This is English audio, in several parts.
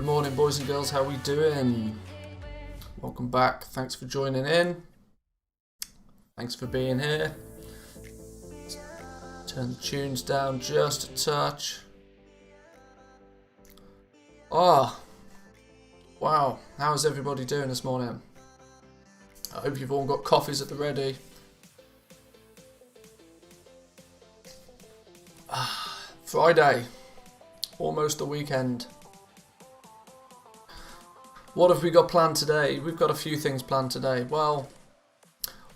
Good morning, boys and girls. How we doing? Welcome back. Thanks for joining in. Thanks for being here. Turn the tunes down just a touch. Oh, wow. How is everybody doing this morning? I hope you've all got coffees at the ready. Friday. Almost the weekend. What have we got planned today? We've got a few things planned today. Well,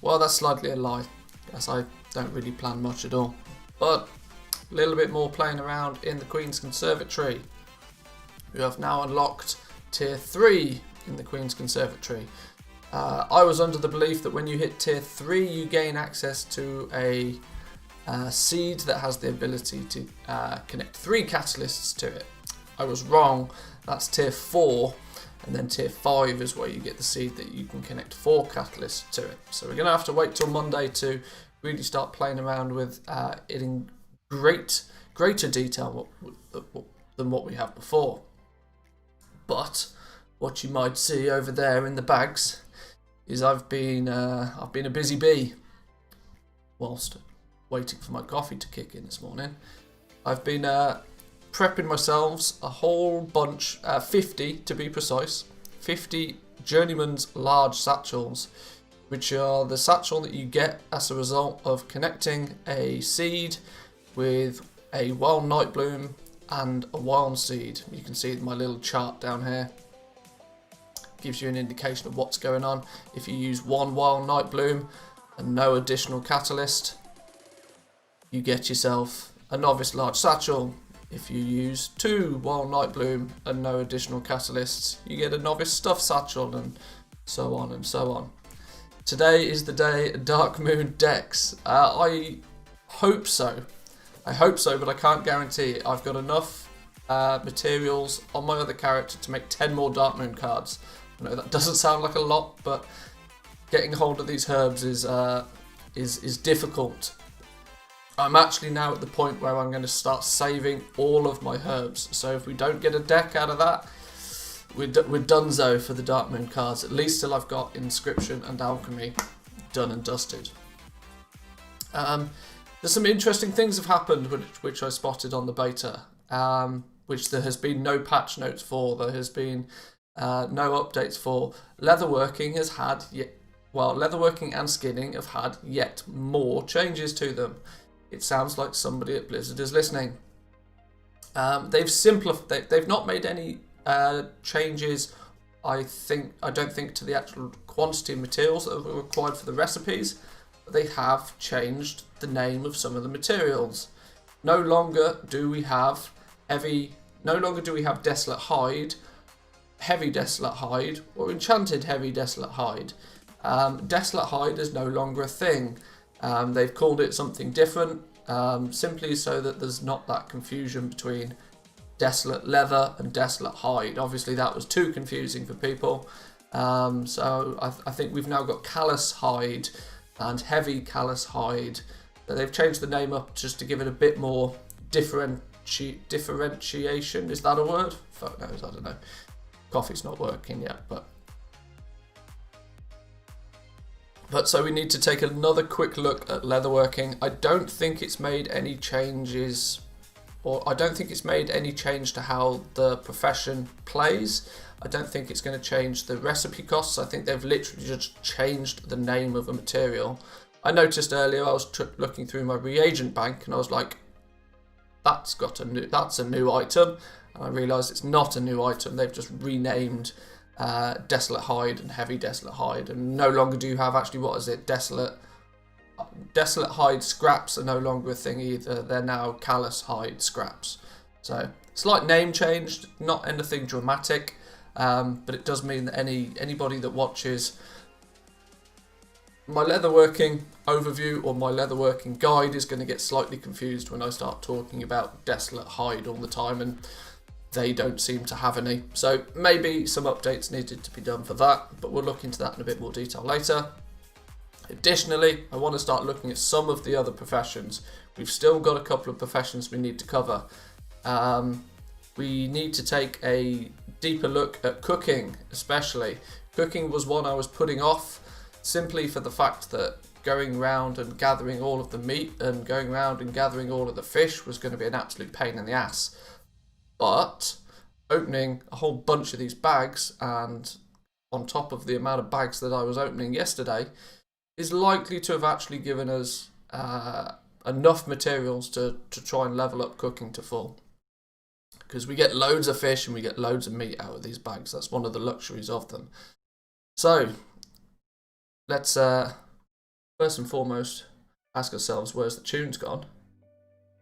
that's slightly a lie. Yes, I don't really plan much at all. But a little bit more playing around in the Queen's Conservatory. We have now unlocked Tier 3 in the Queen's Conservatory. I was under the belief that when you hit Tier 3, you gain access to a seed that has the ability to connect 3 catalysts to it. I was wrong. That's Tier 4. And then Tier 5 is where you get the seed that you can connect 4 catalysts to it. So we're going to have to wait till Monday to really start playing around with it in greater detail than what we have before. But what you might see over there in the bags is I've been a busy bee whilst waiting for my coffee to kick in this morning. I've been prepping myself a whole bunch, 50 to be precise, 50 Journeyman's large satchels, which are the satchel that you get as a result of connecting a seed with a wild nightbloom and a wild seed. You can see my little chart down here. Gives you an indication of what's going on. If you use 1 wild nightbloom and no additional catalyst, you get yourself a novice large satchel. If you use 2 wild nightbloom and no additional catalysts, you get a novice stuff satchel, and so on and so on. Today is the day Darkmoon decks. I hope so. But I can't guarantee it. I've got enough materials on my other character to make 10 more Darkmoon cards. I know that doesn't sound like a lot, but getting hold of these herbs is difficult. I'm actually now at the point where I'm going to start saving all of my herbs. So if we don't get a deck out of that, we're donezo for the Darkmoon cards. At least till I've got Inscription and Alchemy done and dusted. There's some interesting things have happened which I spotted on the beta, which there has been no patch notes for. There has been no updates for. Leatherworking leatherworking and skinning have had yet more changes to them. It sounds like somebody at Blizzard is listening. They've simplified. They've not made any changes. I don't think to the actual quantity of materials that are required for the recipes. But they have changed the name of some of the materials. No longer do we have Desolate Hide, Heavy Desolate Hide, or Enchanted Heavy Desolate Hide. Desolate Hide is no longer a thing. They've called it something different, simply so that there's not that confusion between Desolate Leather and Desolate Hide. Obviously that was too confusing for people, so I think we've now got Callous Hide and Heavy Callous Hide. They've changed the name up just to give it a bit more differentiation. Is that a word? Fuck knows, I don't know. Coffee's not working yet, but so we need to take another quick look at leatherworking. I don't think it's made any changes, or I don't think it's made any change to how the profession plays. I don't think it's going to change the recipe costs. I think they've literally just changed the name of a material. I noticed earlier I was looking through my reagent bank and I was like, that's a new item, and I realised it's not a new item. They've just renamed Desolate Hide and Heavy Desolate Hide, and no longer do you have actually, what is it, Desolate Hide scraps are no longer a thing either. They're now Callous Hide scraps. So slight name change, not anything dramatic, but it does mean that anybody that watches my leatherworking overview or my leatherworking guide is going to get slightly confused when I start talking about Desolate Hide all the time, and they don't seem to have any. So maybe some updates needed to be done for that, but we'll look into that in a bit more detail later. Additionally, I want to start looking at some of the other professions. We've still got a couple of professions we need to cover. We need to take a deeper look at cooking, especially. Cooking was one I was putting off, simply for the fact that going round and gathering all of the meat and going round and gathering all of the fish was going to be an absolute pain in the ass. But opening a whole bunch of these bags, and on top of the amount of bags that I was opening yesterday, is likely to have actually given us enough materials to try and level up cooking to full. Because we get loads of fish and we get loads of meat out of these bags. That's one of the luxuries of them. So, let's first and foremost ask ourselves, where's the tunes gone?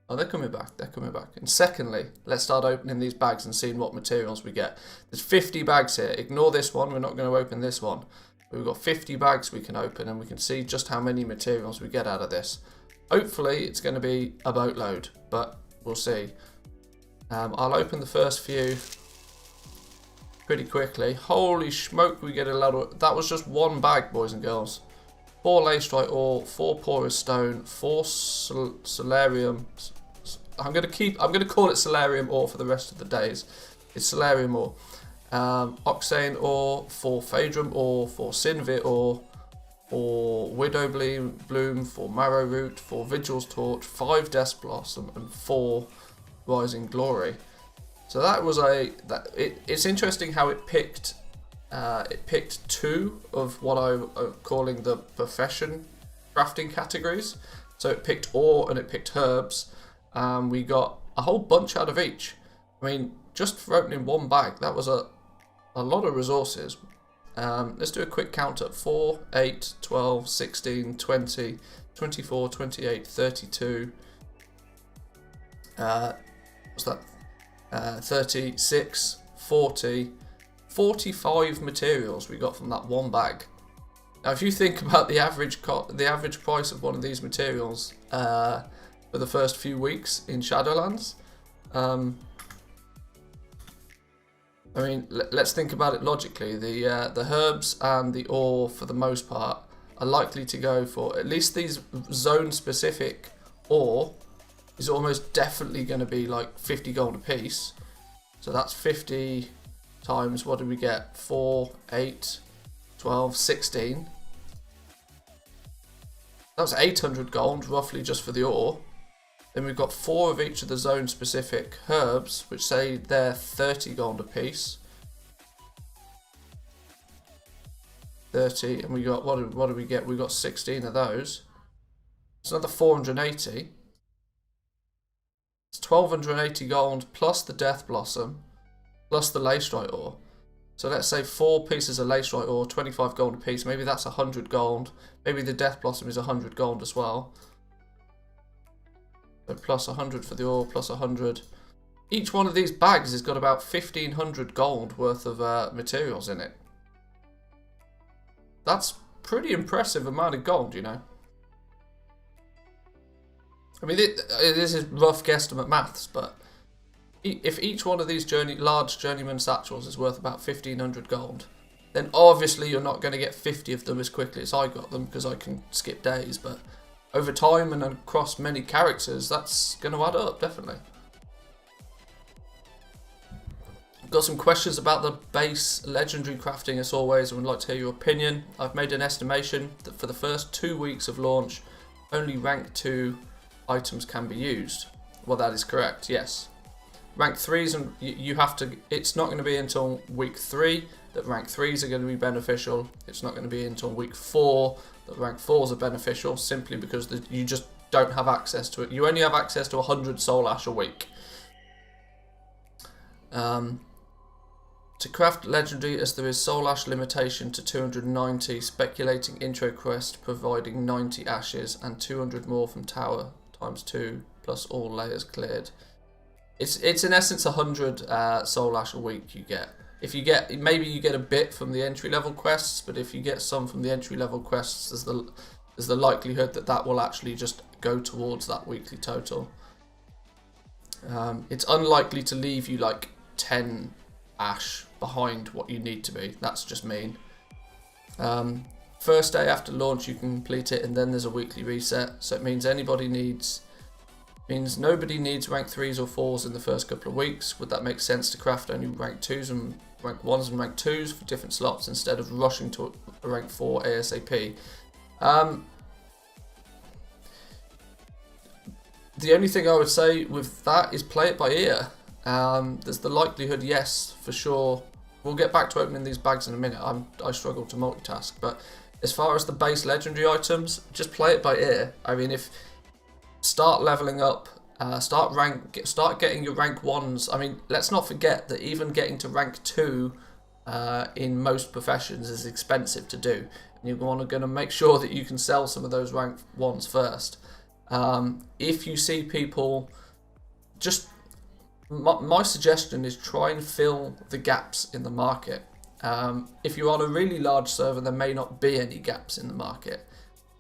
Oh, they're coming back, they're coming back. And secondly, let's start opening these bags and seeing what materials we get. There's 50 bags here. Ignore this one, we're not going to open this one. We've got 50 bags we can open, and we can see just how many materials we get out of this. Hopefully it's going to be a boatload, but we'll see. I'll open the first few pretty quickly. Holy smoke, we get a lot of... That was just one bag, boys and girls. 4 lacerite ore, 4 porous stone, 4 solarium. I'm gonna call it solarium ore for the rest of the days. It's solarium ore. Oxane ore, 4 Phaedrum ore, 4 Sinvit ore, 4 Widow Bloom, 4 Marrow Root, 4 Vigil's Torch, 5 Death Blossom, and 4 Rising Glory. So that was it's interesting how it picked 2 of what I'm calling the profession crafting categories. So it picked ore and it picked herbs. We got a whole bunch out of each. I mean, just for opening one bag, that was a lot of resources. Let's do a quick count up. 4, 8, 12, 16, 20, 24, 28, 32. What's that? 36, 40, 45 materials we got from that one bag. Now, if you think about the average price of one of these materials for the first few weeks in Shadowlands, I mean, let's think about it logically. The herbs and the ore, for the most part, are likely to go for at least these zone-specific ore is almost definitely going to be like 50 gold a piece. So that's 50 times, what do we get? 4, 8, 12, 16. That was 800 gold, roughly, just for the ore. Then we've got 4 of each of the zone-specific herbs, which say they're 30 gold a piece. 30, and we got, what do we get? We got 16 of those. It's another 480. It's 1280 gold plus the Death Blossom, plus the lacerite ore. So let's say 4 pieces of lacerite ore, 25 gold a piece. Maybe that's 100 gold. Maybe the Death Blossom is 100 gold as well. So plus 100 for the ore, plus 100. Each one of these bags has got about 1500 gold worth of materials in it. That's pretty impressive amount of gold, you know. I mean, this is rough guesstimate maths, but if each one of these large Journeyman satchels is worth about 1500 gold, then obviously you're not going to get 50 of them as quickly as I got them, because I can skip days, but over time and across many characters, that's going to add up, definitely. Got some questions about the base legendary crafting as always, and would like to hear your opinion. I've made an estimation that for the first 2 weeks of launch, only rank 2 items can be used. Well, that is correct, yes. Rank 3s, and you have to, it's not going to be until week 3 that rank 3s are going to be beneficial. It's not going to be until week 4 that rank 4s are beneficial, simply because you just don't have access to it. You only have access to 100 soul ash a week. To craft legendary, as there is soul ash limitation to 290, speculating intro quest providing 90 ashes and 200 more from tower times 2 plus all layers cleared. It's in essence 100 soul ash a week you get. If you get, maybe you get a bit from the entry level quests, but if you get some from the entry level quests, there's the likelihood that will actually just go towards that weekly total. It's unlikely to leave you like 10 ash behind what you need to be. That's just mean. First day after launch you can complete it, and then there's a weekly reset, so it means nobody needs rank 3s or 4s in the first couple of weeks. Would that make sense to craft only rank 2s and rank 1s and rank 2s for different slots instead of rushing to a rank 4 ASAP? The only thing I would say with that is play it by ear. There's the likelihood, yes, for sure. We'll get back to opening these bags in a minute. I struggle to multitask, but as far as the base legendary items, just play it by ear. I mean, if start leveling up, start getting your rank 1s. I mean, let's not forget that even getting to rank 2 in most professions is expensive to do. And you're going to make sure that you can sell some of those rank 1s first. If you see people, just my suggestion is try and fill the gaps in the market. If you're on a really large server, there may not be any gaps in the market,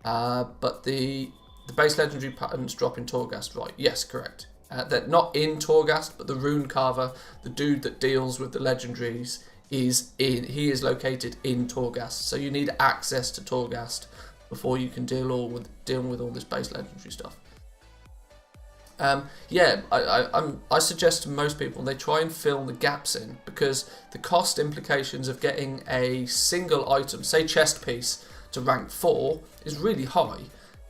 but the base legendary patterns drop in Torghast, right? Yes, correct. They're not in Torghast, but the rune carver, the dude that deals with the legendaries, he is located in Torghast. So you need access to Torghast before you can deal with all this base legendary stuff. Yeah, I suggest to most people they try and fill the gaps in, because the cost implications of getting a single item, say chest piece, to rank 4 is really high.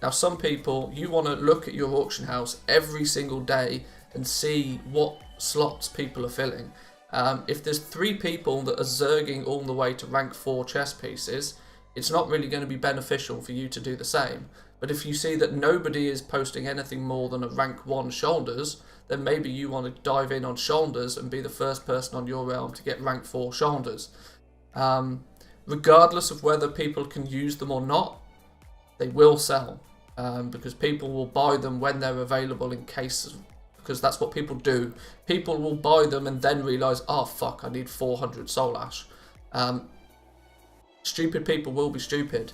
Now some people, you want to look at your auction house every single day and see what slots people are filling. If there's 3 people that are zerging all the way to rank 4 chest pieces, it's not really going to be beneficial for you to do the same. But if you see that nobody is posting anything more than a rank 1 shoulders, then maybe you want to dive in on shoulders and be the first person on your realm to get rank 4 shoulders. Regardless of whether people can use them or not, they will sell, because people will buy them when they're available in case, because that's what people do. People will buy them and then realise, oh fuck, I need 400 soul ash. Stupid people will be stupid.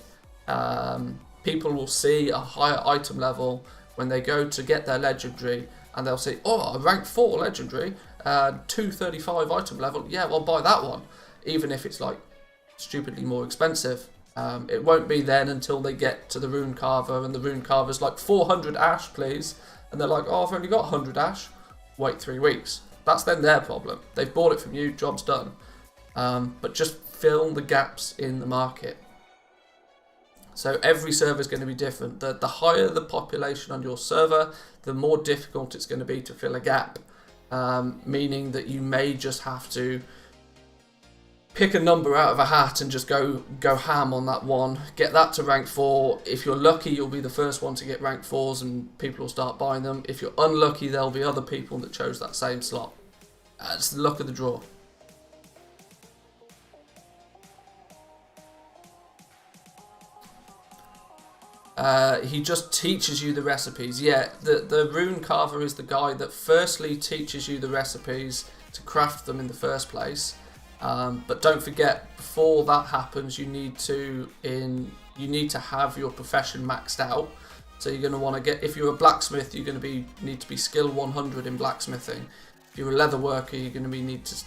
People will see a higher item level when they go to get their legendary, and they'll say, oh, a rank 4 legendary, 235 item level, yeah, well, buy that one, even if it's like stupidly more expensive. It won't be then until they get to the rune carver, and the rune carver's like 400 ash please, and they're like, oh, I've only got 100 ash. Wait 3 weeks. That's then their problem. They've bought it from you, job's done. But just fill the gaps in the market. So every server is going to be different. The higher the population on your server, the more difficult it's going to be to fill a gap. Meaning that you may just have to pick a number out of a hat and just go ham on that one. Get that to rank 4. If you're lucky, you'll be the first one to get rank 4s and people will start buying them. If you're unlucky, there'll be other people that chose that same slot. It's the luck of the draw. He just teaches you the recipes. Yeah, the rune carver is the guy that firstly teaches you the recipes to craft them in the first place. But don't forget, before that happens, you need to have your profession maxed out. So you're going to want to get, if you're a blacksmith, you're going to need to be skill 100 in blacksmithing. If you're a leather worker, you're going to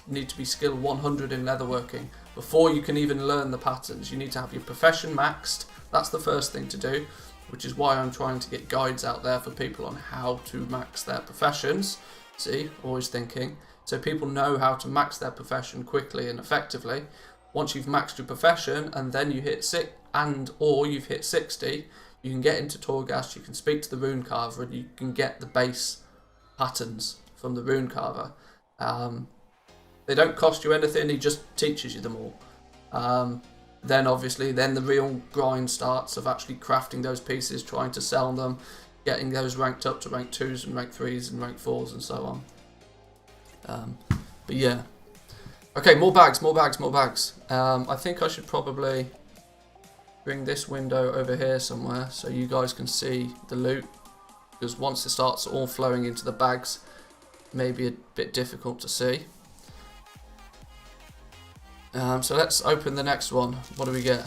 need to be skill 100 in leatherworking. Before you can even learn the patterns, you need to have your profession maxed. That's the first thing to do, which is why I'm trying to get guides out there for people on how to max their professions. See, always thinking. So people know how to max their profession quickly and effectively. Once you've maxed your profession and then you hit you've hit 60, you can get into Torghast, you can speak to the rune carver, and you can get the base patterns from the rune carver. They don't cost you anything, he just teaches you them all. Then obviously, the real grind starts of actually crafting those pieces, trying to sell them, getting those ranked up to rank 2s and rank 3s and rank 4s and so on. But yeah. Okay, more bags. I think I should probably bring this window over here somewhere so you guys can see the loot, because once it starts all flowing into the bags, it may be a bit difficult to see. So let's open the next one. What do we get?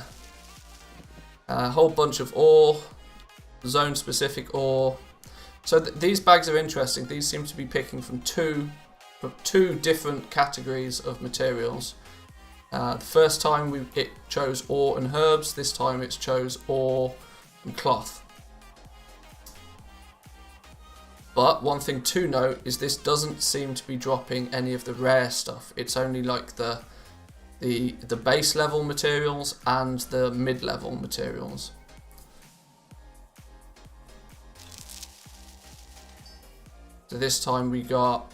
A whole bunch of ore, zone specific ore. So these bags are interesting. These seem to be picking from two different categories of materials. The first time it chose ore and herbs. This time it's chose ore and cloth. But one thing to note is this doesn't seem to be dropping any of the rare stuff. It's only like the base level materials and the mid level materials. So this time we got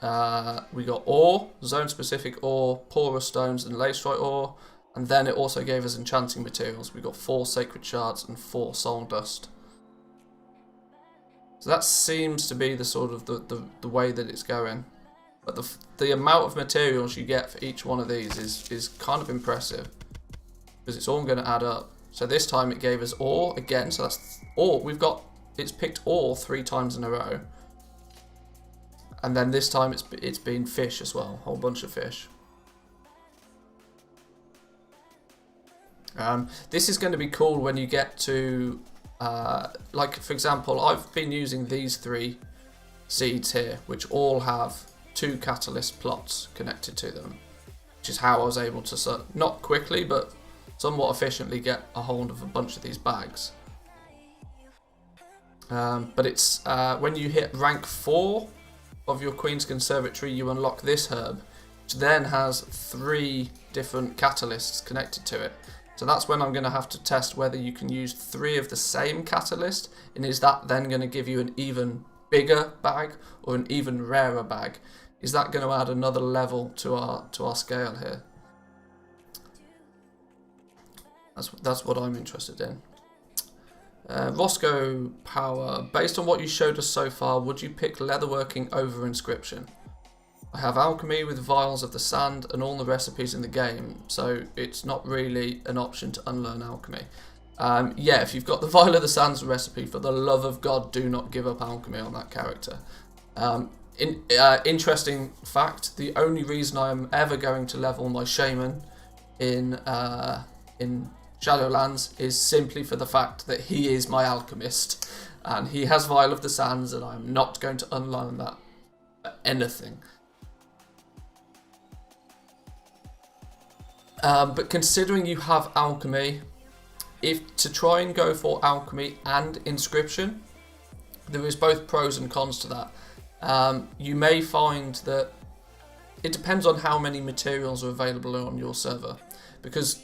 we got ore, zone-specific ore, porous stones, and lacerite ore. And then it also gave us enchanting materials. We got 4 sacred shards and 4 soul dust. So that seems to be the sort of the way that it's going. But the amount of materials you get for each one of these is kind of impressive, because it's all going to add up. So this time it gave us ore again. So that's ore. It's picked ore 3 times in a row. And then this time it's been fish as well, a whole bunch of fish. This is going to be cool when you get to, like for example, I've been using these 3 seeds here, which all have 2 catalyst plots connected to them, which is how I was able to, not quickly, but somewhat efficiently get a hold of a bunch of these bags. But it's when you hit rank 4 of your Queen's Conservatory, you unlock this herb, which then has 3 different catalysts connected to it. So that's when I'm going to have to test whether you can use 3 of the same catalyst, and is that then going to give you an even bigger bag or an even rarer bag? Is that going to add another level to our scale here? That's what I'm interested in. Roscoe Power, based on what you showed us so far, would you pick leatherworking over inscription? I have alchemy with vials of the sand and all the recipes in the game, so it's not really an option to unlearn alchemy. Yeah, if you've got the vial of the sands recipe, for the love of God, do not give up alchemy on that character. Interesting fact, the only reason I'm ever going to level my shaman in Shadowlands is simply for the fact that he is my alchemist, and he has vial of the sands, and I'm not going to unlearn that for anything. But considering you have alchemy, if to try and go for alchemy and inscription, there is both pros and cons to that. You may find that it depends on how many materials are available on your server, because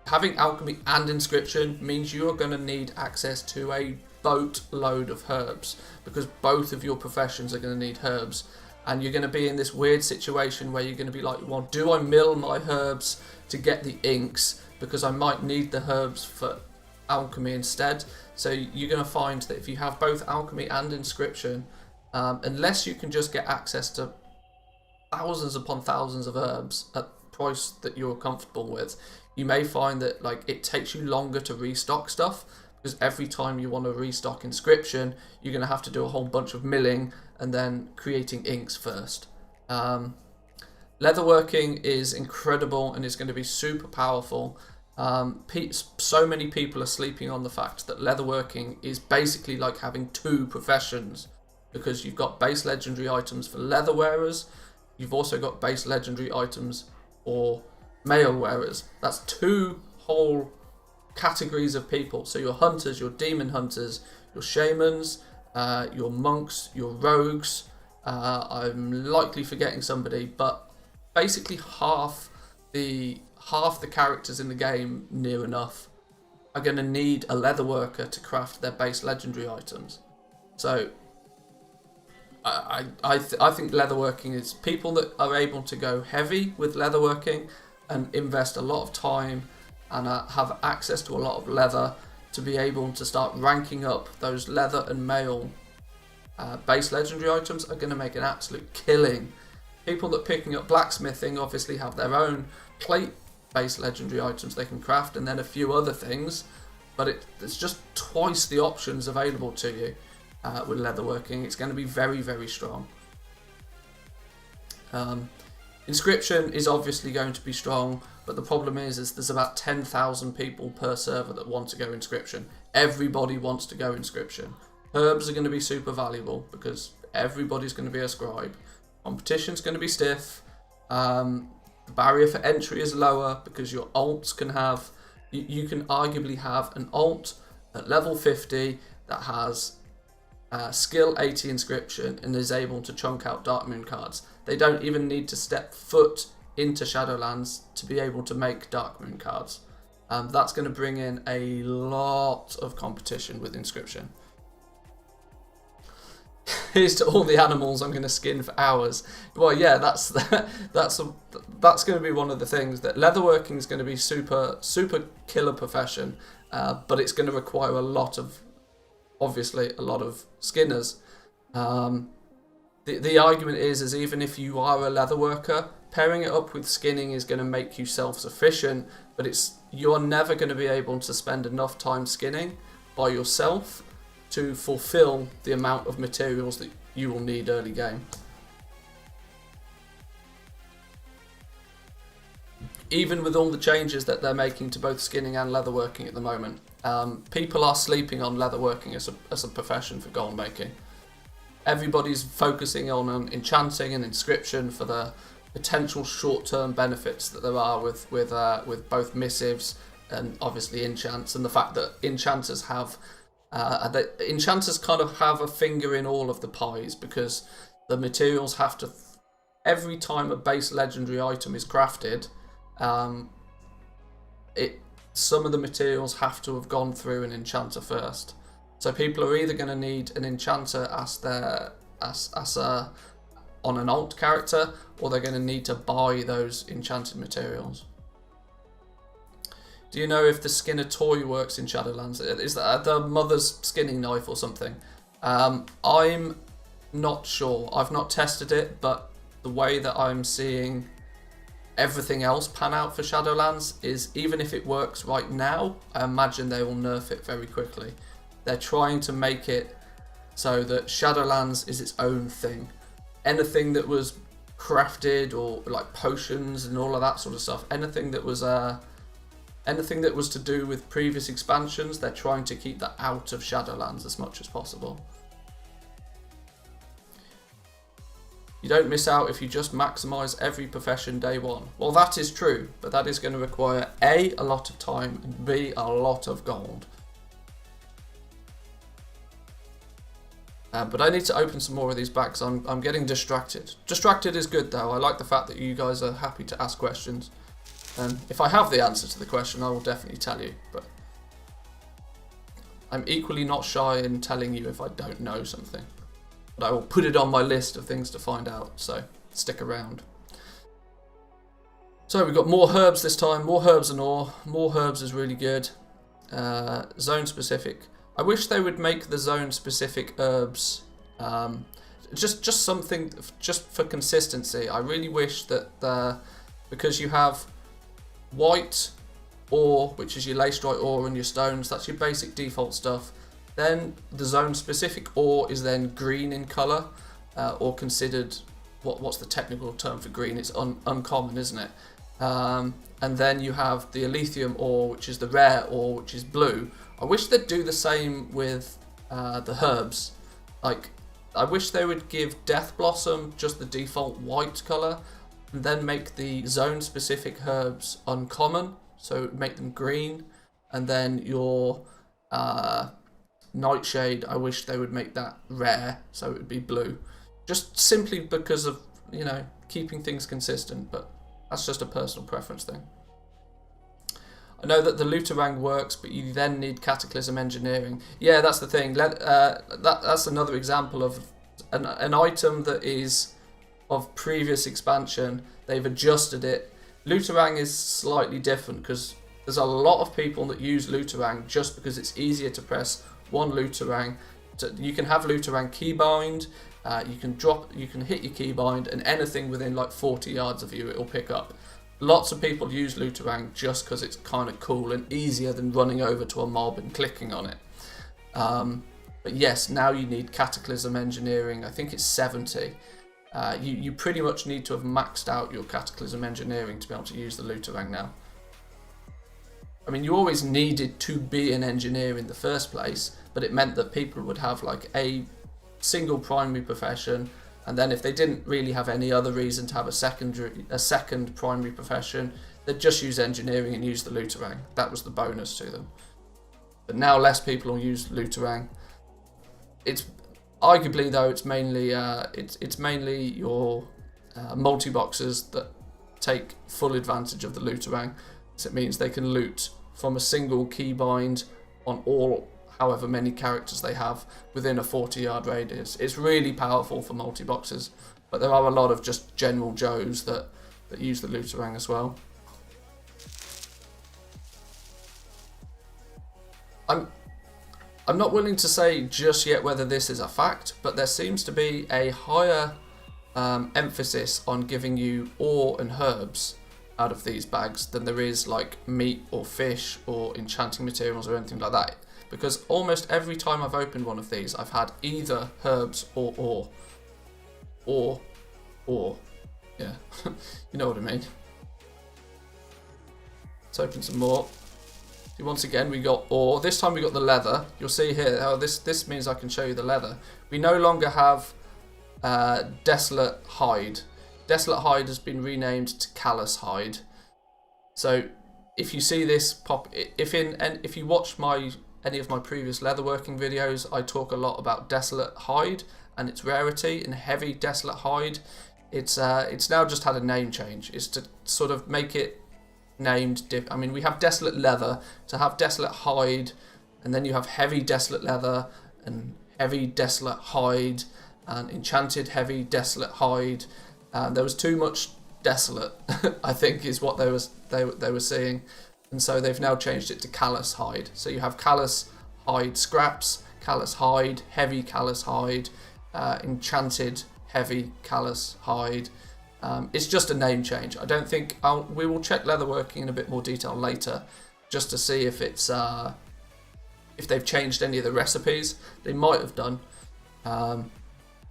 having alchemy and inscription means you are going to need access to a boatload of herbs, because both of your professions are going to need herbs, and you're going to be in this weird situation where you're going to be like, well, do I mill my herbs to get the inks, because I might need the herbs for alchemy instead? So you're going to find that if you have both alchemy and inscription, unless you can just get access to thousands upon thousands of herbs at price that you're comfortable with, you may find that like it takes you longer to restock stuff, because every time you want to restock inscription, you're going to have to do a whole bunch of milling and then creating inks first. Leatherworking is incredible and is going to be super powerful. So many people are sleeping on the fact that leatherworking is basically like having 2 professions, because you've got base legendary items for leather wearers, you've also got base legendary items for mail wearers. That's 2 whole categories of people. So your hunters, your demon hunters, your shamans, your monks, your rogues, I'm likely forgetting somebody, but basically half the characters in the game, near enough, are going to need a leather worker to craft their base legendary items. So I think leatherworking is people that are able to go heavy with leatherworking and invest a lot of time and have access to a lot of leather to be able to start ranking up those leather and mail base legendary items are going to make an absolute killing. People that picking up blacksmithing obviously have their own plate base legendary items they can craft, and then a few other things, but it's just twice the options available to you with leatherworking. It's going to be very, very strong. Inscription is obviously going to be strong, but the problem is there's about 10,000 people per server that want to go inscription. Everybody wants to go inscription. Herbs are going to be super valuable because everybody's going to be a scribe. Competition's going to be stiff. The barrier for entry is lower because your alts can have... You can arguably have an alt at level 50 that has skill 80 inscription and is able to chunk out Darkmoon cards. They don't even need to step foot into Shadowlands to be able to make Darkmoon cards. That's going to bring in a lot of competition with inscription. here's to all the animals I'm going to skin for hours. Well, yeah, that's going to be one of the things, that leatherworking is going to be super killer profession, but it's going to require obviously a lot of skinners. The argument is even if you are a leather worker, pairing it up with skinning is going to make you self-sufficient, but you're never going to be able to spend enough time skinning by yourself to fulfill the amount of materials that you will need early game. Even with all the changes that they're making to both skinning and leatherworking at the moment, people are sleeping on leatherworking as a profession for gold making. Everybody's focusing on enchanting and inscription for the potential short-term benefits that there are with both missives and obviously enchants, and the fact that enchanters kind of have a finger in all of the pies, because the materials have to, every time a base legendary item is crafted, some of the materials have to have gone through an enchanter first. So people are either going to need an enchanter on an alt character, or they're going to need to buy those enchanted materials. Do you know if the skinner toy works in Shadowlands? Is that the mother's skinning knife or something? I'm not sure. I've not tested it, but the way that I'm seeing everything else pan out for Shadowlands is, even if it works right now, I imagine they will nerf it very quickly. They're trying to make it so that Shadowlands is its own thing. Anything that was crafted, or like potions and all of that sort of stuff, anything that was to do with previous expansions, they're trying to keep that out of Shadowlands as much as possible. You don't miss out if you just maximise every profession day one. Well, that is true, but that is going to require A, a lot of time, and B, a lot of gold. But I need to open some more of these bags. I'm getting distracted. Distracted is good though. I like the fact that you guys are happy to ask questions. And if I have the answer to the question, I will definitely tell you. But I'm equally not shy in telling you if I don't know something. But I will put it on my list of things to find out, so stick around. So we've got more herbs this time, more herbs and ore. More herbs is really good. Zone specific. I wish they would make the zone specific herbs just something just for consistency. I really wish that because you have white ore, which is your lacerite ore, and your stones, that's your basic default stuff. Then the zone specific ore is then green in colour, or considered, what's the technical term for green? It's uncommon, isn't it? And then you have the Elysium ore, which is the rare ore, which is blue. I wish they'd do the same with the herbs. Like, I wish they would give Death Blossom just the default white colour, and then make the zone specific herbs uncommon, so make them green, and then your Nightshade, I wish they would make that rare, so it would be blue. Just simply because of, keeping things consistent, but that's just a personal preference thing. I know that the Looterang works, but you then need Cataclysm Engineering. Yeah, that's the thing. That's another example of an item that is of previous expansion. They've adjusted it. Looterang is slightly different because there's a lot of people that use Looterang just because it's easier to press one Looterang. You can have Looterang keybind. You can hit your keybind, and anything within like 40 yards of you, it'll pick up. Lots of people use Looterang just because it's kind of cool and easier than running over to a mob and clicking on it. But yes, now you need Cataclysm Engineering. I think it's 70. You pretty much need to have maxed out your Cataclysm Engineering to be able to use the Looterang now. I mean, you always needed to be an engineer in the first place, but it meant that people would have like a single primary profession, and then if they didn't really have any other reason to have a second primary profession, they'd just use engineering and use the Looterang. That was the bonus to them. But now less people will use Looterang. It's arguably though it's mainly your multi-boxers that take full advantage of the Looterang. So it means they can loot from a single keybind on all however many characters they have within a 40-yard radius. It's really powerful for multi-boxes, but there are a lot of just general Joes that use the Looterang as well. I'm not willing to say just yet whether this is a fact, but there seems to be a higher emphasis on giving you ore and herbs out of these bags than there is like meat or fish or enchanting materials or anything like that. Because almost every time I've opened one of these, I've had either herbs or ore. Or. Yeah, you know what I mean. Let's open some more. Once again, we got ore. This time we got the leather. You'll see here how this means I can show you the leather. We no longer have Desolate Hide. Desolate Hide has been renamed to Callous Hide. So if you see this pop, if you watch any of my previous leatherworking videos, I talk a lot about Desolate Hide and its rarity. And heavy Desolate Hide, it's now just had a name change. It's to sort of make it named. I mean, we have Desolate Leather, to have Desolate Hide, and then you have Heavy Desolate Leather and Heavy Desolate Hide and Enchanted Heavy Desolate Hide. There was too much desolate, I think, is what they were seeing, and so they've now changed it to Callous Hide. So you have Callous Hide Scraps, Callous Hide, Heavy Callous Hide, Enchanted Heavy Callous Hide. It's just a name change. I don't think we will check leatherworking in a bit more detail later, just to see if it's if they've changed any of the recipes. They might have done.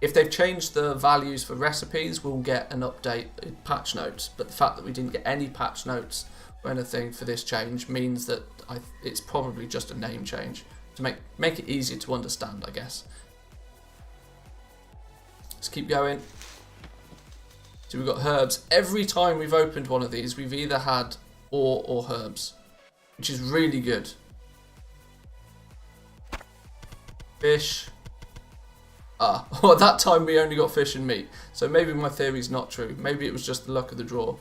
If they've changed the values for recipes, we'll get an update in patch notes. But the fact that we didn't get any patch notes or anything for this change means that it's probably just a name change to make it easier to understand, I guess. Let's keep going. So we've got herbs. Every time we've opened one of these, we've either had ore or herbs, which is really good. Fish. Well, that time we only got fish and meat. So maybe my theory's not true. Maybe it was just the luck of the draw.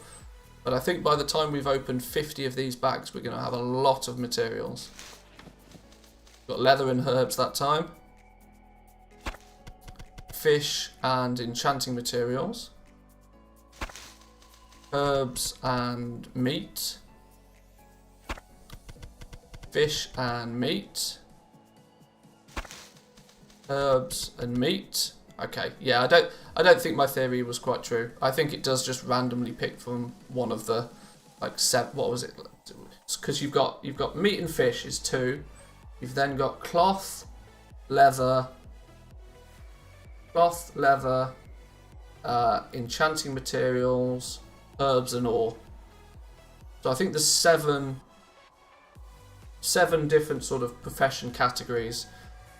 But I think by the time we've opened 50 of these bags, we're going to have a lot of materials. Got leather and herbs that time. Fish and enchanting materials. Herbs and meat. Fish and meat. Herbs and meat. Okay, yeah, I don't think my theory was quite true. I think it does just randomly pick from one of the like seven. What was it? Because you've got meat and fish is 2. You've then got cloth, leather, enchanting materials, herbs and ore. So I think there's seven different sort of profession categories,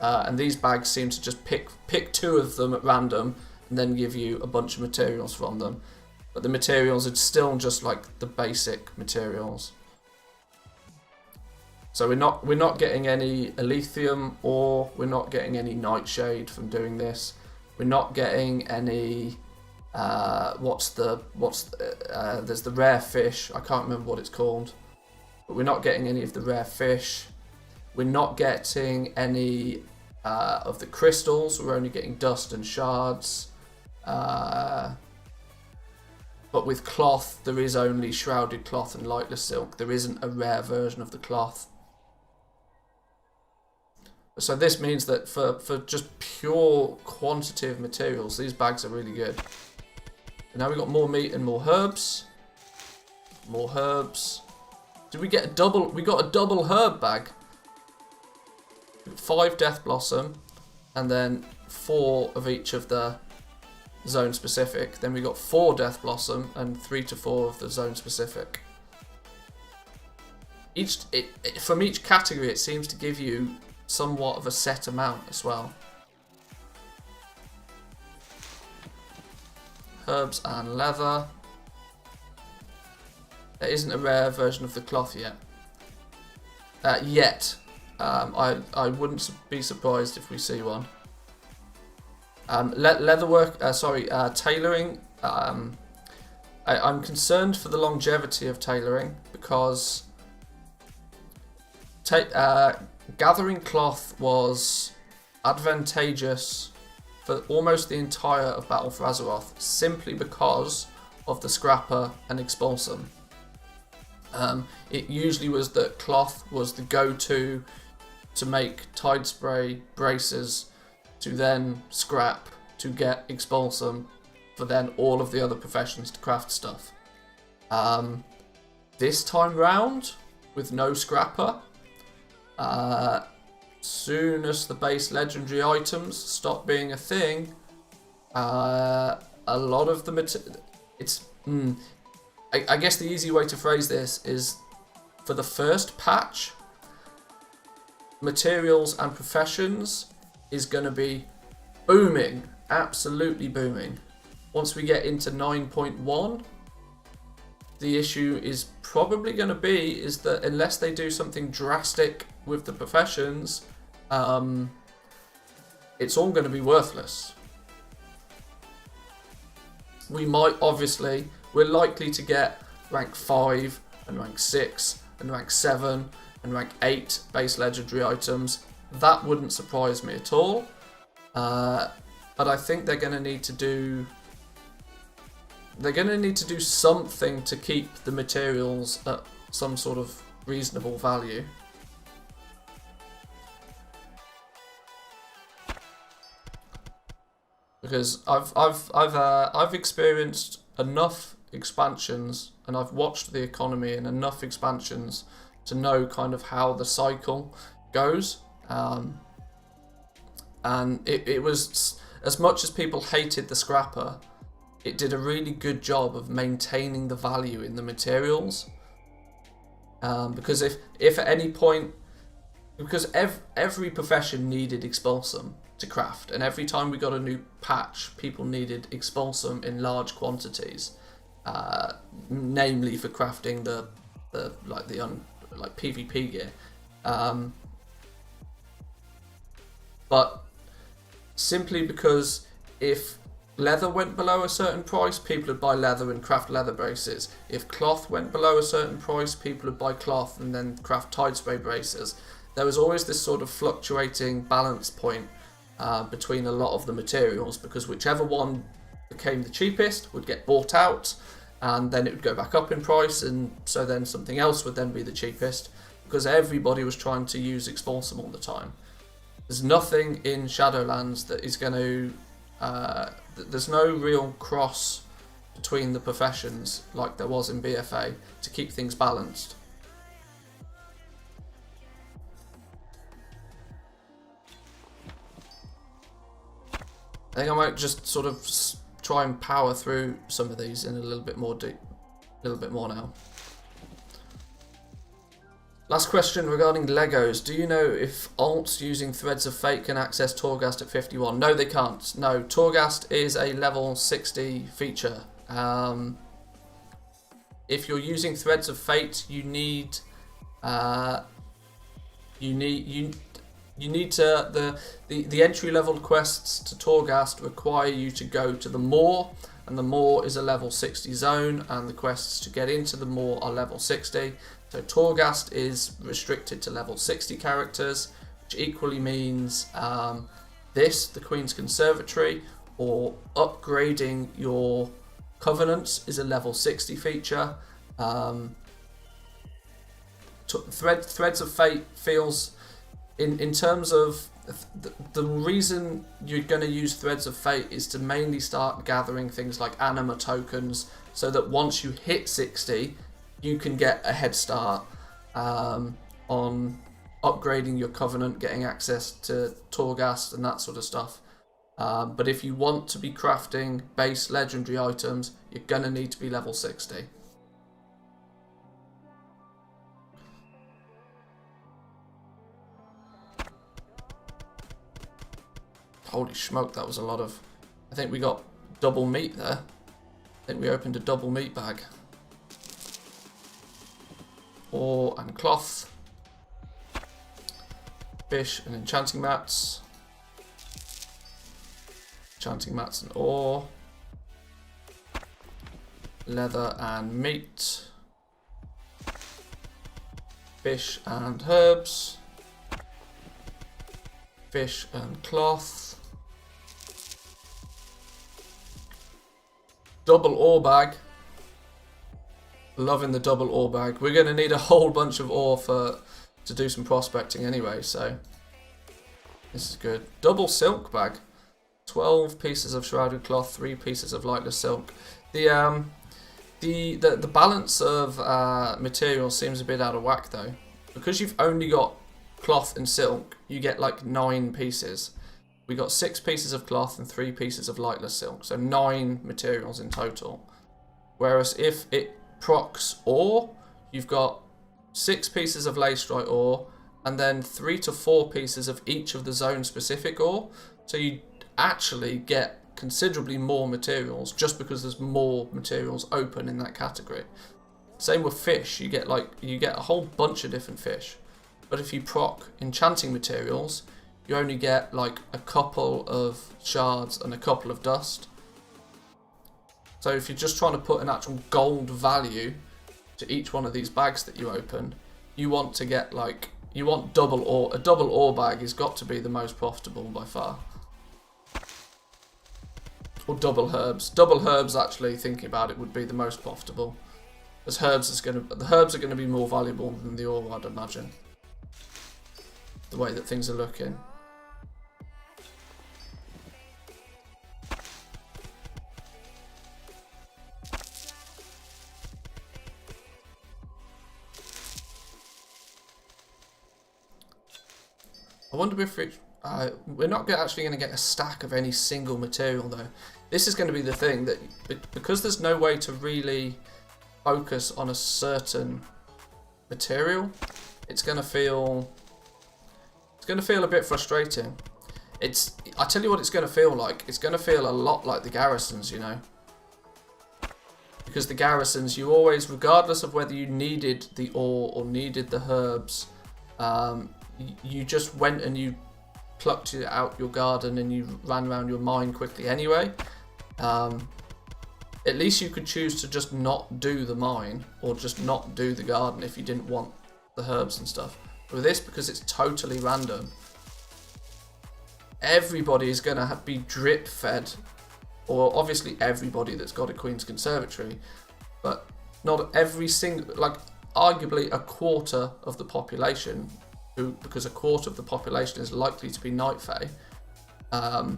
and these bags seem to just pick 2 of them at random and then give you a bunch of materials from them. But the materials are still just like the basic materials. So we're not getting any Elythium ore, we're not getting any Nightshade from doing this. We're not getting any there's the rare fish. I can't remember what it's called, but we're not getting any of the rare fish. We're not getting any of the crystals. We're only getting dust and shards. But with cloth, there is only shrouded cloth and lightless silk. There isn't a rare version of the cloth. So this means that for just pure quantity of materials, these bags are really good. And now we've got more meat and more herbs. More herbs. Did we get a double? We got a double herb bag. 5 Death Blossom, and then 4 of each of the zone specific. Then we got 4 Death Blossom and 3 to 4 of the zone specific. From each category, it seems to give you somewhat of a set amount as well. Herbs and leather. There isn't a rare version of the cloth yet. I wouldn't be surprised if we see one. Tailoring. I'm concerned for the longevity of tailoring because gathering cloth was advantageous for almost the entire of Battle for Azeroth, simply because of the Scrapper and Expulsum. It usually was that cloth was the go-to to make Tide Spray braces, to then scrap to get Expulsum, for then all of the other professions to craft stuff. This time round, with no Scrapper, soon as the base legendary items stop being a thing, a lot of the I guess the easy way to phrase this is, for the first patch, materials and professions is going to be booming, absolutely booming. Once we get into 9.1, the issue is probably going to be is that unless they do something drastic with the professions, it's all going to be worthless. We're likely to get rank 5 and rank 6 and rank 7 and rank 8 base legendary items. That wouldn't surprise me at all. But I think they're going to need to do something to keep the materials at some sort of reasonable value. Because I've experienced enough expansions, and I've watched the economy in enough expansions to know kind of how the cycle goes. And it was, as much as people hated the Scrapper, it did a really good job of maintaining the value in the materials. Because if at any point, because every profession needed Expulsum to craft, and every time we got a new patch, people needed Expulsum in large quantities, namely for crafting the PvP gear. But simply because if leather went below a certain price, people would buy leather and craft leather braces. If cloth went below a certain price, people would buy cloth and then craft Tide Spray braces. There was always this sort of fluctuating balance point between a lot of the materials, because whichever one became the cheapest would get bought out, and then it would go back up in price, and so then something else would then be the cheapest, because everybody was trying to use Expulsum all the time. There's nothing in Shadowlands that is going to... there's no real cross between the professions like there was in BFA to keep things balanced. I think I might just sort of try and power through some of these in a little bit more now. Last question regarding Legos. Do you know if alts using Threads of Fate can access Torghast at 51? No, they can't. No, Torghast is a level 60 feature. If you're using Threads of Fate, you need to the entry level quests to Torghast require you to go to the Maw, and the Maw is a level 60 zone, and the quests to get into the Maw are level 60. So Torghast is restricted to level 60 characters, which equally means the Queen's Conservatory, or upgrading your Covenants, is a level 60 feature. Threads of Fate feels, in terms of the reason you're going to use Threads of Fate is to mainly start gathering things like anima tokens, so that once you hit 60, you can get a head start on upgrading your Covenant, getting access to Torghast and that sort of stuff. But if you want to be crafting base legendary items, you're going to need to be level 60. Holy smoke, that was a lot of... I think we got double meat there. I think we opened a double meat bag. Ore and cloth. Fish and enchanting mats. Enchanting mats and ore. Leather and meat. Fish and herbs. fish and cloth. Double ore bag. Loving the double ore bag. We're going to need a whole bunch of ore to do some prospecting anyway, so this is good. Double silk bag. 12 pieces of shrouded cloth, 3 pieces of lightless silk. The balance of materials seems a bit out of whack though. Because you've only got cloth and silk, you get like 9 pieces. We got 6 pieces of cloth and 3 pieces of lightless silk, so 9 materials in total. Whereas if it procs ore, you've got 6 pieces of lacestrite ore and then 3 to 4 pieces of each of the zone specific ore. So you actually get considerably more materials just because there's more materials open in that category. Same with fish, you get a whole bunch of different fish. But if you proc enchanting materials, you only get like a couple of shards and a couple of dust. So if you're just trying to put an actual gold value to each one of these bags that you open, you want to get double ore. A double ore bag has got to be the most profitable by far. Or double herbs. Double herbs, actually, thinking about it, would be the most profitable. As the herbs are going to be more valuable than the ore, I'd imagine. The way that things are looking. I wonder if we're not actually going to get a stack of any single material though. This is going to be the thing, that because there's no way to really focus on a certain material, it's going to feel a bit frustrating. I tell you what it's going to feel like. It's going to feel a lot like the garrisons, you know. Because the garrisons, you always, regardless of whether you needed the ore or needed the herbs, you just went and you plucked it out your garden and you ran around your mine quickly anyway. At least you could choose to just not do the mine or just not do the garden if you didn't want the herbs and stuff. But with this, because it's totally random, everybody is going to be drip fed, or obviously everybody that's got a Queen's Conservatory, but not every single, like arguably a quarter of the population, because a quarter of the population is likely to be Night Fae, are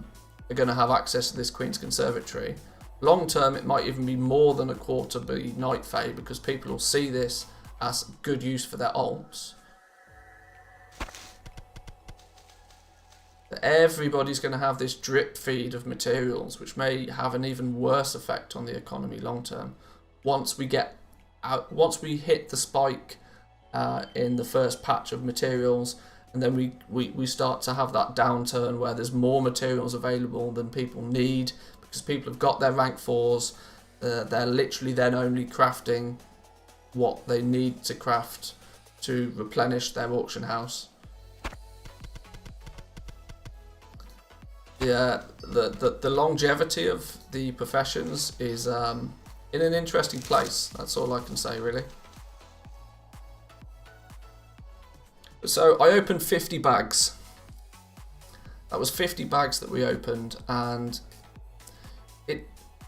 going to have access to this Queen's Conservatory. Long term, it might even be more than a quarter be Night Fae, because people will see this as good use for their alts. Everybody's going to have this drip feed of materials, which may have an even worse effect on the economy long term. Once we hit the spike in the first patch of materials, and then we start to have that downturn where there's more materials available than people need, because people have got their rank 4s, they're literally then only crafting what they need to craft to replenish their auction house. Yeah, the longevity of the professions is in an interesting place. That's all I can say, really. So I opened 50 bags. That was 50 bags that we opened, and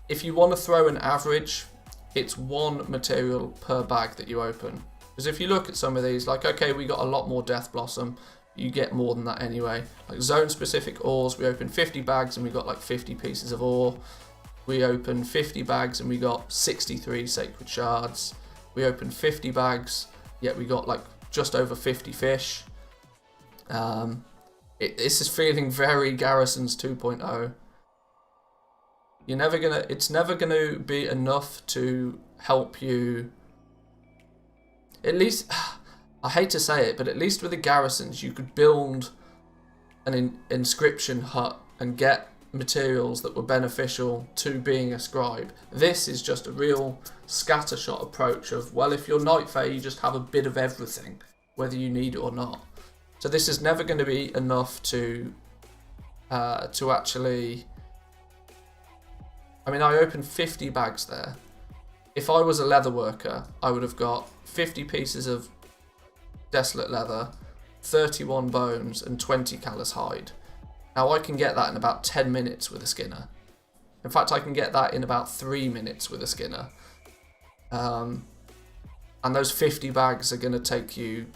if you want to throw an average, it's 1 material per bag that you open. Because if you look at some of these, like, okay, we got a lot more Death Blossom, you get more than that anyway. Like zone specific ores, we opened 50 bags and we got like 50 pieces of ore. We opened 50 bags and we got 63 sacred shards. We opened 50 bags, yet we got like just over 50 fish. This is feeling very Garrisons 2.0. It's never gonna be enough to help you. At least, I hate to say it, but at least with the garrisons, you could build an inscription hut and get materials that were beneficial to being a scribe. This is just a real scattershot approach of, well, if you're Night Fae, you just have a bit of everything, whether you need it or not. So this is never going to be enough to actually. I mean, I opened 50 bags there. If I was a leather worker, I would have got 50 pieces of desolate leather, 31 bones and 20 callous hide. Now I can get that in about 10 minutes with a skinner. In fact, I can get that in about 3 minutes with a skinner. And those 50 bags are going to take you...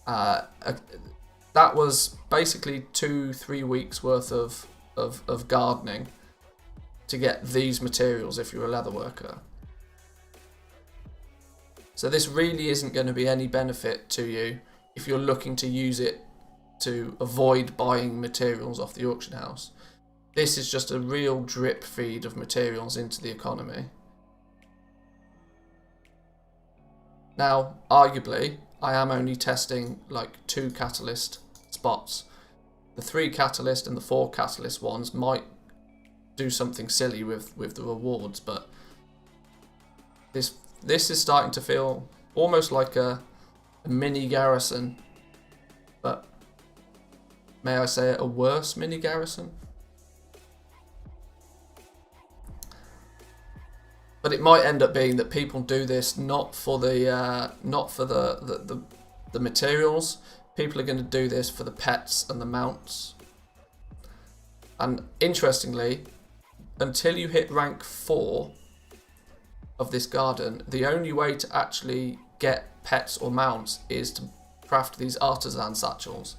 that was basically 2-3 weeks worth of gardening to get these materials if you're a leather worker. So this really isn't going to be any benefit to you if you're looking to use it to avoid buying materials off the auction house. This is just a real drip feed of materials into the economy. Now, arguably, I am only testing like 2 catalyst spots. The 3 catalyst and the 4 catalyst ones might do something silly with the rewards, but this is starting to feel almost like a mini garrison, but may I say it, a worse mini garrison. But it might end up being that people do this not for the materials. People are going to do this for the pets and the mounts. And interestingly, until you hit rank 4 of this garden, the only way to actually get pets or mounts is to craft these artisan satchels,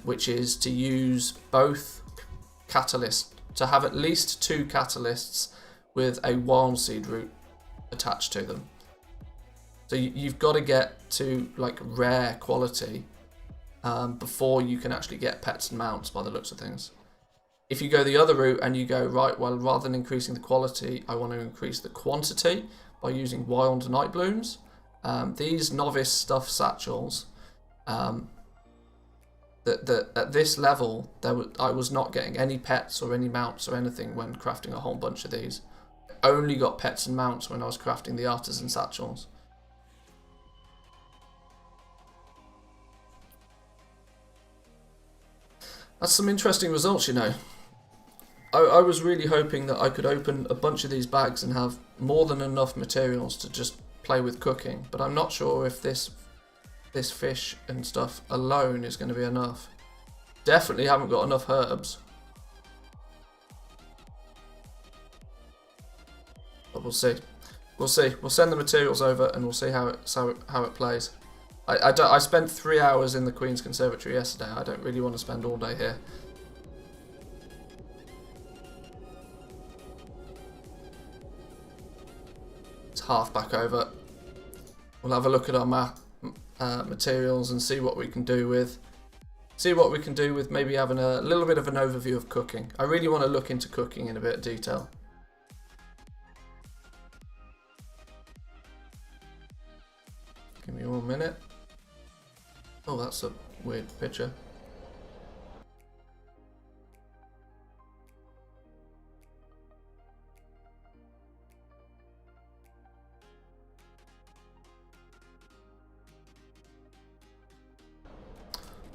which is to use both catalysts, to have at least 2 catalysts with a wild seed root attached to them. So you've got to get to like rare quality before you can actually get pets and mounts by the looks of things. If you go the other route and you go, right, well, rather than increasing the quality, I want to increase the quantity by using wild night blooms. These novice stuff satchels, at this level, I was not getting any pets or any mounts or anything when crafting a whole bunch of these. I only got pets and mounts when I was crafting the artisan satchels. That's some interesting results, you know. I was really hoping that I could open a bunch of these bags and have more than enough materials to just play with cooking, but I'm not sure if this fish and stuff alone is going to be enough. Definitely haven't got enough herbs. But we'll see. We'll see. We'll send the materials over and we'll see how it plays. I spent 3 hours in the Queen's Conservatory yesterday. I don't really want to spend all day here. It's half back over. We'll have a look at our materials and see what we can do with. Maybe having a little bit of an overview of cooking. I really want to look into cooking in a bit of detail. Give me 1 minute. Oh, that's a weird picture.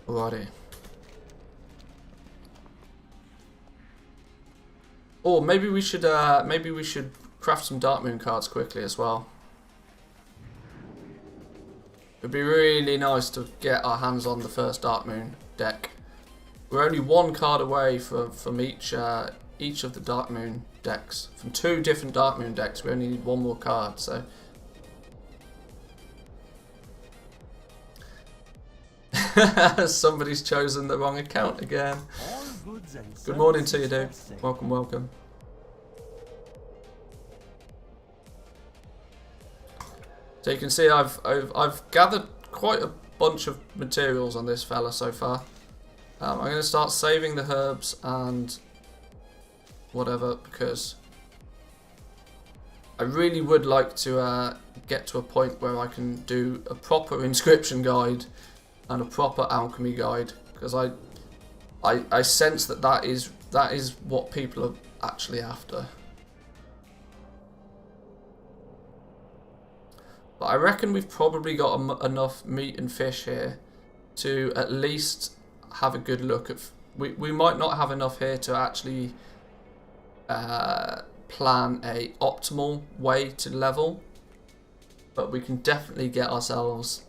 Alrighty. Or maybe we should craft some Darkmoon cards quickly as well. It'd be really nice to get our hands on the first Darkmoon deck. We're only 1 card away from each of the Darkmoon decks. From 2 different Darkmoon decks, we only need 1 more card. So somebody's chosen the wrong account again. Good morning to you, dude. Welcome, welcome. So you can see I've gathered quite a bunch of materials on this fella so far. I'm going to start saving the herbs and whatever, because I really would like to get to a point where I can do a proper inscription guide and a proper alchemy guide, because I sense that is what people are actually after. But I reckon we've probably got enough meat and fish here to at least have a good look at. We might not have enough here to actually plan a optimal way to level, but we can definitely get ourselves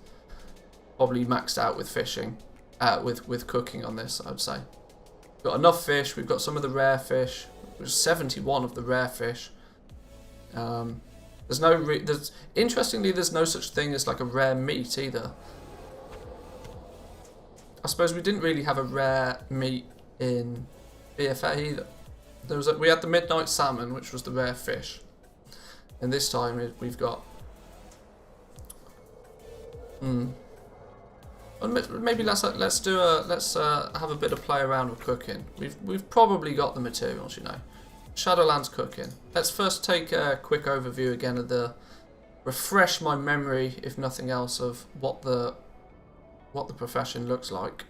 probably maxed out with fishing, with cooking on this, I'd say. We've got enough fish, we've got some of the rare fish, there's 71 of the rare fish. Interestingly, there's no such thing as like a rare meat either. I suppose we didn't really have a rare meat in BFA either. We had the midnight salmon, which was the rare fish, and this time we've got. Maybe let's have a bit of play around with cooking. We've probably got the materials, you know. Shadowlands cooking. Let's first take a quick overview again of refresh my memory, if nothing else, of what the profession looks like.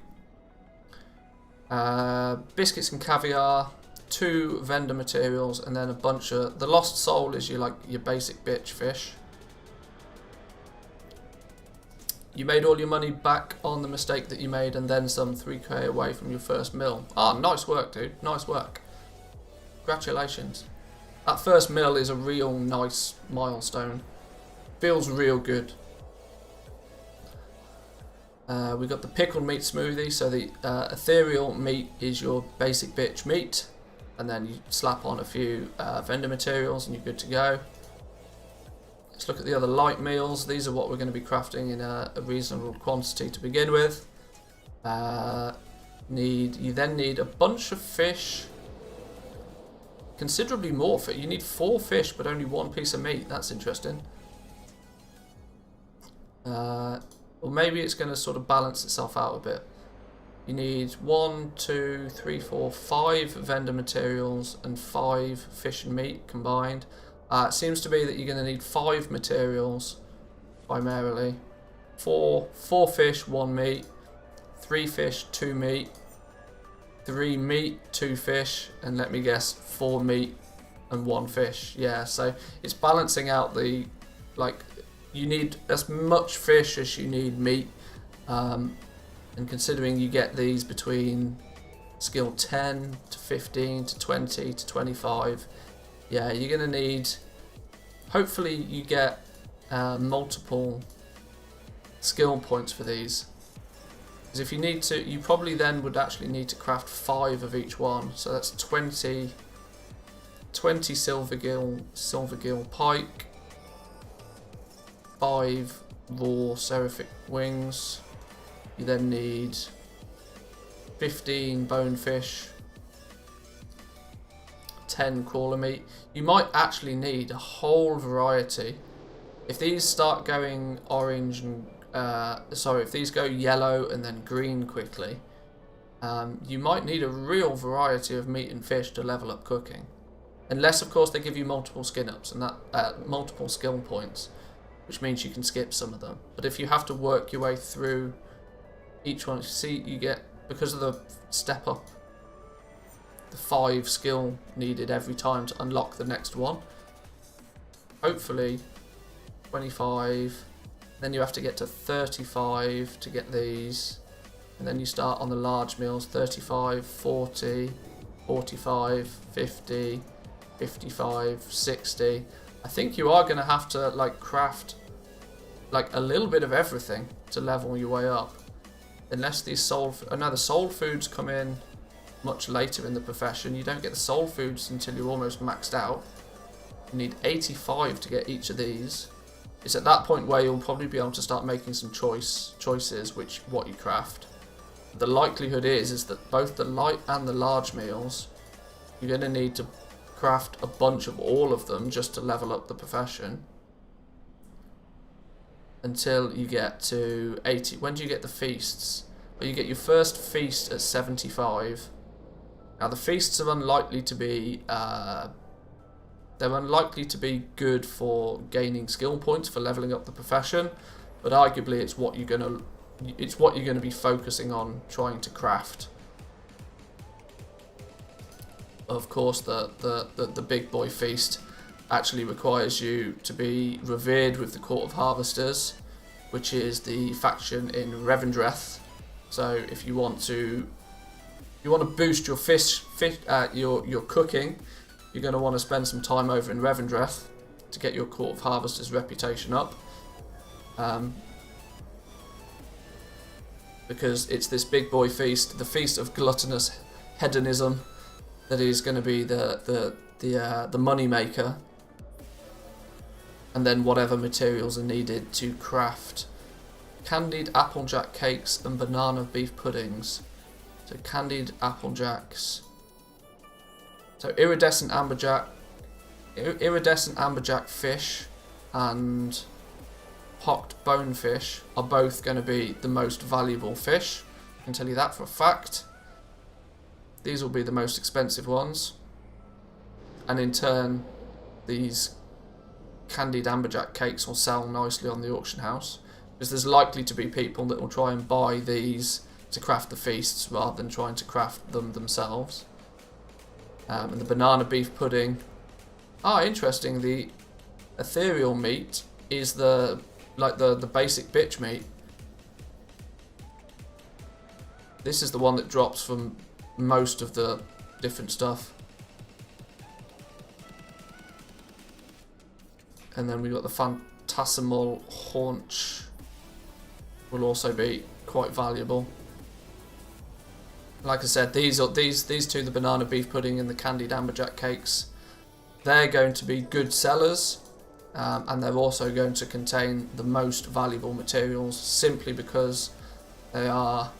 Biscuits and caviar, 2 vendor materials, and then a bunch of the lost soul is your basic bitch fish. You made all your money back on the mistake that you made, and then some 3k away from your first mill. Ah, nice work, dude. Nice work. Congratulations. That first mill is a real nice milestone. Feels real good. We got the pickled meat smoothie. So the ethereal meat is your basic bitch meat, and then you slap on a few vendor materials, and you're good to go. Let's look at the other light meals. These are what we're going to be crafting in a reasonable quantity to begin with. You then need a bunch of fish. Considerably more fish. You need 4 fish, but only 1 piece of meat. That's interesting. Or maybe it's going to sort of balance itself out a bit. You need 1, 2, 3, 4, 5 vendor materials and 5 fish and meat combined. It seems to be that you're going to need 5 materials primarily. 4 fish, 1 meat. 3 fish, 2 meat. 3 meat, 2 fish, and let me guess, 4 meat and 1 fish. Yeah, so it's balancing out the, you need as much fish as you need meat, and considering you get these between skill 10 to 15 to 20 to 25, yeah, you're going to need, hopefully you get multiple skill points for these. Because if you need to, you probably then would actually need to craft 5 of each one. So that's 20 silvergill pike, 5 raw seraphic wings. You then need 15 bonefish, 10 crawler meat. You might actually need a whole variety. If these start going orange and if these go yellow and then green quickly, you might need a real variety of meat and fish to level up cooking. Unless, of course, they give you multiple skin ups and that multiple skill points, which means you can skip some of them. But if you have to work your way through each one, see, you get, because of the step up, the 5 skill needed every time to unlock the next one. Hopefully 25, then you have to get to 35 to get these, and then you start on the large meals, 35, 40, 45, 50, 55, 60. I think you are going to have to craft a little bit of everything to level your way up. Unless these the soul foods come in much later in the profession. You don't get the soul foods until you're almost maxed out. You need 85 to get each of these. It's at that point where you'll probably be able to start making some choices what you craft. The likelihood is that both the light and the large meals, you're going to need to craft a bunch of all of them just to level up the profession until you get to 80. When do you get the feasts? Well, you get your first feast at 75. Now the feasts are unlikely to be good for gaining skill points for leveling up the profession, but arguably it's what you're going to be focusing on trying to craft. Of course, the big boy feast actually requires you to be revered with the Court of Harvesters, which is the faction in Revendreth. So if you want to boost your your cooking, you're going to want to spend some time over in Revendreth to get your Court of Harvesters reputation up. because it's this big boy feast, the feast of gluttonous hedonism, that is going to be the money maker, and then whatever materials are needed to craft candied applejack cakes and banana beef puddings. So candied applejacks. So iridescent amberjack fish and pocked bonefish are both going to be the most valuable fish. I can tell you that for a fact. These will be the most expensive ones. And in turn, these candied amberjack cakes will sell nicely on the auction house, because there's likely to be people that will try and buy these to craft the feasts rather than trying to craft them themselves. And the banana beef pudding. Interesting. The ethereal meat is the basic bitch meat. This is the one that drops from most of the different stuff. And then we've got the phantasmal haunch. Will also be quite valuable. Like I said, these two, the banana beef pudding and the candied amberjack cakes, they're going to be good sellers, and they're also going to contain the most valuable materials simply because they are.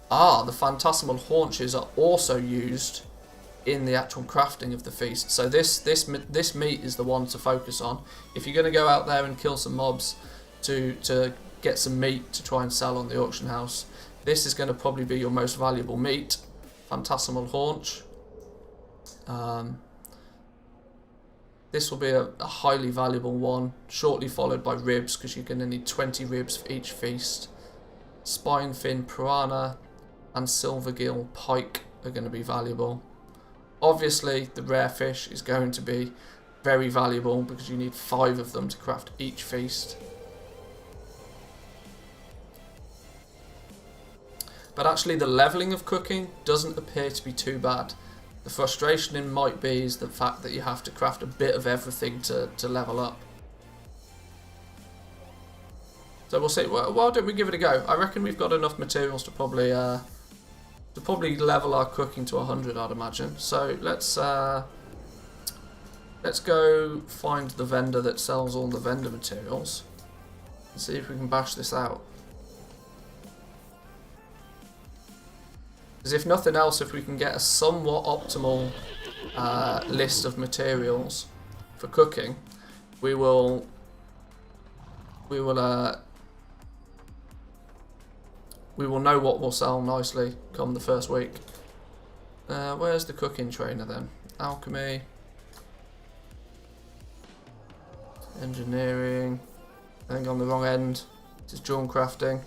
The phantasmal haunches are also used in the actual crafting of the feast. So this meat is the one to focus on. If you're going to go out there and kill some mobs to get some meat to try and sell on the auction house, this is going to probably be your most valuable meat, phantasmal haunch. This will be a highly valuable one, shortly followed by ribs, because you're going to need 20 ribs for each feast. Spine fin piranha and silvergill pike are going to be valuable. Obviously, the rare fish is going to be very valuable because you need 5 of them to craft each feast. But actually, the leveling of cooking doesn't appear to be too bad. The frustration it might be is the fact that you have to craft a bit of everything to level up. So we'll see. Well, why don't we give it a go? I reckon we've got enough materials to probably level our cooking to 100, I'd imagine. So let's go find the vendor that sells all the vendor materials and see if we can bash this out. Because if nothing else, if we can get a somewhat optimal list of materials for cooking, we will know what will sell nicely come the first week. Where's the cooking trainer then? Alchemy, engineering. I think on the wrong end. This is Jewelcrafting.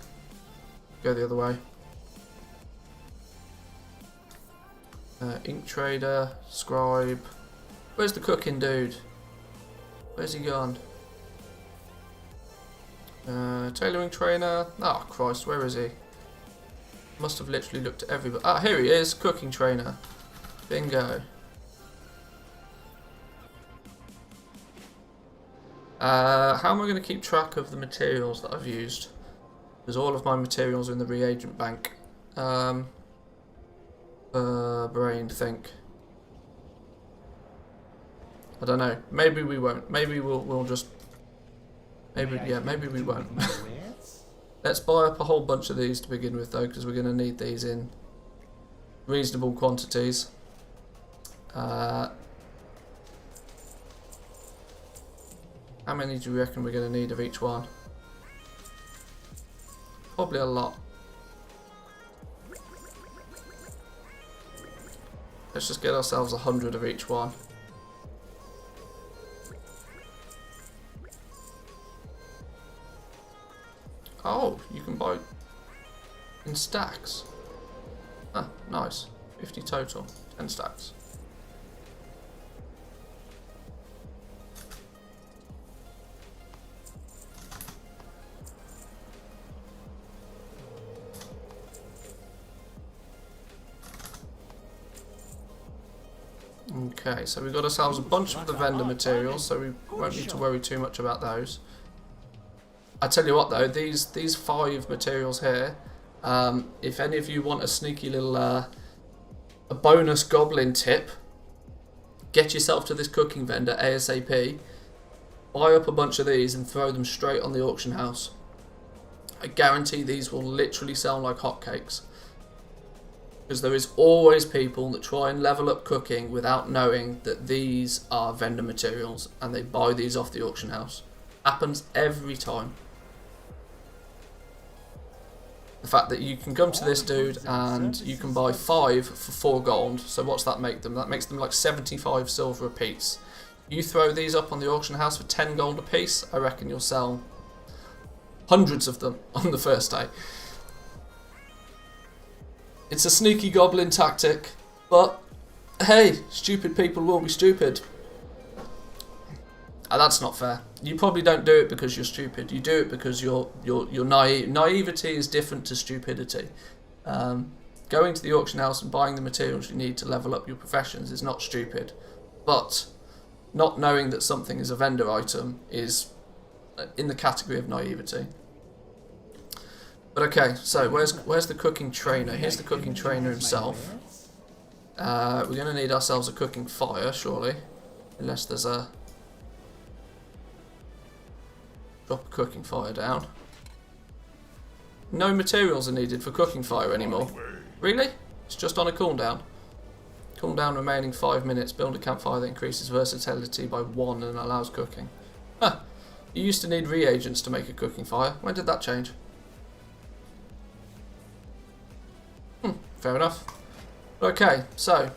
Go the other way. Ink trader, scribe. Where's the cooking dude? Where's he gone? Tailoring trainer. Oh Christ, where is he? Must have literally looked at everybody. Ah, here he is, cooking trainer. Bingo. How am I going to keep track of the materials that I've used? Because all of my materials are in the reagent bank. Brain think. I don't know. Maybe we won't. Maybe we'll just. Maybe we won't. Let's buy up a whole bunch of these to begin with, though, because we're going to need these in reasonable quantities. How many do you reckon we're going to need of each one? Probably a lot. Let's just get ourselves 100 of each one. Oh, you can buy in stacks. Ah, nice. 50 total. 10 stacks. Okay, so we've got ourselves a bunch of the vendor materials, so we won't need to worry too much about those. I tell you what though, these 5 materials here If any of you want a sneaky little a bonus goblin tip, get yourself to this cooking vendor ASAP, buy up a bunch of these and throw them straight on the auction house. I guarantee these will literally sell like hotcakes. Because there is always people that try and level up cooking without knowing that these are vendor materials, and they buy these off the auction house. Happens every time. The fact that you can come to this dude and you can buy 5 for 4 gold. So what's that make them? That makes them like 75 silver a piece. You throw these up on the auction house for 10 gold a piece, I reckon you'll sell hundreds of them on the first day. It's a sneaky goblin tactic, but hey, stupid people will be stupid. That's not fair. You probably don't do it because you're stupid. You do it because you're naive. Naivety is different to stupidity. Going to the auction house and buying the materials you need to level up your professions is not stupid, but not knowing that something is a vendor item is in the category of naivety. But okay, so where's the cooking trainer? Here's the cooking trainer himself. We're going to need ourselves a cooking fire, surely, unless there's a drop a cooking fire down. No materials are needed for cooking fire anymore. Really? It's just on a cooldown. Cooldown remaining 5 minutes. Build a campfire that increases versatility by 1 and allows cooking. Huh. You used to need reagents to make a cooking fire. When did that change? Fair enough. Okay, so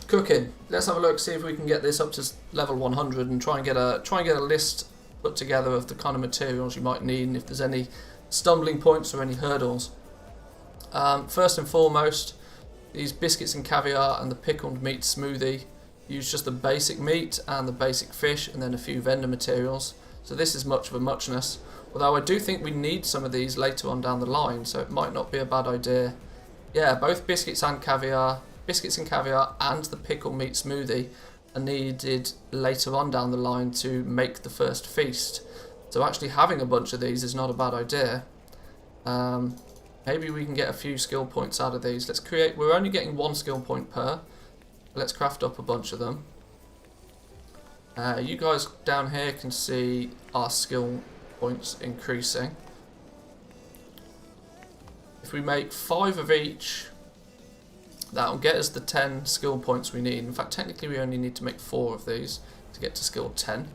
cooking. Let's have a look, see if we can get this up to level 100 and try and get a list put together of the kind of materials you might need and if there's any stumbling points or any hurdles. First and foremost, these biscuits and caviar and the pickled meat smoothie use just the basic meat and the basic fish and then a few vendor materials. So this is much of a muchness. Although I do think we need some of these later on down the line, so it might not be a bad idea. Yeah, both biscuits and caviar and the pickled meat smoothie are needed later on down the line to make the first feast. So actually having a bunch of these is not a bad idea. Maybe we can get a few skill points out of these. We're only getting 1 skill point per. Let's craft up a bunch of them. You guys down here can see our skill points increasing. If we make 5 of each, that'll get us the 10 skill points we need. In fact, technically we only need to make 4 of these to get to skill 10.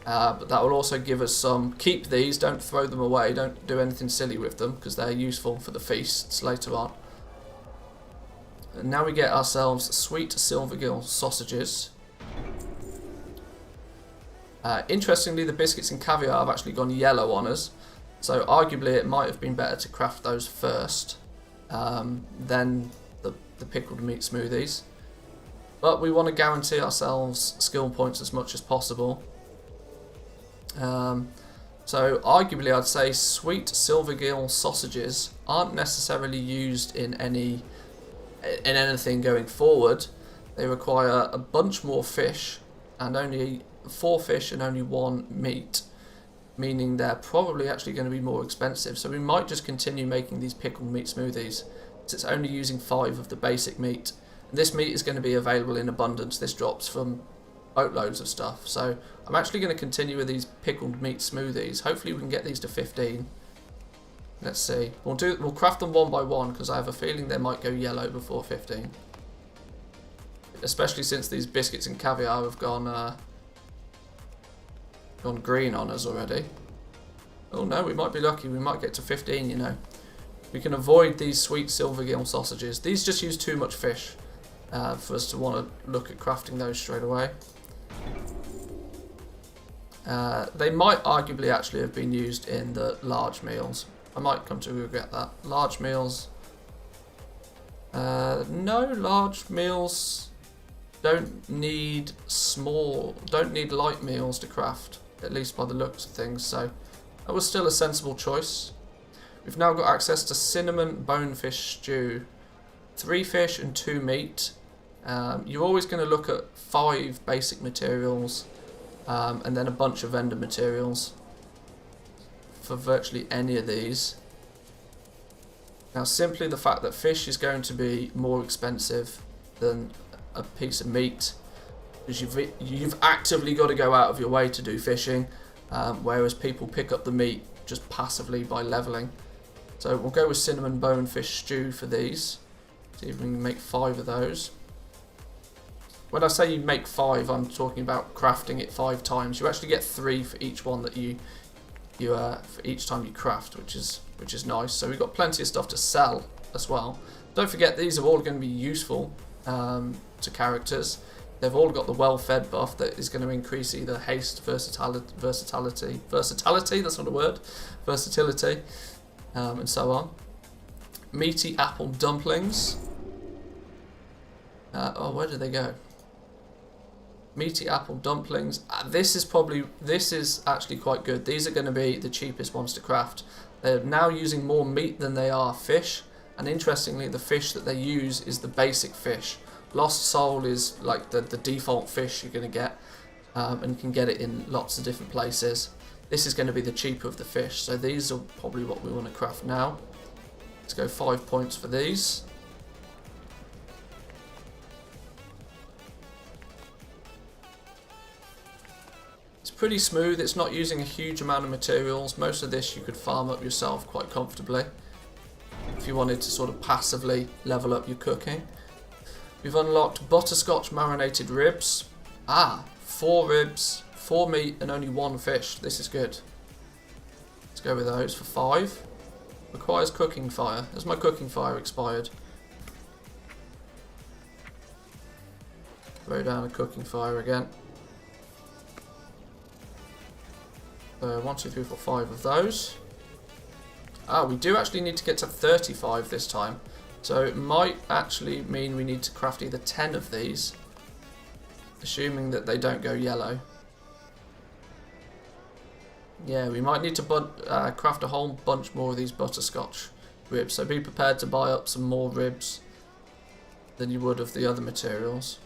But that will also give us some. Keep these, don't throw them away, don't do anything silly with them because they're useful for the feasts later on. And now we get ourselves sweet silvergill sausages. Interestingly, the biscuits and caviar have actually gone yellow on us, so arguably it might have been better to craft those first than the pickled meat smoothies. But we want to guarantee ourselves skill points as much as possible. So arguably I'd say sweet silvergill sausages aren't necessarily used in anything going forward. They require a bunch more fish and only 4 fish and only 1 meat, meaning they're probably actually going to be more expensive. So we might just continue making these pickled meat smoothies. It's only using 5 of the basic meat. And this meat is going to be available in abundance. This drops from boatloads of stuff. So I'm actually going to continue with these pickled meat smoothies. Hopefully we can get these to 15. Let's see. We'll craft them one by one because I have a feeling they might go yellow before 15. Especially since these biscuits and caviar have gone green on us already. Oh no, we might be lucky. We might get to 15, you know. We can avoid these sweet silvergill sausages. These just use too much fish for us to want to look at crafting those straight away. They might arguably actually have been used in the large meals. I might come to regret that. Large meals. No, large meals don't need light meals to craft, at least by the looks of things, so that was still a sensible choice. We've now got access to cinnamon bonefish stew, 3 fish and 2 meat. You're always going to look at 5 basic materials and then a bunch of vendor materials for virtually any of these. Now simply the fact that fish is going to be more expensive than a piece of meat, because you've actively got to go out of your way to do fishing, whereas people pick up the meat just passively by leveling. So we'll go with cinnamon bone fish stew for these. See if we can make 5 of those. When I say you make 5, I'm talking about crafting it 5 times. You actually get 3 for each one that you for each time you craft, which is nice. So we've got plenty of stuff to sell as well. Don't forget, these are all going to be useful to characters. They've all got the well-fed buff that is going to increase either haste, versatility, that's not a word, versatility, and so on. Meaty apple dumplings. Oh, where did they go? Meaty apple dumplings. This is actually quite good. These are going to be the cheapest ones to craft. They're now using more meat than they are fish, and interestingly, the fish that they use is the basic fish. Lost Soul is like the default fish you're going to get, and you can get it in lots of different places. This is going to be the cheaper of the fish, so these are probably what we want to craft now. Let's go 5 points for these. It's pretty smooth, it's not using a huge amount of materials. Most of this you could farm up yourself quite comfortably if you wanted to sort of passively level up your cooking. We've unlocked butterscotch marinated ribs. 4 ribs, 4 meat and only 1 fish. This is good. Let's go with those for 5. Requires cooking fire. Has my cooking fire expired? Throw down a cooking fire again. 1, 2, 3, 4, 5 of those. We do actually need to get to 35 this time. So it might actually mean we need to craft either 10 of these, assuming that they don't go yellow. Yeah, we might need to craft a whole bunch more of these butterscotch ribs. So be prepared to buy up some more ribs than you would of the other materials.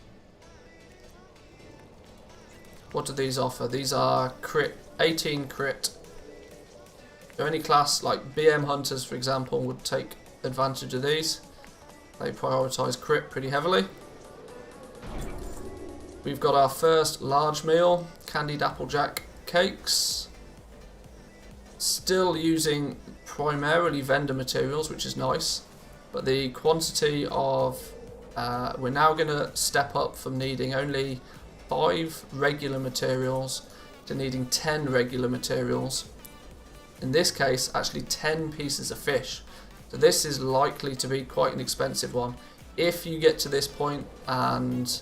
What do these offer? These are crit, 18 crit. So any class like BM hunters, for example, would take advantage of these. They prioritise crit pretty heavily. We've got our first large meal, candied applejack cakes. Still using primarily vendor materials, which is nice. But the quantity of... we're now going to step up from needing only 5 regular materials to needing 10 regular materials. In this case, actually 10 pieces of fish. So this is likely to be quite an expensive one. If you get to this point and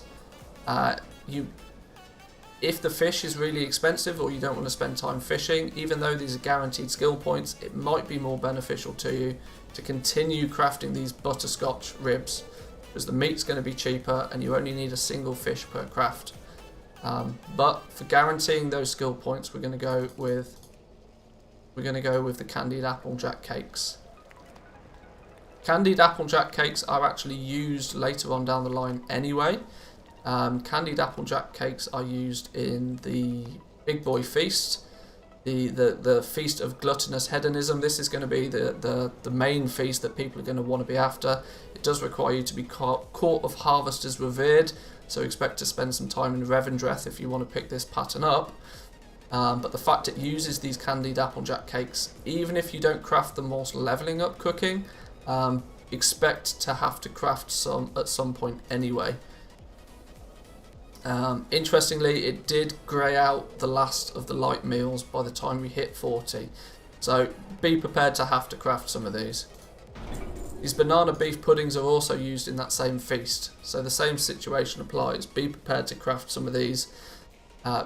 if the fish is really expensive or you don't want to spend time fishing, even though these are guaranteed skill points, it might be more beneficial to you to continue crafting these butterscotch ribs, because the meat's going to be cheaper and you only need a single fish per craft. But for guaranteeing those skill points, we're going to go with the candied applejack cakes. Candied applejack cakes are actually used later on down the line anyway. Candied applejack cakes are used in the Big Boy Feast, the Feast of Gluttonous Hedonism. This is going to be the main feast that people are going to want to be after. It does require you to be Court of Harvesters revered, so expect to spend some time in Revendreth if you want to pick this pattern up. But the fact it uses these candied applejack cakes, even if you don't craft them whilst leveling up cooking, expect to have to craft some at some point anyway. Interestingly, it did grey out the last of the light meals by the time we hit 40, so be prepared to have to craft some of these. These banana beef puddings are also used in that same feast, so the same situation applies. Be prepared to craft some of these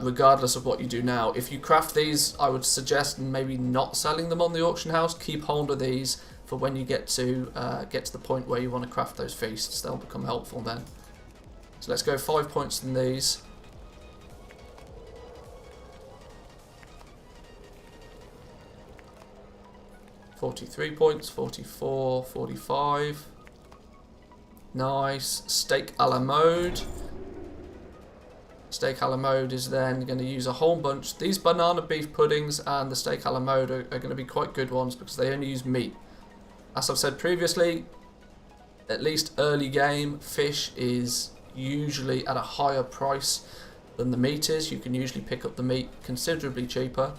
regardless of what you do now. If you craft these, I would suggest maybe not selling them on the auction house. Keep hold of these for when you get to the point where you want to craft those feasts. They'll become helpful then. So let's go 5 points in these. $43 points, 44, 45. Nice. Steak a la mode. Steak a la mode is then going to use a whole bunch. These banana beef puddings and the steak a la mode are going to be quite good ones because they only use meat. As I've said previously, at least early game, fish is usually at a higher price than the meat is. You can usually pick up the meat considerably cheaper.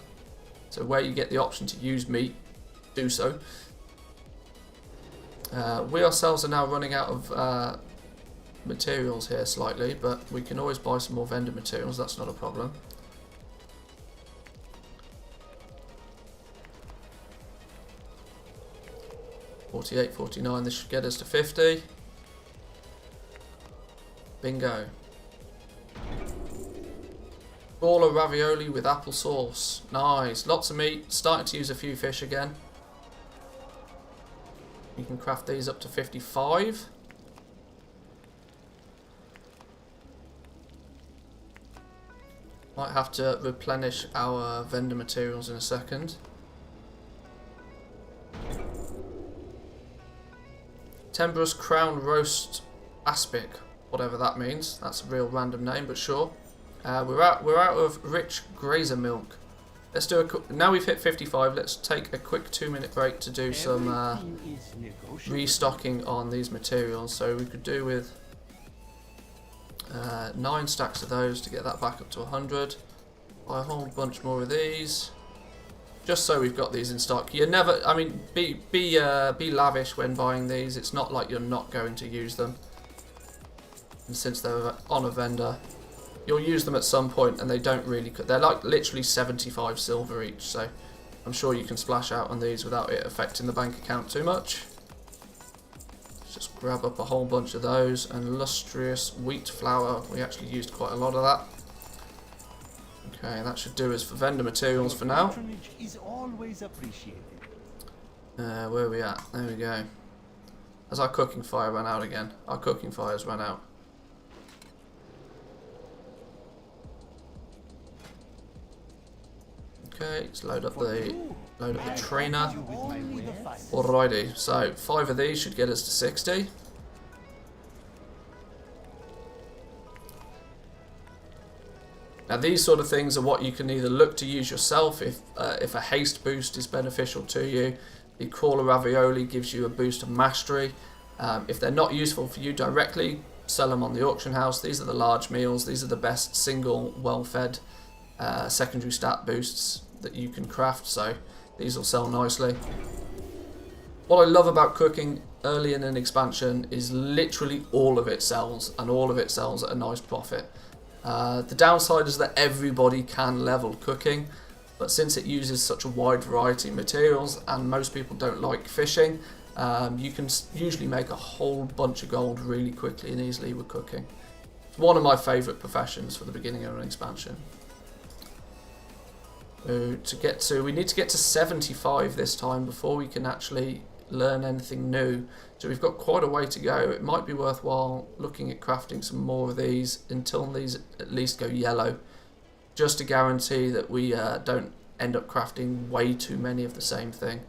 So where you get the option to use meat, do so. We ourselves are now running out of materials here slightly, but we can always buy some more vendor materials, that's not a problem. $48, $49, this should get us to 50. Bingo. Ball of ravioli with apple sauce. Nice. Lots of meat. Starting to use a few fish again. You can craft these up to 55. Might have to replenish our vendor materials in a second. Tembrous Crown Roast Aspic, whatever that means. That's a real random name, but sure. We're out of rich grazer milk. Let's do now we've hit 55. Let's take a quick 2-minute break to do some restocking on these materials. So we could do with 9 stacks of those to get that back up to 100. Buy a whole bunch more of these, just so we've got these in stock. You never, I mean, be lavish when buying these. It's not like you're not going to use them. And since they're on a vendor, you'll use them at some point, and they don't really. They're like literally 75 silver each, so I'm sure you can splash out on these without it affecting the bank account too much. Let's just grab up a whole bunch of those, and lustrous wheat flour. We actually used quite a lot of that. Okay, that should do us for vendor materials for now. Where are we at? There we go. Has our cooking fire run out again? Our cooking fire's run out. Okay, let's load up the trainer. Alrighty, so 5 of these should get us to 60. Now these sort of things are what you can either look to use yourself if a haste boost is beneficial to you. The crawler ravioli gives you a boost of mastery. If they're not useful for you directly, sell them on the auction house. These are the large meals. These are the best single well-fed secondary stat boosts that you can craft, so these will sell nicely. What I love about cooking early in an expansion is literally all of it sells, and all of it sells at a nice profit. The downside is that everybody can level cooking, but since it uses such a wide variety of materials and most people don't like fishing, you can usually make a whole bunch of gold really quickly and easily with cooking. It's one of my favourite professions for the beginning of an expansion. We need to get to 75 this time before we can actually learn anything new. So we've got quite a way to go. It might be worthwhile looking at crafting some more of these until these at least go yellow, just to guarantee that we don't end up crafting way too many of the same thing.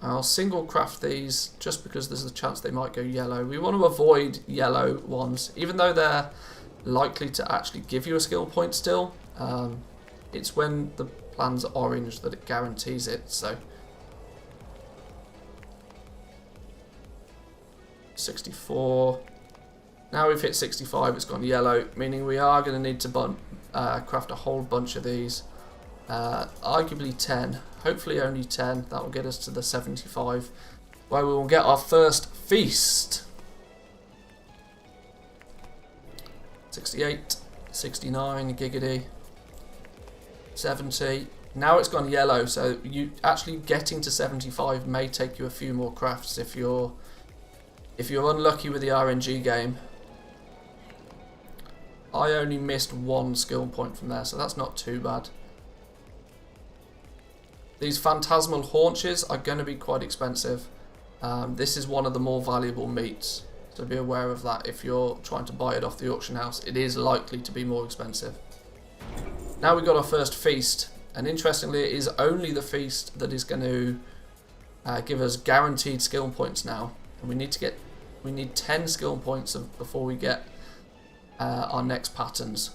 I'll single craft these just because there's a chance they might go yellow. We want to avoid yellow ones, even though they're likely to actually give you a skill point still. It's when the plan's orange that it guarantees it, so 64. Now we've hit 65, it's gone yellow, meaning we are going to need to craft a whole bunch of these. Arguably 10, hopefully only 10, that will get us to the 75, where we will get our first feast. 68, 69, giggity. 70. Now it's gone yellow, so you actually getting to 75 may take you a few more crafts if you're unlucky with the RNG game. I only missed 1 skill point from there, so that's not too bad. These phantasmal haunches are going to be quite expensive. This is one of the more valuable meats, so be aware of that. If you're trying to buy it off the auction house, it is likely to be more expensive. Now we've got our first feast, and interestingly it is only the feast that is going to give us guaranteed skill points now, and we need 10 skill points before we get our next patterns.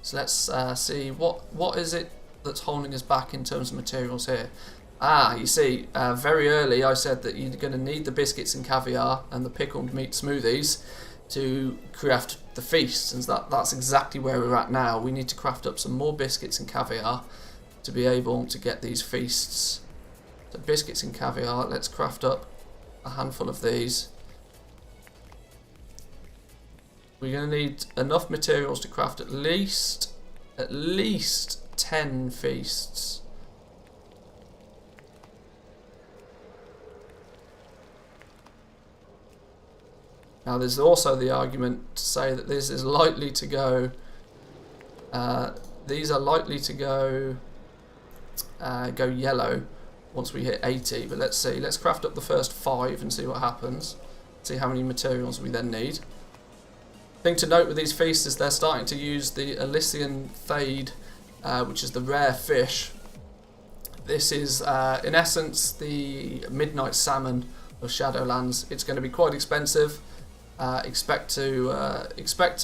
So let's see what is it that's holding us back in terms of materials here. Ah, you see, very early I said that you're going to need the biscuits and caviar and the pickled meat smoothies to craft the feasts, and that's exactly where we're at now. We need to craft up some more biscuits and caviar to be able to get these feasts. So biscuits and caviar, let's craft up a handful of these. We're going to need enough materials to craft at least 10 feasts. Now there's also the argument to say that this is likely to go, these are likely to go yellow once we hit 80, but let's see, let's craft up the first 5 and see what happens, see how many materials we then need. Thing to note with these feasts is they're starting to use the Elysian Thade, which is the rare fish. This is in essence the midnight salmon of Shadowlands. It's going to be quite expensive. Expect to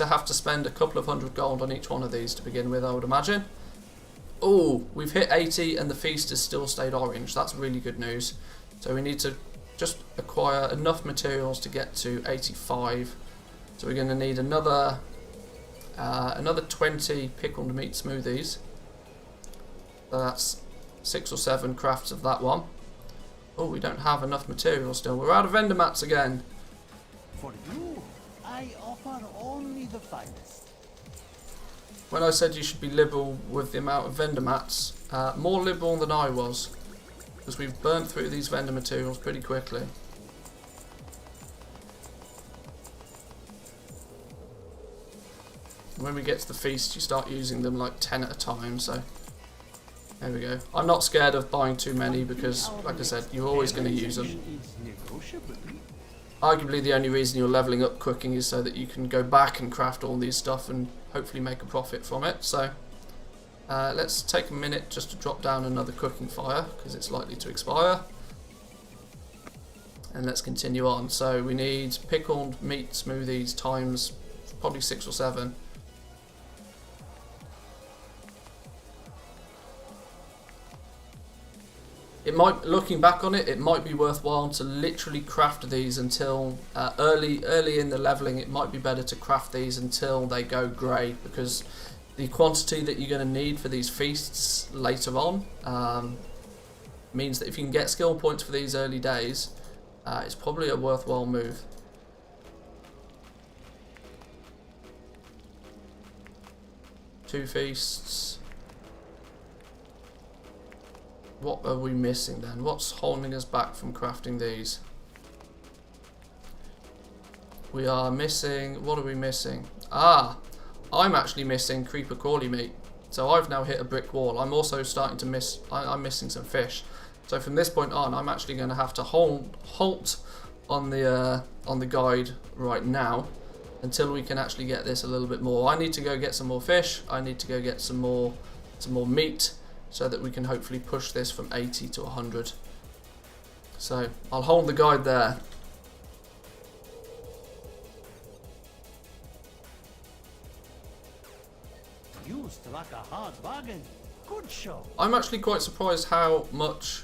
have to spend a couple of hundred gold on each one of these to begin with, I would imagine. Oh, we've hit 80 and the feast has still stayed orange. That's really good news. So we need to just acquire enough materials to get to 85. So we're going to need another 20 pickled meat smoothies. So that's 6 or 7 crafts of that one. Oh, we don't have enough materials still. We're out of vendor mats again. For you, I offer only the finest. When I said you should be liberal with the amount of vendor mats, more liberal than I was, because we've burnt through these vendor materials pretty quickly. When we get to the feast, you start using them like 10 at a time, so there we go. I'm not scared of buying too many because, like I said, you're always going to use them. Arguably the only reason you're leveling up cooking is so that you can go back and craft all these stuff and hopefully make a profit from it. So let's take a minute just to drop down another cooking fire because it's likely to expire. And let's continue on. So we need pickled meat smoothies times probably 6 or 7. It might, looking back on it, it might be worthwhile to literally craft these until early in the leveling. It might be better to craft these until they go grey, because the quantity that you're going to need for these feasts later on means that if you can get skill points for these early days, it's probably a worthwhile move. Two feasts. What are we missing then? What's holding us back from crafting these? We are missing... What are we missing? Ah! I'm actually missing creeper crawly meat. So I've now hit a brick wall. I'm also starting to miss... I'm missing some fish. So from this point on, I'm actually going to have to halt on the guide right now until we can actually get this a little bit more. I need to go get some more fish. I need to go get some more meat, so that we can hopefully push this from 80 to 100. So I'll hold the guide there. You struck a hard bargain. Good show. I'm actually quite surprised how much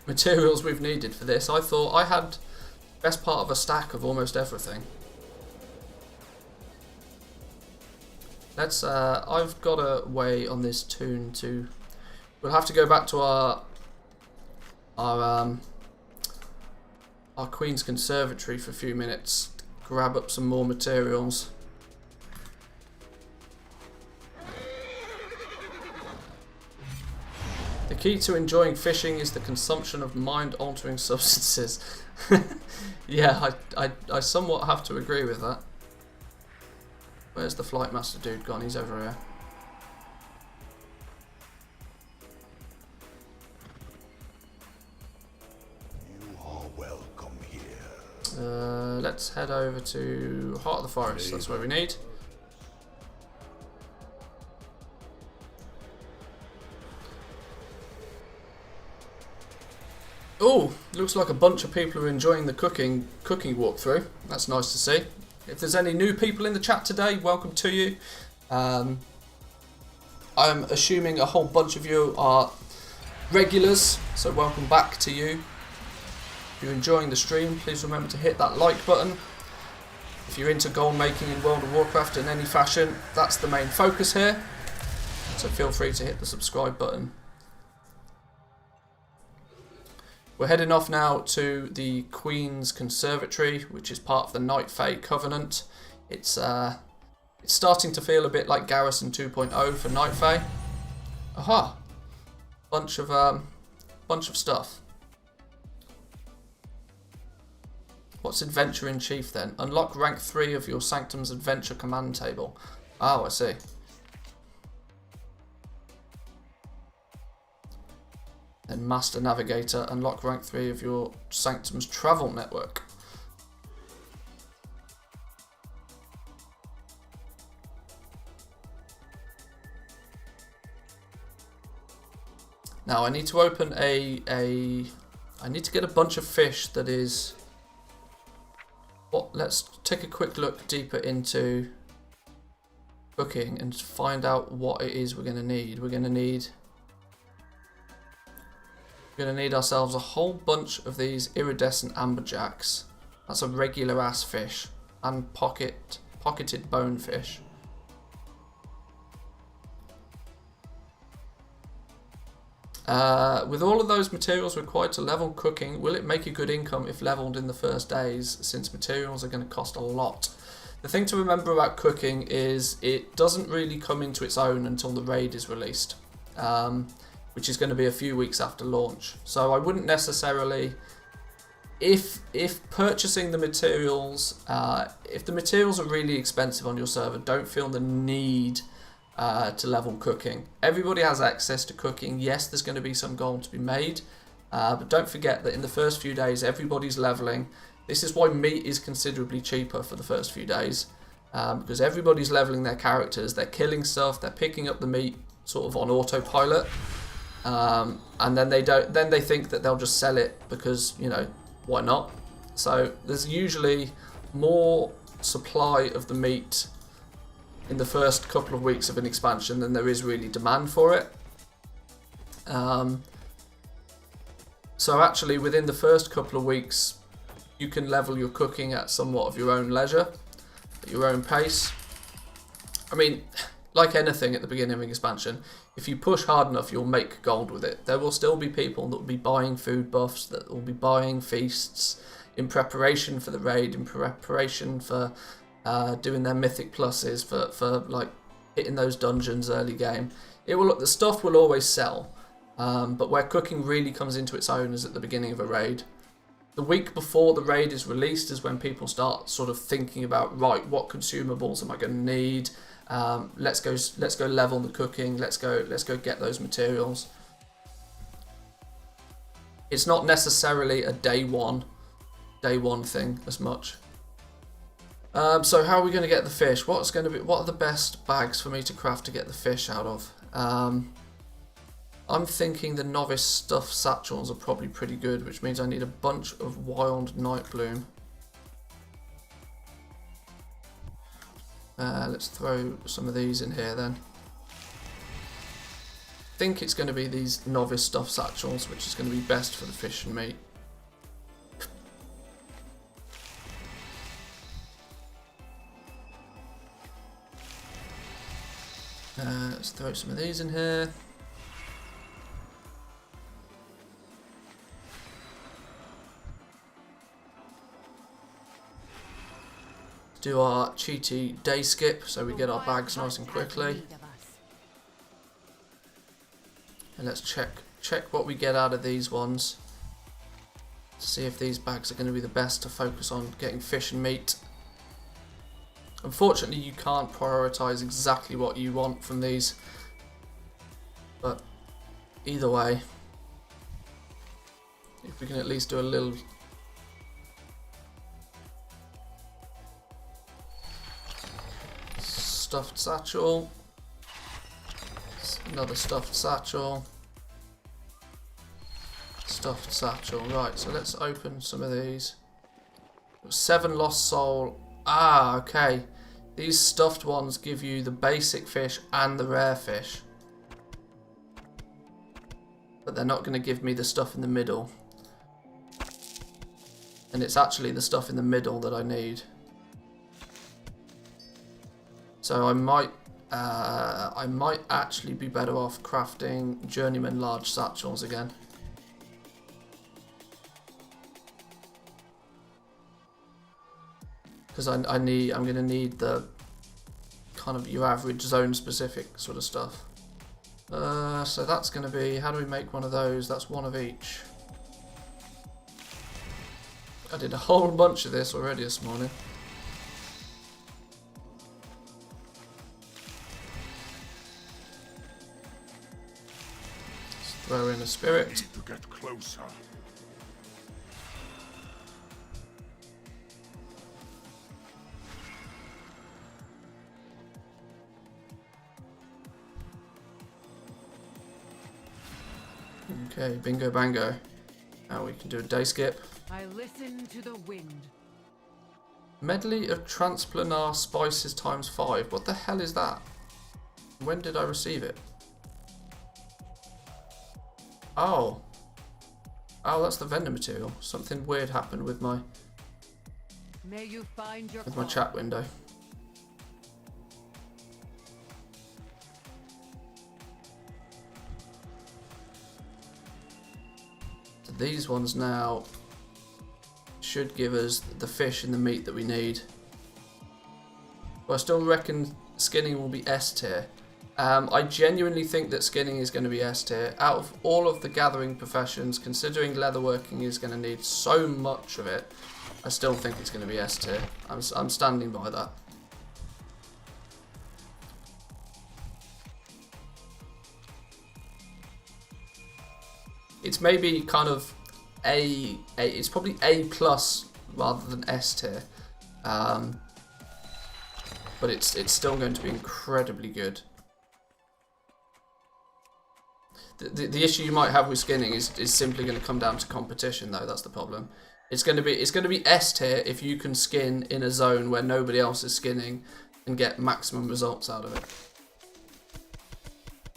materials we've needed for this. I thought I had best part of a stack of almost everything. Let's I've got a way on this tune to... We'll have to go back to our Queen's Conservatory for a few minutes, grab up some more materials. The key to enjoying fishing is the consumption of mind-altering substances. Yeah, I somewhat have to agree with that. Where's the Flight Master dude gone? He's over here. Let's head over to Heart of the Forest. That's where we need. Oh, looks like a bunch of people are enjoying the cooking walkthrough. That's nice to see. If there's any new people in the chat today, welcome to you. I'm assuming a whole bunch of you are regulars, so welcome back to you. If you're enjoying the stream, please remember to hit that like button. If you're into gold making in World of Warcraft in any fashion, that's the main focus here. So feel free to hit the subscribe button. We're heading off now to the Queen's Conservatory, which is part of the Night Fae Covenant. It's starting to feel a bit like Garrison 2.0 for Night Fae. Aha! Bunch of stuff. What's Adventure in Chief then? Unlock rank 3 of your Sanctum's Adventure command table. Oh, I see. Then Master Navigator, unlock rank 3 of your Sanctum's travel network. Now I need to open I need to get a bunch of fish that is... Let's take a quick look deeper into cooking and find out what it is we're going to need. We're going to need ourselves a whole bunch of these iridescent amberjacks. That's a regular ass fish. And pocketed bonefish. With all of those materials required to level cooking, will it make a good income if leveled in the first days, since materials are going to cost a lot? The thing to remember about cooking is it doesn't really come into its own until the raid is released, which is going to be a few weeks after launch. So I wouldn't necessarily, if purchasing the materials, if the materials are really expensive on your server, don't feel the need to level cooking. Everybody has access to cooking. Yes, there's going to be some gold to be made, but don't forget that in the first few days everybody's leveling. This is why meat is considerably cheaper for the first few days, because everybody's leveling their characters. They're killing stuff, they're picking up the meat sort of on autopilot, and then they think that they'll just sell it because, you know, why not? So there's usually more supply of the meat in the first couple of weeks of an expansion than there is really demand for it. So actually within the first couple of weeks you can level your cooking at somewhat of your own leisure, at your own pace. I mean, like anything at the beginning of an expansion, if you push hard enough you'll make gold with it. There will still be people that will be buying food buffs, that will be buying feasts in preparation for the raid, in preparation for doing their mythic pluses, for like hitting those dungeons early game. The stuff will always sell, but where cooking really comes into its own is at the beginning of a raid. The week before the raid is released is when people start sort of thinking about, right, what consumables am I going to need? Let's go level the cooking. Let's go get those materials. It's not necessarily a day one thing as much. So how are we going to get the fish? What are the best bags for me to craft to get the fish out of? I'm thinking the novice stuffed satchels are probably pretty good, which means I need a bunch of wild night bloom. Let's throw some of these in here then. I think it's going to be these novice stuffed satchels, which is going to be best for the fish and meat. Let's throw some of these in here. Do our cheaty day skip so we get our bags nice and quickly. And let's check what we get out of these ones. See if these bags are going to be the best to focus on getting fish and meat. Unfortunately, you can't prioritise exactly what you want from these, but either way, if we can at least do a little... Stuffed satchel, another stuffed satchel, stuffed satchel. Right, so let's open some of these. 7 lost soul. Ah, okay. These stuffed ones give you the basic fish and the rare fish. but they're not going to give me the stuff in the middle. And it's actually the stuff in the middle that I need. So I might actually be better off crafting Journeyman large satchels again. Because I'm going to need the kind of your average zone specific sort of stuff. So that's going to be, how do we make one of those? That's one of each. I did a whole bunch of this already this morning. Let's throw in a spirit. Need to get closer. Okay, bingo bango. Now we can do a day skip. I listen to the wind. Medley of transplanar spices ×5. What the hell is that? When did I receive it? Oh. Oh, that's the vendor material. Something weird happened with my May you find your chat window. So these ones now should give us the fish and the meat that we need. But I still reckon skinning will be S tier. I genuinely think that skinning is going to be S tier. Out of all of the gathering professions, considering leatherworking is going to need so much of it, I still think it's going to be S tier. I'm standing by that. It's maybe kind of it's probably A plus rather than S tier, but it's still going to be incredibly good. The issue you might have with skinning is simply going to come down to competition, though. That's the problem. It's going to be S tier if you can skin in a zone where nobody else is skinning and get maximum results out of it.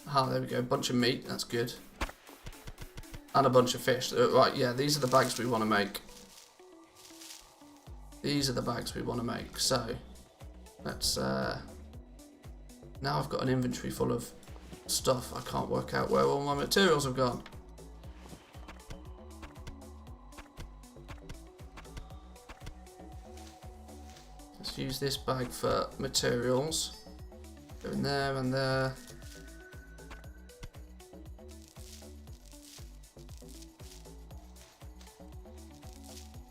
Ah, there we go. A bunch of meat. That's good. And a bunch of fish. Right, yeah, these are the bags we want to make. These are the bags we want to make. So, let's... now I've got an inventory full of stuff. I can't work out where all my materials have gone. Let's use this bag for materials. Go in there and there.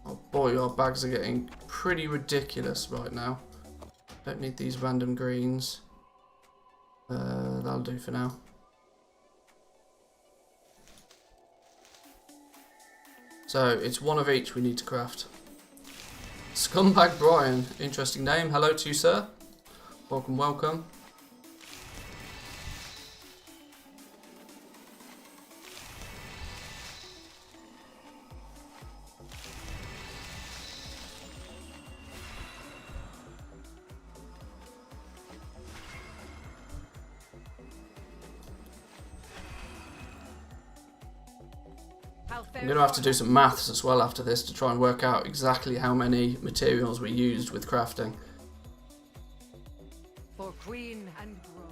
Oh boy, our bags are getting pretty ridiculous right now. Don't need these random greens. That'll do for now. So it's one of each we need to craft. Scumbag Brian, interesting name. Hello to you, sir. Welcome, welcome. I'm going to have to do some maths as well after this to try and work out exactly how many materials we used with crafting. For queen and grow.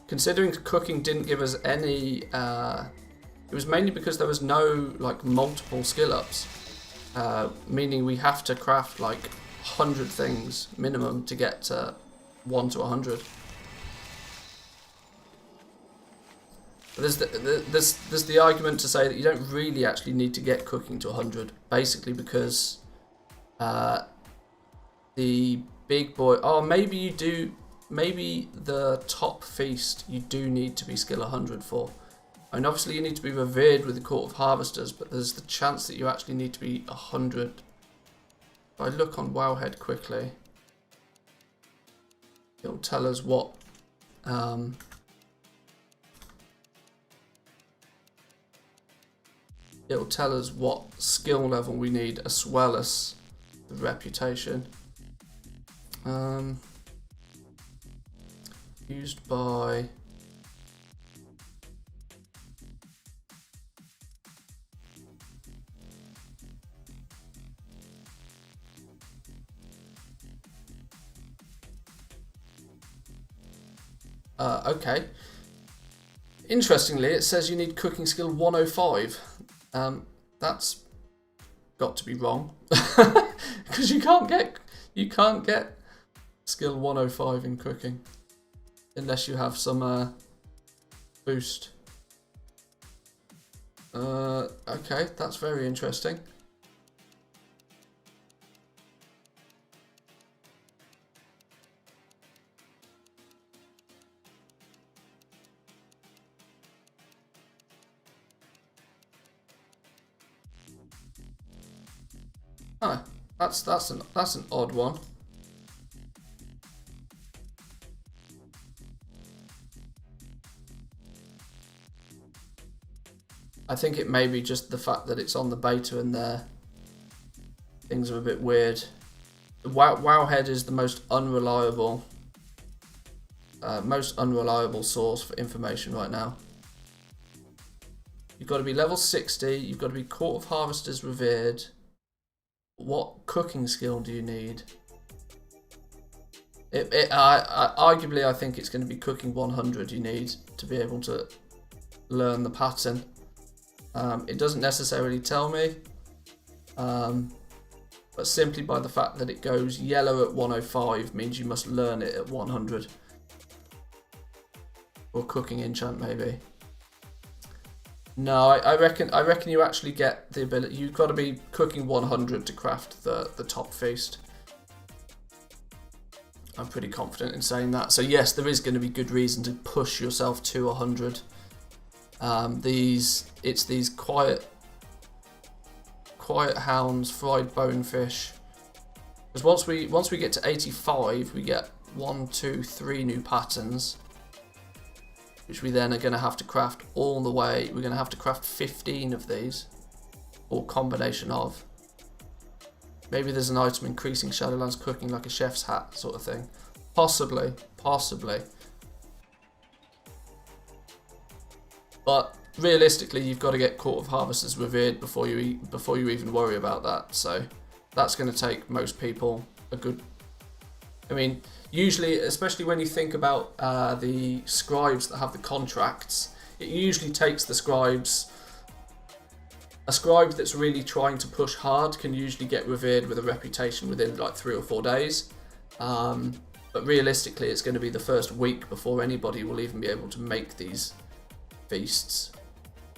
Considering cooking didn't give us any, it was mainly because there was no like multiple skill ups, meaning we have to craft like 100 things minimum to get to 1 to 100. There's the argument to say that you don't really actually need to get cooking to 100, basically because the big boy... Oh, maybe you do... Maybe the top feast you do need to be skill 100 for. I mean, obviously you need to be revered with the Court of Harvesters, but there's the chance that you actually need to be 100. If I look on Wowhead quickly, it'll tell us what... it'll tell us what skill level we need as well as the reputation. Used by... Okay. Interestingly, it says you need cooking skill 105. That's got to be wrong because you can't get skill 105 in cooking unless you have some boost. Okay, that's very interesting. Oh, that's an odd one. I think it may be just the fact that it's on the beta and things are a bit weird. Wowhead is the most unreliable source for information right now. You've got to be level 60. You've got to be Court of Harvesters revered. What cooking skill do you need? Arguably, I think it's going to be cooking 100 you need to be able to learn the pattern. It doesn't necessarily tell me, but simply by the fact that it goes yellow at 105 means you must learn it at 100. Or cooking enchant maybe. No, I reckon you actually get the ability. You've got to be cooking 100 to craft the top feast. I'm pretty confident in saying that. So yes, there is going to be good reason to push yourself to 100. It's these quiet hounds, fried bonefish. Because once we get to 85, we get 1, 2, 3 new patterns, which we then are going to have to craft all the way. We're going to have to craft 15 of these, or combination of. Maybe there's an item increasing Shadowlands cooking, like a chef's hat sort of thing. Possibly. But realistically, you've got to get Court of Harvesters revered before you even worry about that. So that's going to take most people a good. I mean, usually, especially when you think about the scribes that have the contracts, it usually takes the scribes. A scribe that's really trying to push hard can usually get revered with a reputation within like 3 or 4 days. But realistically, it's going to be the first week before anybody will even be able to make these feasts,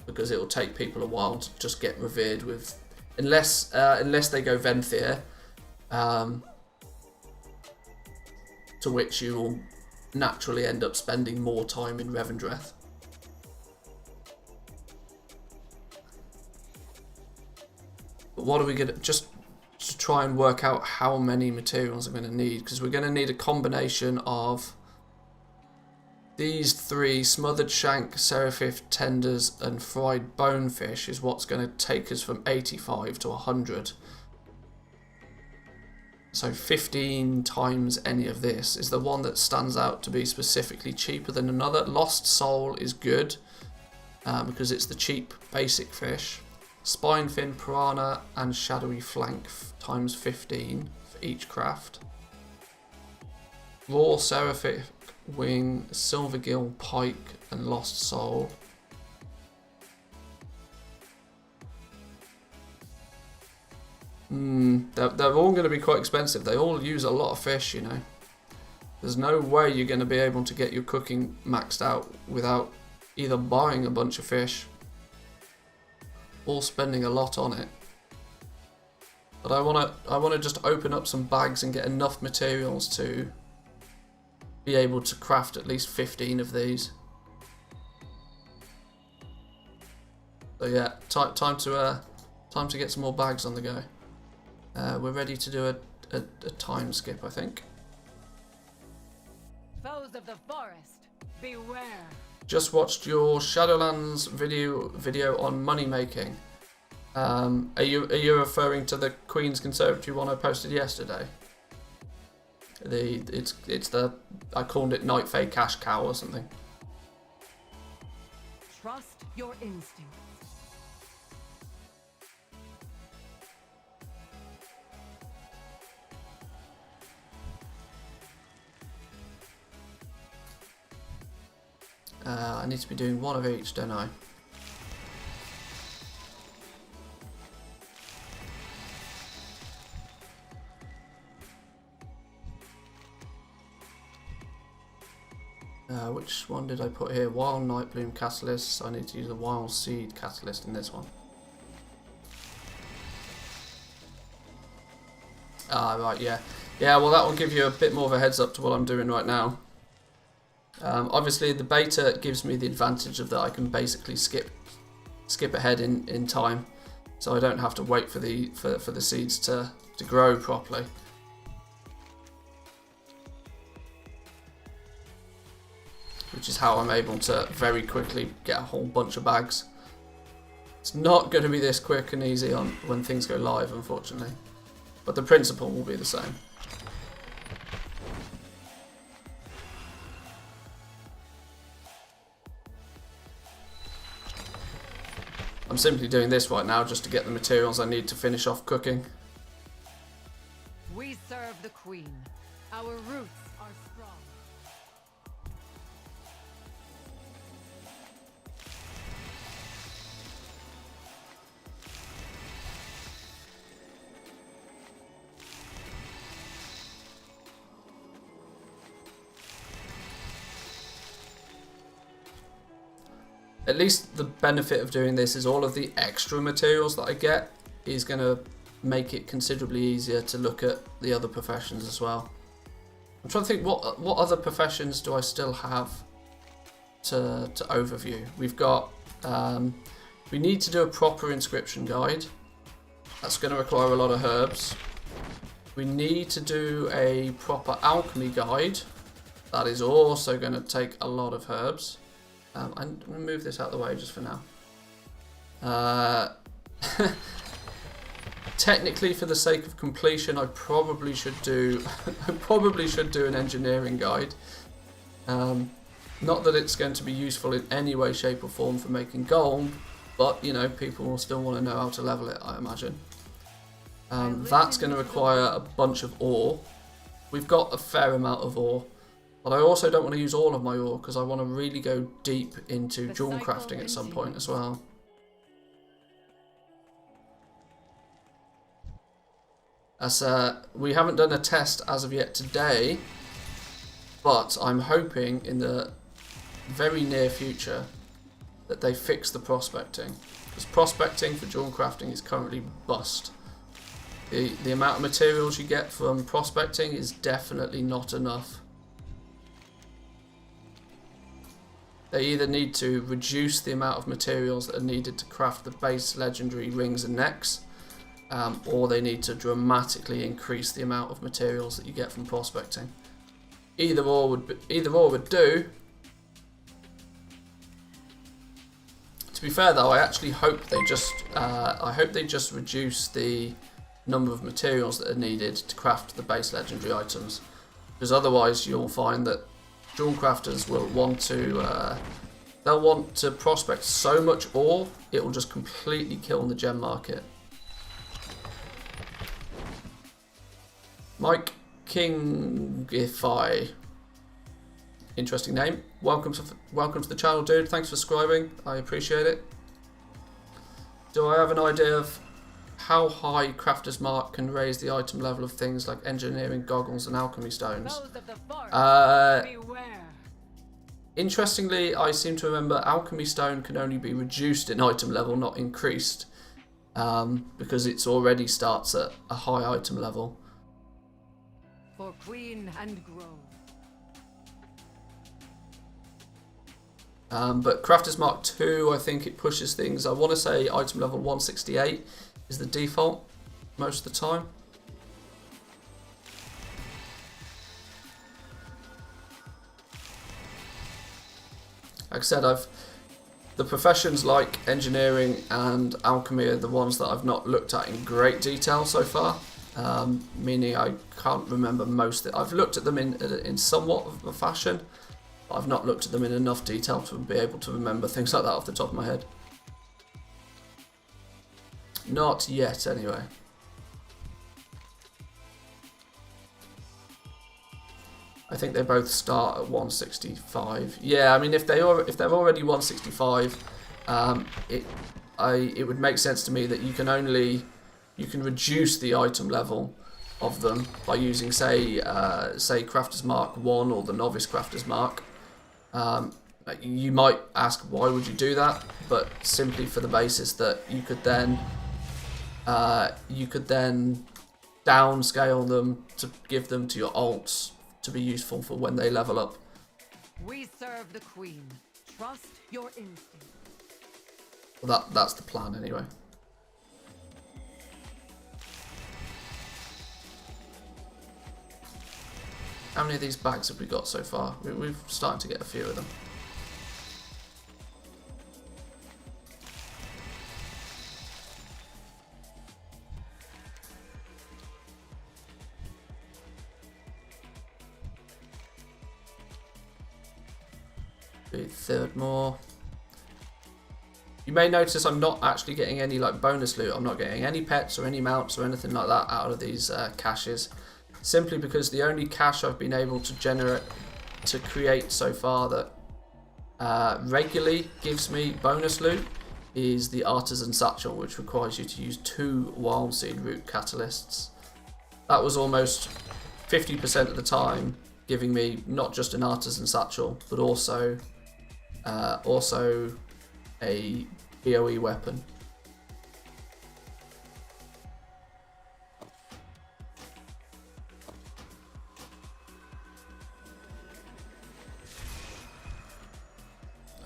because it will take people a while to just get revered with, unless they go Venthyr, to which you will naturally end up spending more time in Revendreth. But what are we going to, just to try and work out how many materials I'm going to need, because we're going to need a combination of these 3, smothered shank, seraphic tenders and fried bonefish is what's going to take us from 85 to 100. So 15 times any of this is the one that stands out to be specifically cheaper than another. Lost Soul is good because it's the cheap basic fish. Spinefin, Piranha and Shadowy Flank times 15 for each craft. Raw Seraphic Wing, Silvergill Pike and Lost Soul. They're all going to be quite expensive. They all use a lot of fish, you know. There's no way you're going to be able to get your cooking maxed out without either buying a bunch of fish or spending a lot on it. But I want to just open up some bags and get enough materials to be able to craft at least 15 of these. So yeah, time to get some more bags on the go. We're ready to do a time skip, I think. Foes of the forest, beware. Just watched your Shadowlands video on money making. Are you referring to the Queen's Conservatory one I posted yesterday? It's the, I called it Night Fae Cash Cow or something. Trust your instincts. I need to be doing one of each, don't I? Which one did I put here? Wild Nightbloom Catalyst. I need to use a Wild Seed Catalyst in this one. Ah, right, yeah. Yeah, well that will give you a bit more of a heads up to what I'm doing right now. Obviously the beta gives me the advantage of that I can basically skip ahead in time. So I don't have to wait for the seeds to grow properly. Which is how I'm able to very quickly get a whole bunch of bags. It's not going to be this quick and easy on when things go live, unfortunately. But the principle will be the same. I'm simply doing this right now just to get the materials I need to finish off cooking. We serve the Queen. Our roots are strong. At least the benefit of doing this is all of the extra materials that I get is going to make it considerably easier to look at the other professions as well. I'm trying to think what other professions do I still have to overview. We've got we need to do a proper inscription guide. That's going to require a lot of herbs. We need to do a proper alchemy guide. That is also going to take a lot of herbs. I'm going to move this out of the way just for now. Technically, for the sake of completion, I probably should do an engineering guide. Not that it's going to be useful in any way, shape, or form for making gold, but you know, people will still want to know how to level it, I imagine. That's going to require a bunch of ore. We've got a fair amount of ore. But I also don't want to use all of my ore because I want to really go deep into Jewelcrafting at some point as well. As we haven't done a test as of yet today, but I'm hoping in the very near future that they fix the prospecting. Because prospecting for Jewelcrafting is currently bust. The amount of materials you get from prospecting is definitely not enough. They either need to reduce the amount of materials that are needed to craft the base legendary rings and necks, or they need to dramatically increase the amount of materials that you get from prospecting. Either or would do. To be fair though, I actually hope they just reduce the number of materials that are needed to craft the base legendary items, because otherwise you'll find that jewel crafters will want to they'll want to prospect so much ore it will just completely kill the gem market. Mike Kingify, interesting name. Welcome to the channel, dude. Thanks for subscribing. I appreciate it. Do I have an idea of how high Crafter's Mark can raise the item level of things like engineering goggles and alchemy stones? Interestingly, I seem to remember alchemy stone can only be reduced in item level, not increased, because it already starts at a high item level. For Queen and Grove. But Crafter's Mark 2, I think it pushes things. I want to say item level 168 is the default most of the time. Like I said, the professions like engineering and alchemy are the ones that I've not looked at in great detail so far. Meaning I can't remember most. I've looked at them in somewhat of a fashion, but I've not looked at them in enough detail to be able to remember things like that off the top of my head. Not yet, anyway. I think they both start at 165. Yeah, I mean, if they're already 165, it would make sense to me that you can reduce the item level of them by using say Crafter's Mark 1 or the Novice Crafter's Mark. You might ask, why would you do that? But simply for the basis that you could then downscale them to give them to your alts to be useful for when they level up. We serve the Queen. Trust your instinct. Well, that's the plan anyway. How many of these bags have we got so far? We've started to get a few of them. Third more. You may notice I'm not actually getting any like bonus loot. I'm not getting any pets or any mounts or anything like that out of these caches, simply because the only cache I've been able to create so far that regularly gives me bonus loot is the Artisan Satchel, which requires you to use 2 Wild Seed Root Catalysts. That was almost 50% of the time giving me not just an Artisan Satchel, but also a BOE weapon.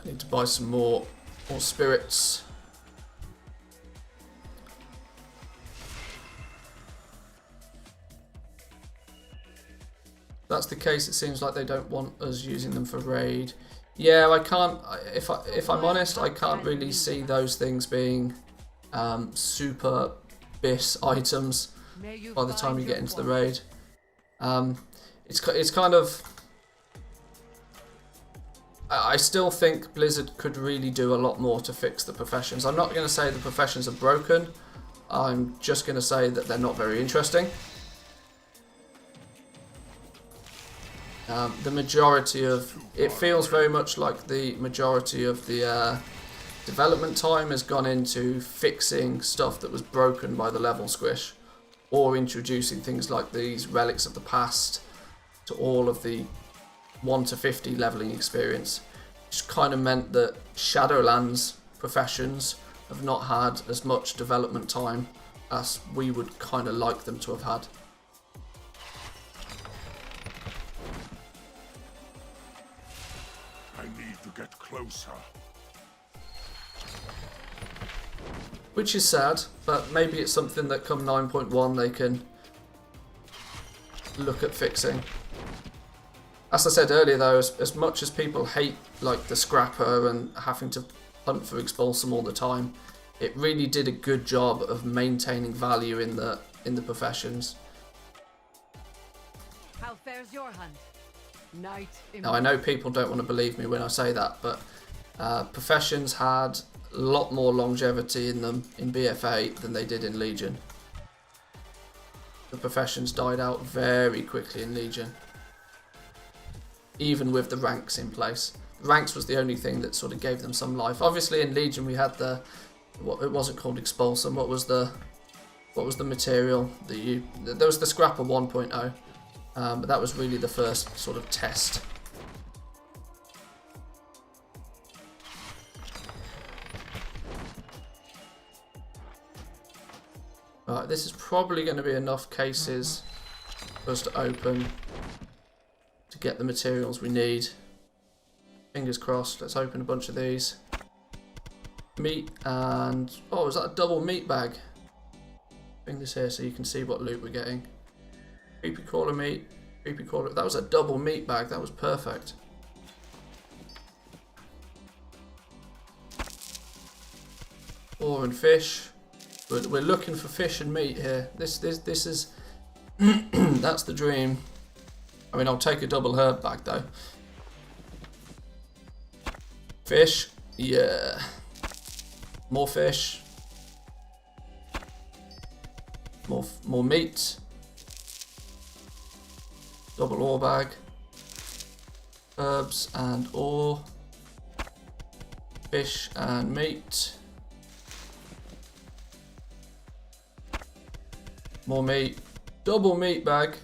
I need to buy some more spirits. If that's the case, it seems like they don't want us using them for raid. Yeah, I can't. If I'm honest, I can't really see those things being super BIS items by the time you get into the raid. It's kind of. I still think Blizzard could really do a lot more to fix the professions. I'm not going to say the professions are broken. I'm just going to say that they're not very interesting. The majority of it feels very much like the majority of the development time has gone into fixing stuff that was broken by the level squish, or introducing things like these relics of the past to all of the 1 to 50 leveling experience, which kind of meant that Shadowlands professions have not had as much development time as we would kind of like them to have had. I need to get closer. Which is sad, but maybe it's something that come 9.1 they can look at fixing. As I said earlier though, as much as people hate like the scrapper and having to hunt for expulsum all the time, it really did a good job of maintaining value in the professions. How fares your hunt? Night. Now I know people don't want to believe me when I say that, but professions had a lot more longevity in them in BF8 than they did in Legion. The professions died out very quickly in Legion, even with the ranks in place. The ranks was the only thing that sort of gave them some life. Obviously in Legion we had it wasn't called expulsum. What was the material that there was the scrapper 1.0. But that was really the first sort of test. Right, this is probably going to be enough cases for us to open to get the materials we need. Fingers crossed. Let's open a bunch of these. Meat and... oh, is that a double meat bag? Bring this here so you can see what loot we're getting. Creepy crawler meat, creepy crawler. That was a double meat bag. That was perfect. Ore and fish. We're looking for fish and meat here. This is that's the dream. I mean, I'll take a double herb bag though. Fish, yeah. More fish. More meat. Double ore bag. Herbs and ore. Fish and meat. More meat. Double meat bag.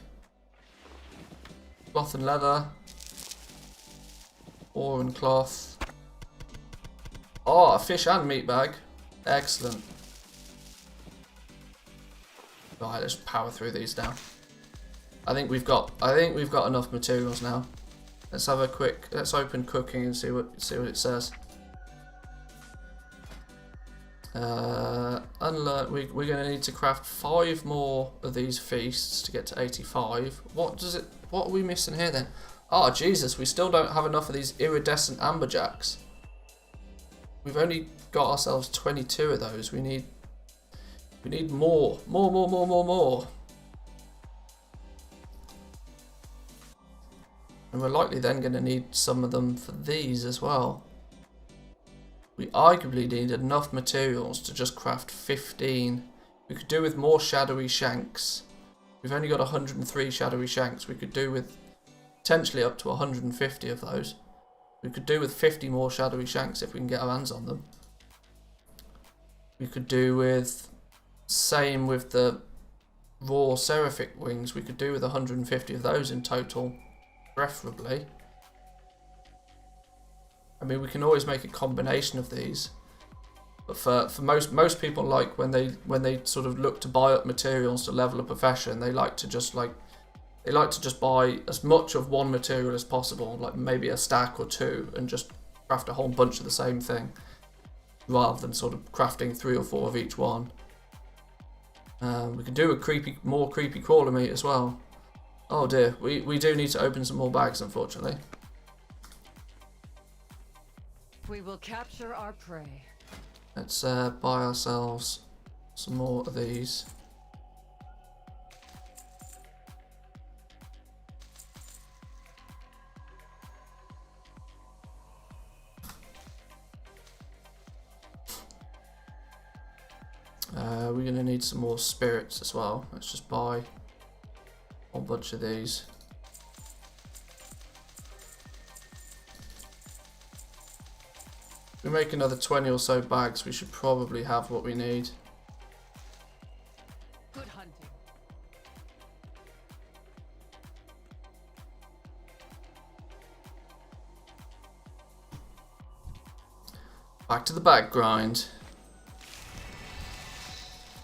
Cloth and leather. Ore and cloth. Oh, a fish and meat bag. Excellent. Right, let's power through these now. I think we've got enough materials now. Let's have a quick. Let's open cooking and see what it says. Unlearn. We're going to need to craft 5 more of these feasts to get to 85. What are we missing here then? Oh Jesus, we still don't have enough of these iridescent amberjacks. We've only got ourselves 22 of those. We need more. More. And we're likely then going to need some of them for these as well. We arguably need enough materials to just craft 15. We could do with more shadowy shanks. We've only got 103 shadowy shanks. We could do with potentially up to 150 of those. We could do with 50 more shadowy shanks if we can get our hands on them. We could do with, same with the raw seraphic wings, we could do with 150 of those in total, preferably. I mean, we can always make a combination of these, but for most people, like when they sort of look to buy up materials to level a profession, they like to just buy as much of one material as possible, like maybe a stack or 2, and just craft a whole bunch of the same thing, rather than sort of crafting 3 or 4 of each one. We could do a more creepy crawler meat as well. Oh dear, we do need to open some more bags, unfortunately. We will capture our prey. Let's buy ourselves some more of these. We're going to need some more spirits as well. Let's just buy a whole bunch of these. If we make another 20 or so bags, we should probably have what we need. Good hunting. Back to the bag grind.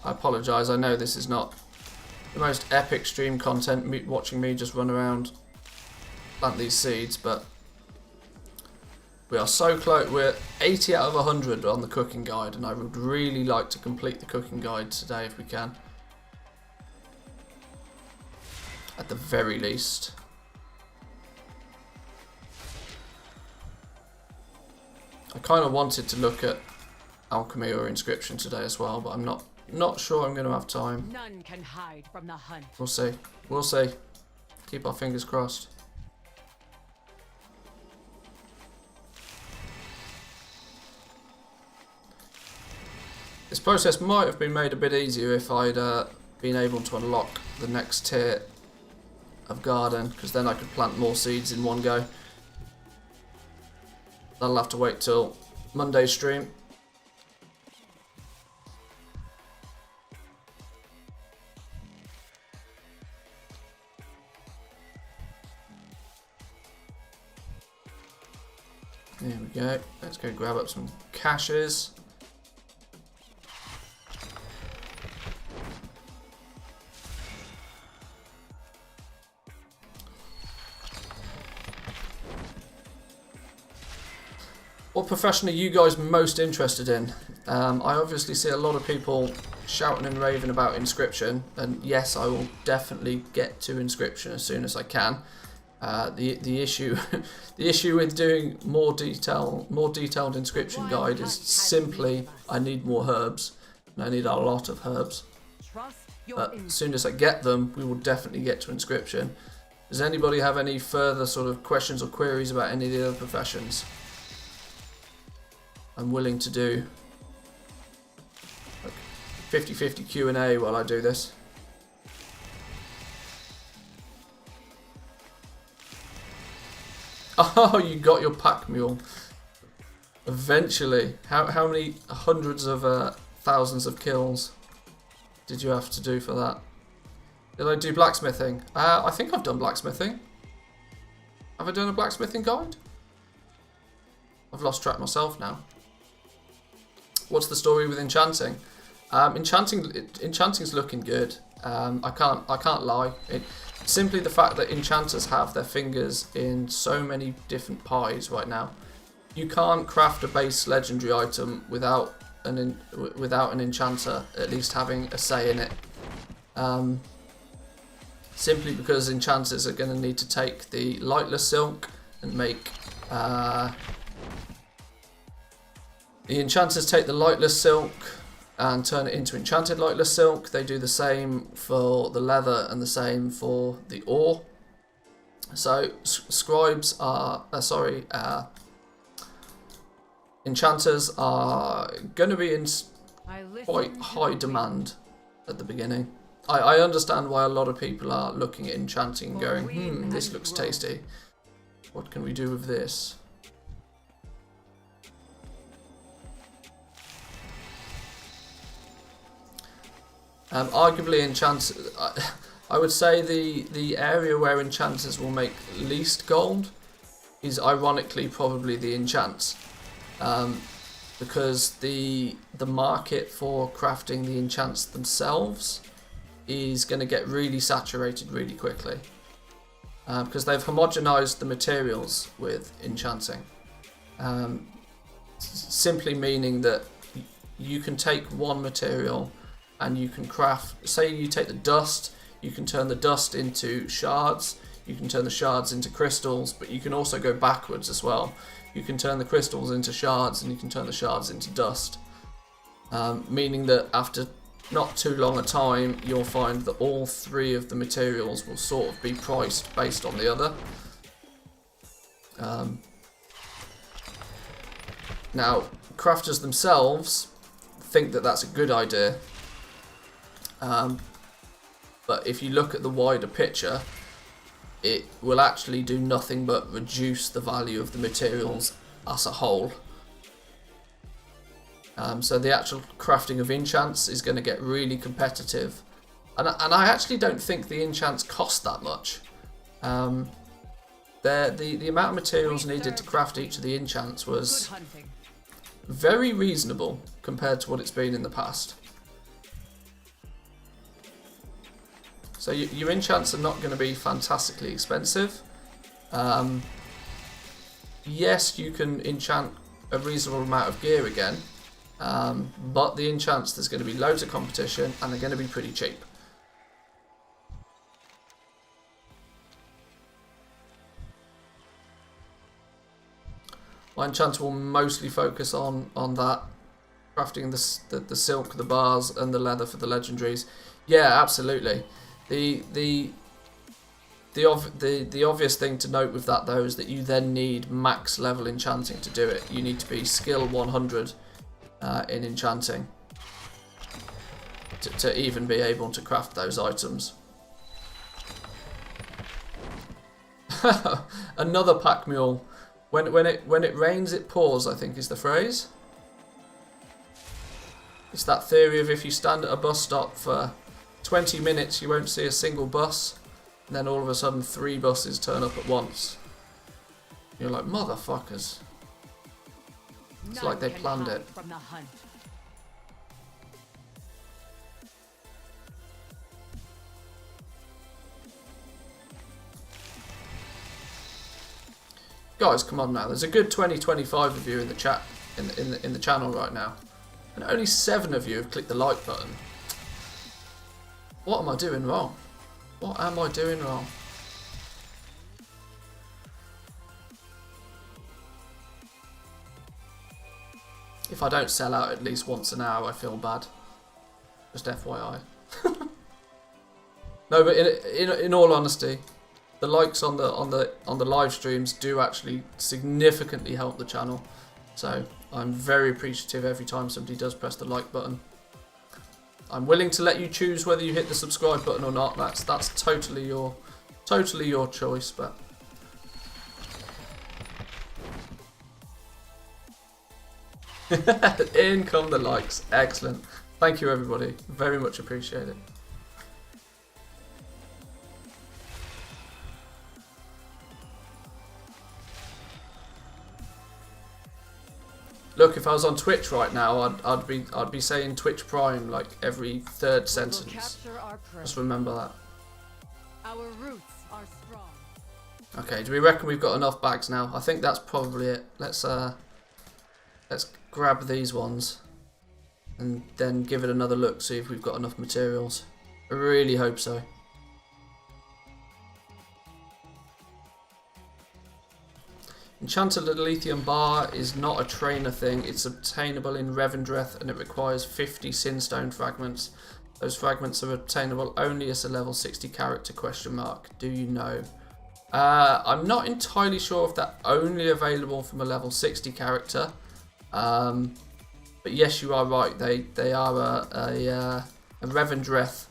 I apologise, I know this is not the most epic stream content, watching me just run around, plant these seeds, but we are so close. We're 80 out of 100 on the cooking guide, and I would really like to complete the cooking guide today if we can. At the very least. I kind of wanted to look at alchemy or inscription today as well, but I'm not sure I'm going to have time. None can hide from the hunt. We'll see. We'll see. Keep our fingers crossed. This process might have been made a bit easier if I'd been able to unlock the next tier of garden, because then I could plant more seeds in one go. That'll have to wait till Monday's stream. There we go. Let's go grab up some caches. What profession are you guys most interested in? I obviously see a lot of people shouting and raving about inscription, and yes, I will definitely get to inscription as soon as I can. The issue the issue with doing more detailed inscription guide is simply I need more herbs, and I need a lot of herbs. But as soon as I get them, we will definitely get to inscription. Does anybody have any further sort of questions or queries about any of the other professions? I'm willing to do like 50-50 Q&A while I do this. Oh, you got your pack mule. Eventually. How many hundreds of thousands of kills did you have to do for that? Did I do blacksmithing? I think I've done blacksmithing. Have I done a blacksmithing guide? I've lost track myself now. What's the story with enchanting? Enchanting's looking good. I can't lie. Simply the fact that enchanters have their fingers in so many different pies right now. You can't craft a base legendary item without an enchanter at least having a say in it. Simply because enchanters are going to need to take the lightless silk and make the enchanters take the lightless silk and turn it into enchanted lightless silk. They do the same for the leather and the same for the ore. So scribes are enchanters are going to be in quite high demand at the beginning. I understand why a lot of people are looking at enchanting and going, this looks tasty. What can we do with this? Arguably enchanters, I would say the area where enchanters will make least gold is ironically probably the enchants. Because the market for crafting the enchants themselves is going to get really saturated really quickly. Because they've homogenized the materials with enchanting. Simply meaning that you can take one material and you can craft, say you take the dust, you can turn the dust into shards, you can turn the shards into crystals, but you can also go backwards as well. You can turn the crystals into shards and you can turn the shards into dust. Meaning that after not too long a time, you'll find that all three of the materials will sort of be priced based on the other. Now, crafters themselves think that that's a good idea. But if you look at the wider picture, it will actually do nothing but reduce the value of the materials as a whole. So the actual crafting of enchants is going to get really competitive. And I actually don't think the enchants cost that much. The amount of materials needed to craft each of the enchants was very reasonable compared to what it's been in the past. So your enchants are not going to be fantastically expensive. Yes, you can enchant a reasonable amount of gear again, but the enchants, there's going to be loads of competition and they're going to be pretty cheap. My enchanter will mostly focus on that, crafting the silk, the bars, and the leather for the legendaries. Yeah, absolutely. The obvious thing to note with that though is that you then need max level enchanting to do it. You need to be skill 100 in enchanting to even be able to craft those items. Another pack mule. When it rains it pours, I think is the phrase. It's that theory of if you stand at a bus stop for 20 minutes you won't see a single bus, and then all of a sudden 3 buses turn up at once. You're like, motherfuckers. It's like they planned it. Guys, come on now. There's a good 20-25 of you in the chat, in the channel right now, and only 7 of you have clicked the like button. What am I doing wrong? What am I doing wrong? If I don't sell out at least once an hour, I feel bad. Just FYI. No, but in all honesty, the likes on the live streams do actually significantly help the channel. So I'm very appreciative every time somebody does press the like button. I'm willing to let you choose whether you hit the subscribe button or not. That's totally your choice. But In come the likes. Excellent. Thank you, everybody. Very much appreciated. Look, if I was on Twitch right now, I'd be saying Twitch Prime like every third sentence. Just remember that. Our roots are strong. Okay, do we reckon we've got enough bags now? I think that's probably it. Let's grab these ones and then give it another look, see if we've got enough materials. I really hope so. Enchanted lithium bar is not a trainer thing. It's obtainable in Revendreth and it requires 50 Sinstone fragments. Those fragments are obtainable only as a level 60 character ? Do you know? I'm not entirely sure if they're only available from a level 60 character. But yes, you are right. They are a Revendreth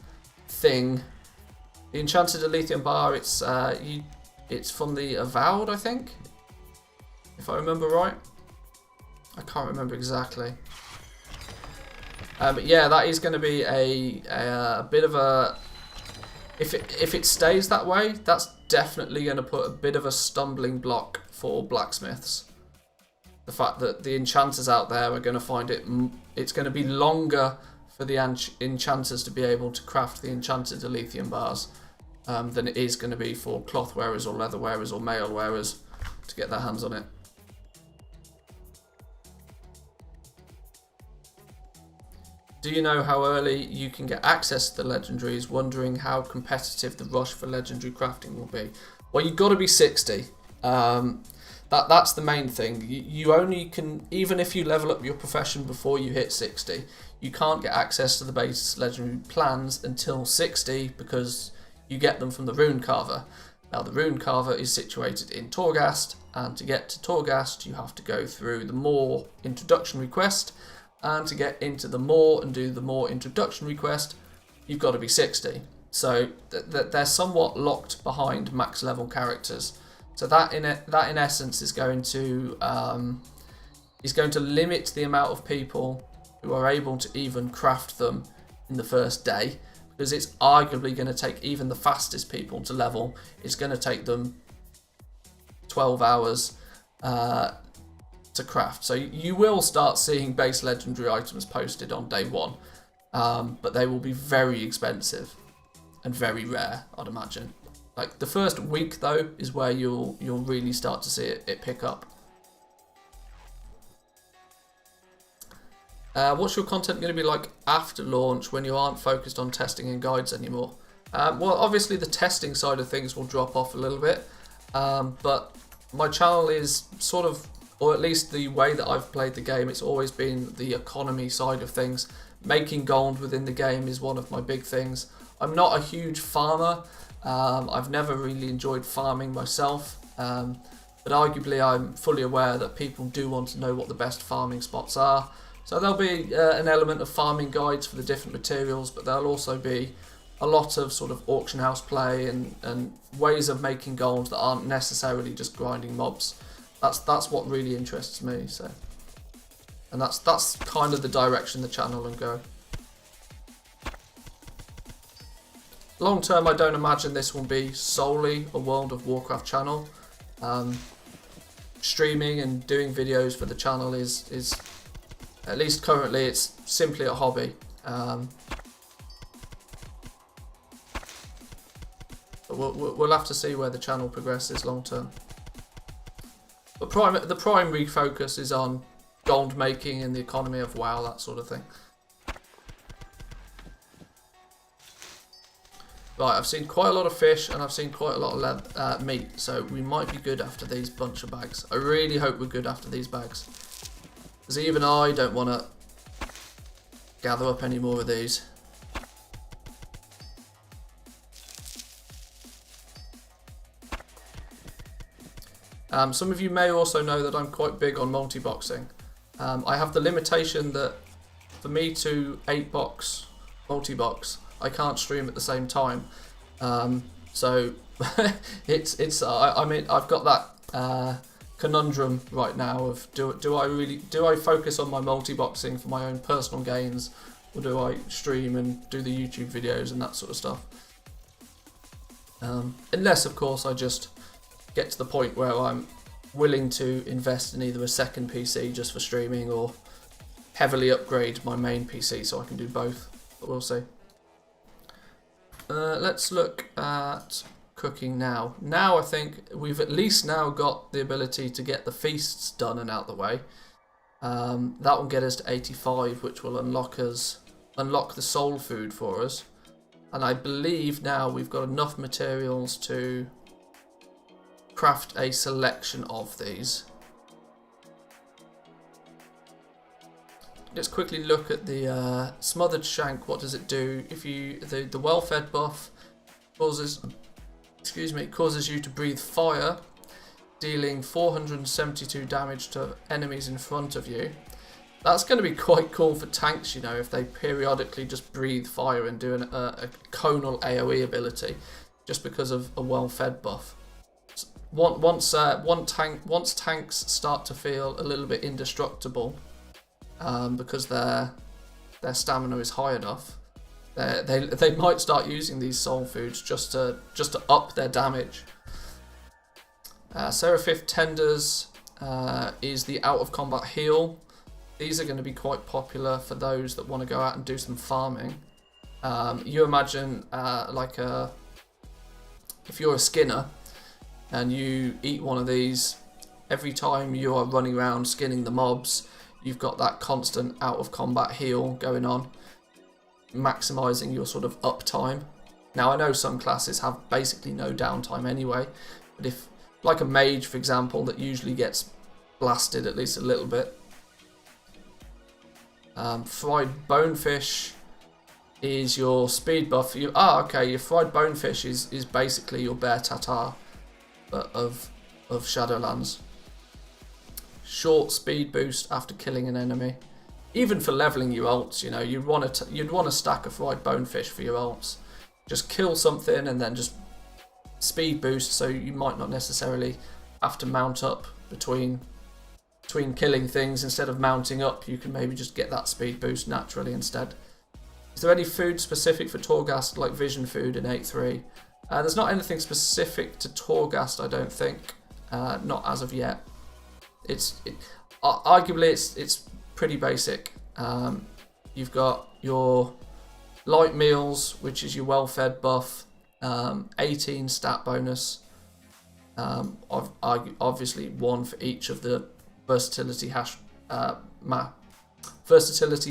thing. The Enchanted lithium bar, it's from the Avowed, I think. If I remember right. I can't remember exactly. But yeah, that is going to be a bit of a... If it stays that way, that's definitely going to put a bit of a stumbling block for blacksmiths. The fact that the enchanters out there are going to find it's going to be longer for the enchanters to be able to craft the Enchanted lithium bars than it is going to be for cloth wearers or leather wearers or mail wearers to get their hands on it. Do you know how early you can get access to the legendaries? Wondering how competitive the rush for legendary crafting will be. Well, you've got to be 60. That's the main thing. You only can, even if you level up your profession before you hit 60, you can't get access to the base legendary plans until 60 because you get them from the Rune Carver. Now, the Rune Carver is situated in Torghast, and to get to Torghast, you have to go through the Maw introduction request. And to get into the Maw and do the Maw introduction request, you've got to be 60. So they're somewhat locked behind max level characters. So that in essence is going to limit the amount of people who are able to even craft them in the first day, because it's arguably going to take even the fastest people to level. It's going to take them 12 hours. To craft. So you will start seeing base legendary items posted on day one, but they will be very expensive and very rare, I'd imagine. Like the first week though is where you'll really start to see it pick up. What's your content going to be like after launch when you aren't focused on testing and guides anymore? Well, obviously the testing side of things will drop off a little bit, but my channel is sort of, or at least the way that I've played the game, it's always been the economy side of things. Making gold within the game is one of my big things. I'm not a huge farmer. I've never really enjoyed farming myself. But arguably I'm fully aware that people do want to know what the best farming spots are. So there'll be an element of farming guides for the different materials, but there'll also be a lot of sort of auction house play and ways of making gold that aren't necessarily just grinding mobs. That's what really interests me. So, and that's kind of the direction the channel will go. Long term, I don't imagine this will be solely a World of Warcraft channel. Streaming and doing videos for the channel is at least currently, it's simply a hobby. But we'll have to see where the channel progresses long term. But the primary focus is on gold making and the economy of WoW, that sort of thing. Right, I've seen quite a lot of fish and I've seen quite a lot of meat, so we might be good after these bunch of bags. I really hope we're good after these bags, because even I don't want to gather up any more of these. Some of you may also know that I'm quite big on multi-boxing. I have the limitation that for me to 8-box multi-box, I can't stream at the same time. So I mean, I've got that conundrum right now of do I focus on my multi-boxing for my own personal gains, or do I stream and do the YouTube videos and that sort of stuff? Unless, of course, I just get to the point where I'm willing to invest in either a second PC just for streaming or heavily upgrade my main PC so I can do both, but we'll see. Let's look at cooking now. Now I think we've at least now got the ability to get the feasts done and out the way. That will get us to 85, which will unlock the soul food for us. And I believe now we've got enough materials to craft a selection of these. Let's quickly look at the smothered shank. What does it do? If you the well-fed buff causes you to breathe fire, dealing 472 damage to enemies in front of you. That's going to be quite cool for tanks, you know, if they periodically just breathe fire and do a conal AoE ability, just because of a well-fed buff. Once tanks start to feel a little bit indestructible, because their stamina is high enough, they might start using these soul foods just to up their damage. Seraphith Tenders is the out of combat heal. These are going to be quite popular for those that want to go out and do some farming. You imagine if you're a skinner and you eat one of these, every time you are running around skinning the mobs, you've got that constant out of combat heal going on, maximising your sort of uptime. Now I know some classes have basically no downtime anyway, but if, like a mage for example, that usually gets blasted at least a little bit. Fried bonefish is your speed buff. Your fried bonefish is basically your bear tartare, but of Shadowlands. Short speed boost after killing an enemy. Even for leveling your ults, you know, you'd want to stack a fried bonefish for your ults. Just kill something and then just speed boost, so you might not necessarily have to mount up between killing things. Instead of mounting up, you can maybe just get that speed boost naturally instead. Is there any food specific for Torghast like vision food in 8.3? There's not anything specific to Torghast, I don't think. Not as of yet. Arguably it's pretty basic. You've got your light meals, which is your well-fed buff, 18 stat bonus. Obviously one for each of the versatility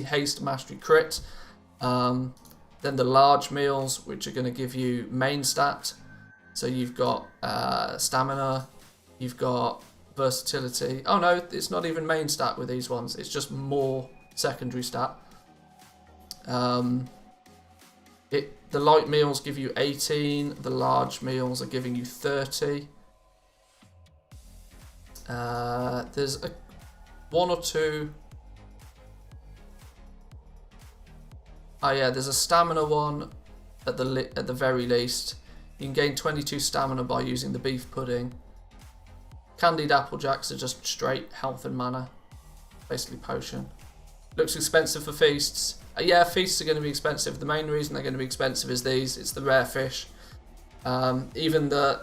haste mastery crit. Then the large meals, which are going to give you main stat. So you've got stamina, you've got versatility. Oh no, it's not even main stat with these ones. It's just more secondary stat. The light meals give you 18. The large meals are giving you 30. There's one or two. Oh yeah, there's a stamina one at the very least. You can gain 22 stamina by using the beef pudding. Candied applejacks are just straight health and mana, basically potion. Looks expensive for feasts. Yeah, feasts are going to be expensive. The main reason they're going to be expensive is these. It's the rare fish. Even the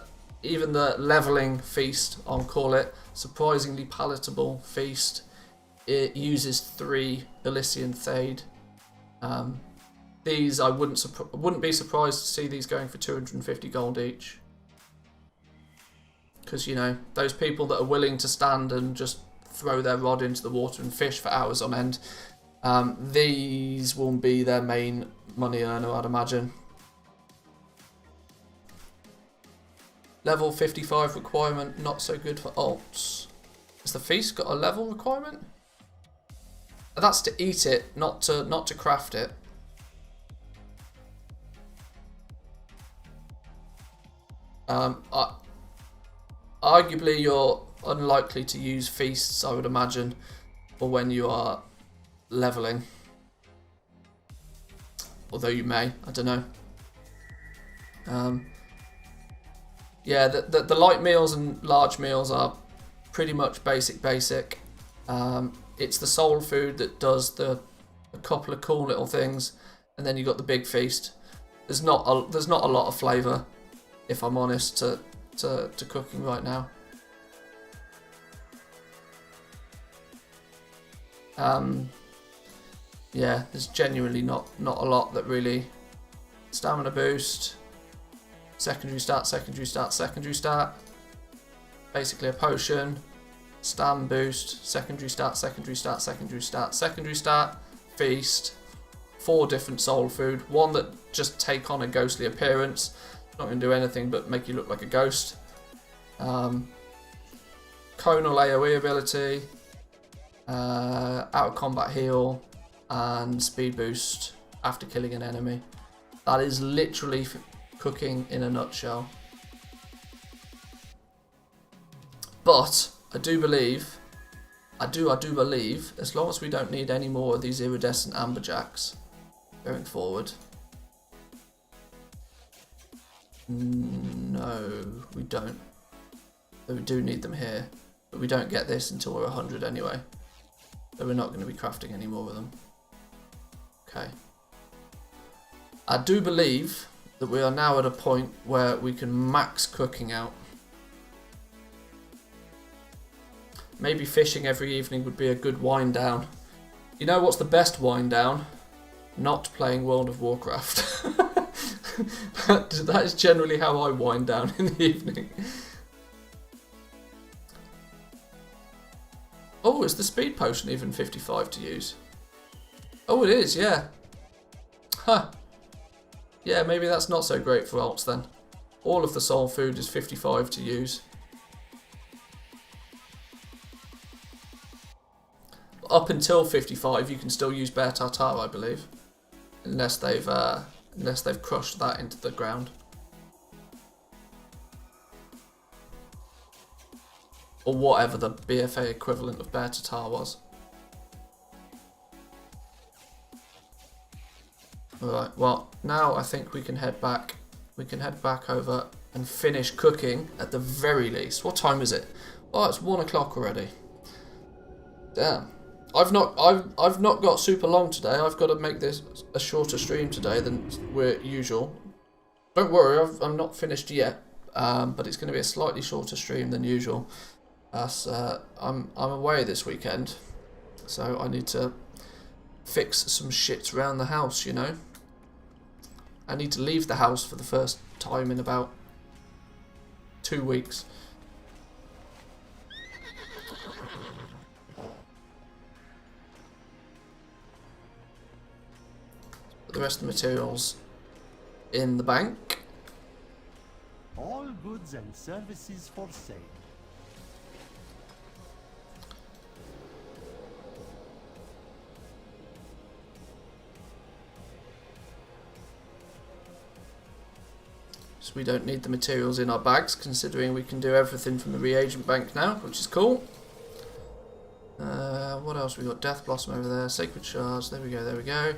leveling feast, I'll call it, surprisingly palatable feast. It uses 3 Elysian Thade. These I wouldn't be surprised to see these going for 250 gold each. Because, you know, those people that are willing to stand and just throw their rod into the water and fish for hours on end, these will be their main money earner, I'd imagine. Level 55 requirement, not so good for ults. Has the feast got a level requirement? That's to eat it, not to craft it. Arguably, you're unlikely to use feasts, I would imagine, for when you are leveling. Although you may, I don't know. Yeah, the light meals and large meals are pretty much basic. It's the soul food that does a couple of cool little things, and then you got the big feast. There's not a lot of flavour, if I'm honest, to cooking right now. Yeah, there's genuinely not a lot that really. Stamina boost, secondary start. Basically a potion, stam boost, secondary start, feast. 4 different soul food. One that just take on a ghostly appearance. Not going to do anything but make you look like a ghost. Conal AoE ability, out of combat heal, and speed boost after killing an enemy. That is literally cooking in a nutshell. But I do believe, as long as we don't need any more of these iridescent amberjacks going forward. No, we don't. But we do need them here. But we don't get this until we're 100 anyway. So we're not going to be crafting any more of them. Okay. I do believe that we are now at a point where we can max cooking out. Maybe fishing every evening would be a good wind down. You know what's the best wind down? Not playing World of Warcraft. That is generally how I wind down in the evening. Oh, is the speed potion even 55 to use? Oh, it is, yeah. Huh. Yeah, maybe that's not so great for alts then. All of the soul food is 55 to use. Up until 55, you can still use Bear Tartar, I believe, unless they've crushed that into the ground, or whatever the BFA equivalent of Bear Tartar was. Alright, well, now I think we can head back. We can head back over and finish cooking at the very least. What time is it? Oh, it's 1 o'clock already. Damn. I've not got super long today. I've got to make this a shorter stream today than we're usual. Don't worry, I'm not finished yet. But it's going to be a slightly shorter stream than usual. As I'm away this weekend, so I need to fix some shit around the house, you know. I need to leave the house for the first time in about 2 weeks. Put the rest of the materials in the bank. All goods and services for sale. So we don't need the materials in our bags, considering we can do everything from the reagent bank now, which is cool. What else we got? Death Blossom over there, Sacred Shards, there we go, there we go.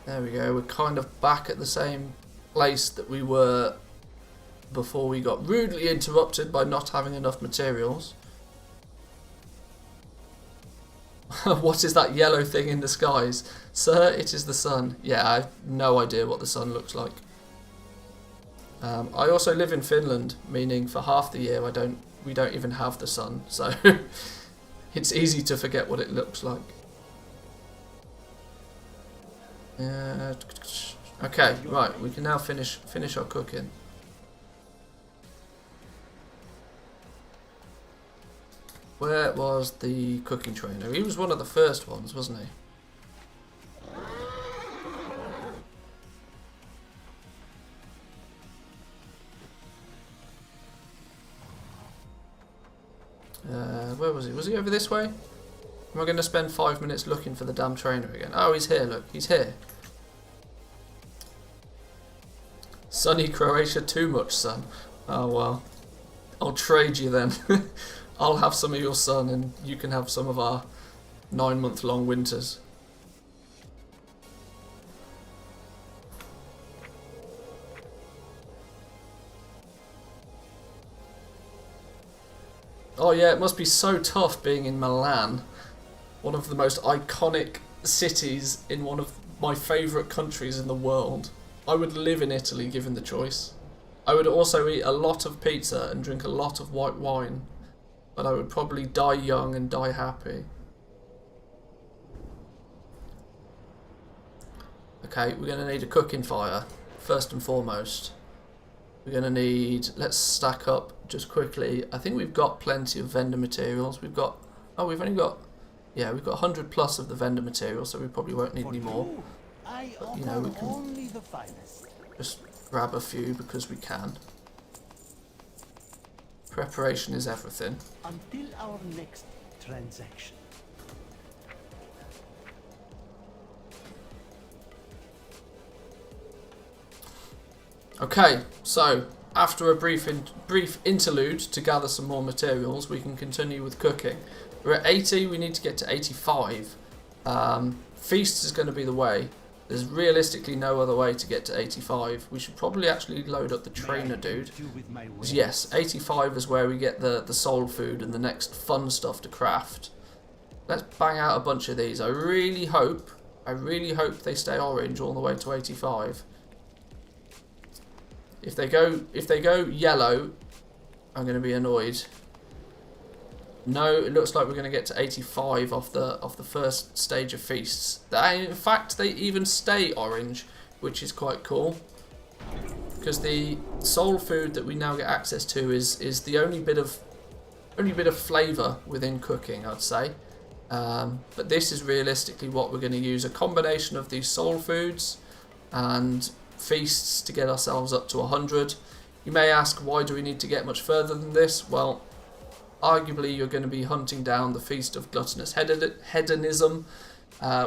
There we go, we're kind of back at the same place that we were before we got rudely interrupted by not having enough materials. What is that yellow thing in the skies? Sir, it is the sun. Yeah, I have no idea what the sun looks like. I also live in Finland, meaning for half the year we don't even have the sun, so it's easy to forget what it looks like. Okay, right, we can now finish our cooking. Where was the cooking trainer? He was one of the first ones, wasn't he? Where was he? Was he over this way? Am I going to spend 5 minutes looking for the damn trainer again? Oh, he's here, look. He's here. Sunny Croatia, too much sun. Oh, well. I'll trade you then. I'll have some of your sun and you can have some of our 9-month-long winters. Oh yeah, it must be so tough being in Milan, one of the most iconic cities in one of my favourite countries in the world. I would live in Italy given the choice. I would also eat a lot of pizza and drink a lot of white wine, but I would probably die young and die happy. Okay, we're going to need a cooking fire, first and foremost. We're going to need, let's stack up just quickly. I think we've got plenty of vendor materials. We've got, oh, we've only got, yeah, we've got 100 plus of the vendor materials, so we probably won't need any more. But, you know, we can just grab a few because we can. Preparation is everything. Until our next transaction. Okay, so after a brief interlude to gather some more materials, we can continue with cooking. We're at 80, we need to get to 85. Feasts is going to be the way. There's realistically no other way to get to 85. We should probably actually load up the trainer dude. Yes, 85 is where we get the soul food and the next fun stuff to craft. Let's bang out a bunch of these. I really hope they stay orange all the way to 85. If they go yellow, I'm going to be annoyed. No, it looks like we're going to get to 85 off the first stage of feasts. In fact, they even stay orange, which is quite cool. Because the soul food that we now get access to is the only bit of flavour within cooking, I'd say. But this is realistically what we're going to use, a combination of these soul foods and feasts to get ourselves up to 100. You may ask, why do we need to get much further than this? Well, arguably you're going to be hunting down the Feast of Gluttonous Hedonism,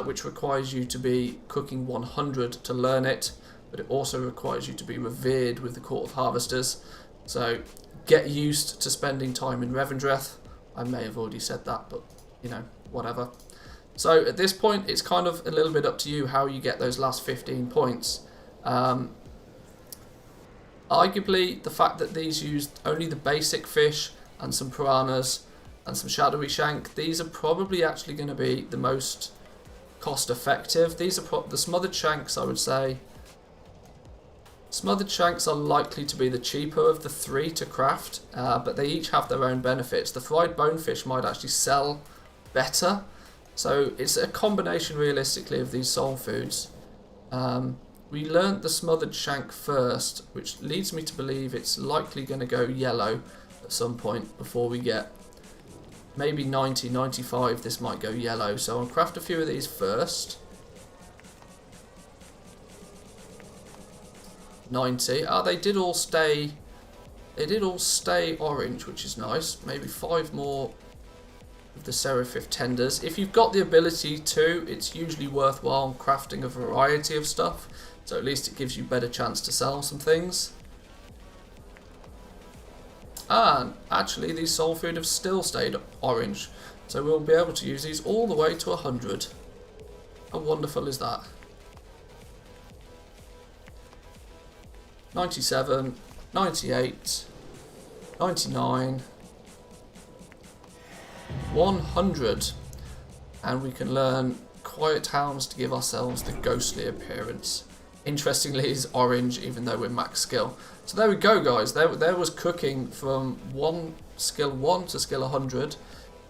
which requires you to be cooking 100 to learn it, but it also requires you to be revered with the Court of Harvesters. So get used to spending time in Revendreth. I may have already said that, but you know, whatever. So at this point, it's kind of a little bit up to you how you get those last 15 points. Arguably, the fact that these used only the basic fish and some piranhas and some shadowy shank, these are probably actually going to be the most cost effective. These are the smothered shanks, I would say. Smothered shanks are likely to be the cheaper of the three to craft, but they each have their own benefits. The fried bonefish might actually sell better, so it's a combination realistically of these soul foods. We learnt the smothered shank first, which leads me to believe it's likely going to go yellow at some point before we get maybe 90, 95. This might go yellow, so I'll craft a few of these first. 90. Ah, they did all stay orange, which is nice. Maybe 5 more of the Seraphith tenders. If you've got the ability to, it's usually worthwhile crafting a variety of stuff, so at least it gives you better chance to sell some things. And actually these soul food have still stayed orange, so we'll be able to use these all the way to 100. How wonderful is that? 97, 98, 99, 100, and we can learn Quiet Hounds to give ourselves the ghostly appearance. Interestingly, is orange even though we're max skill. So there we go, guys. There was cooking from skill 1 to skill 100.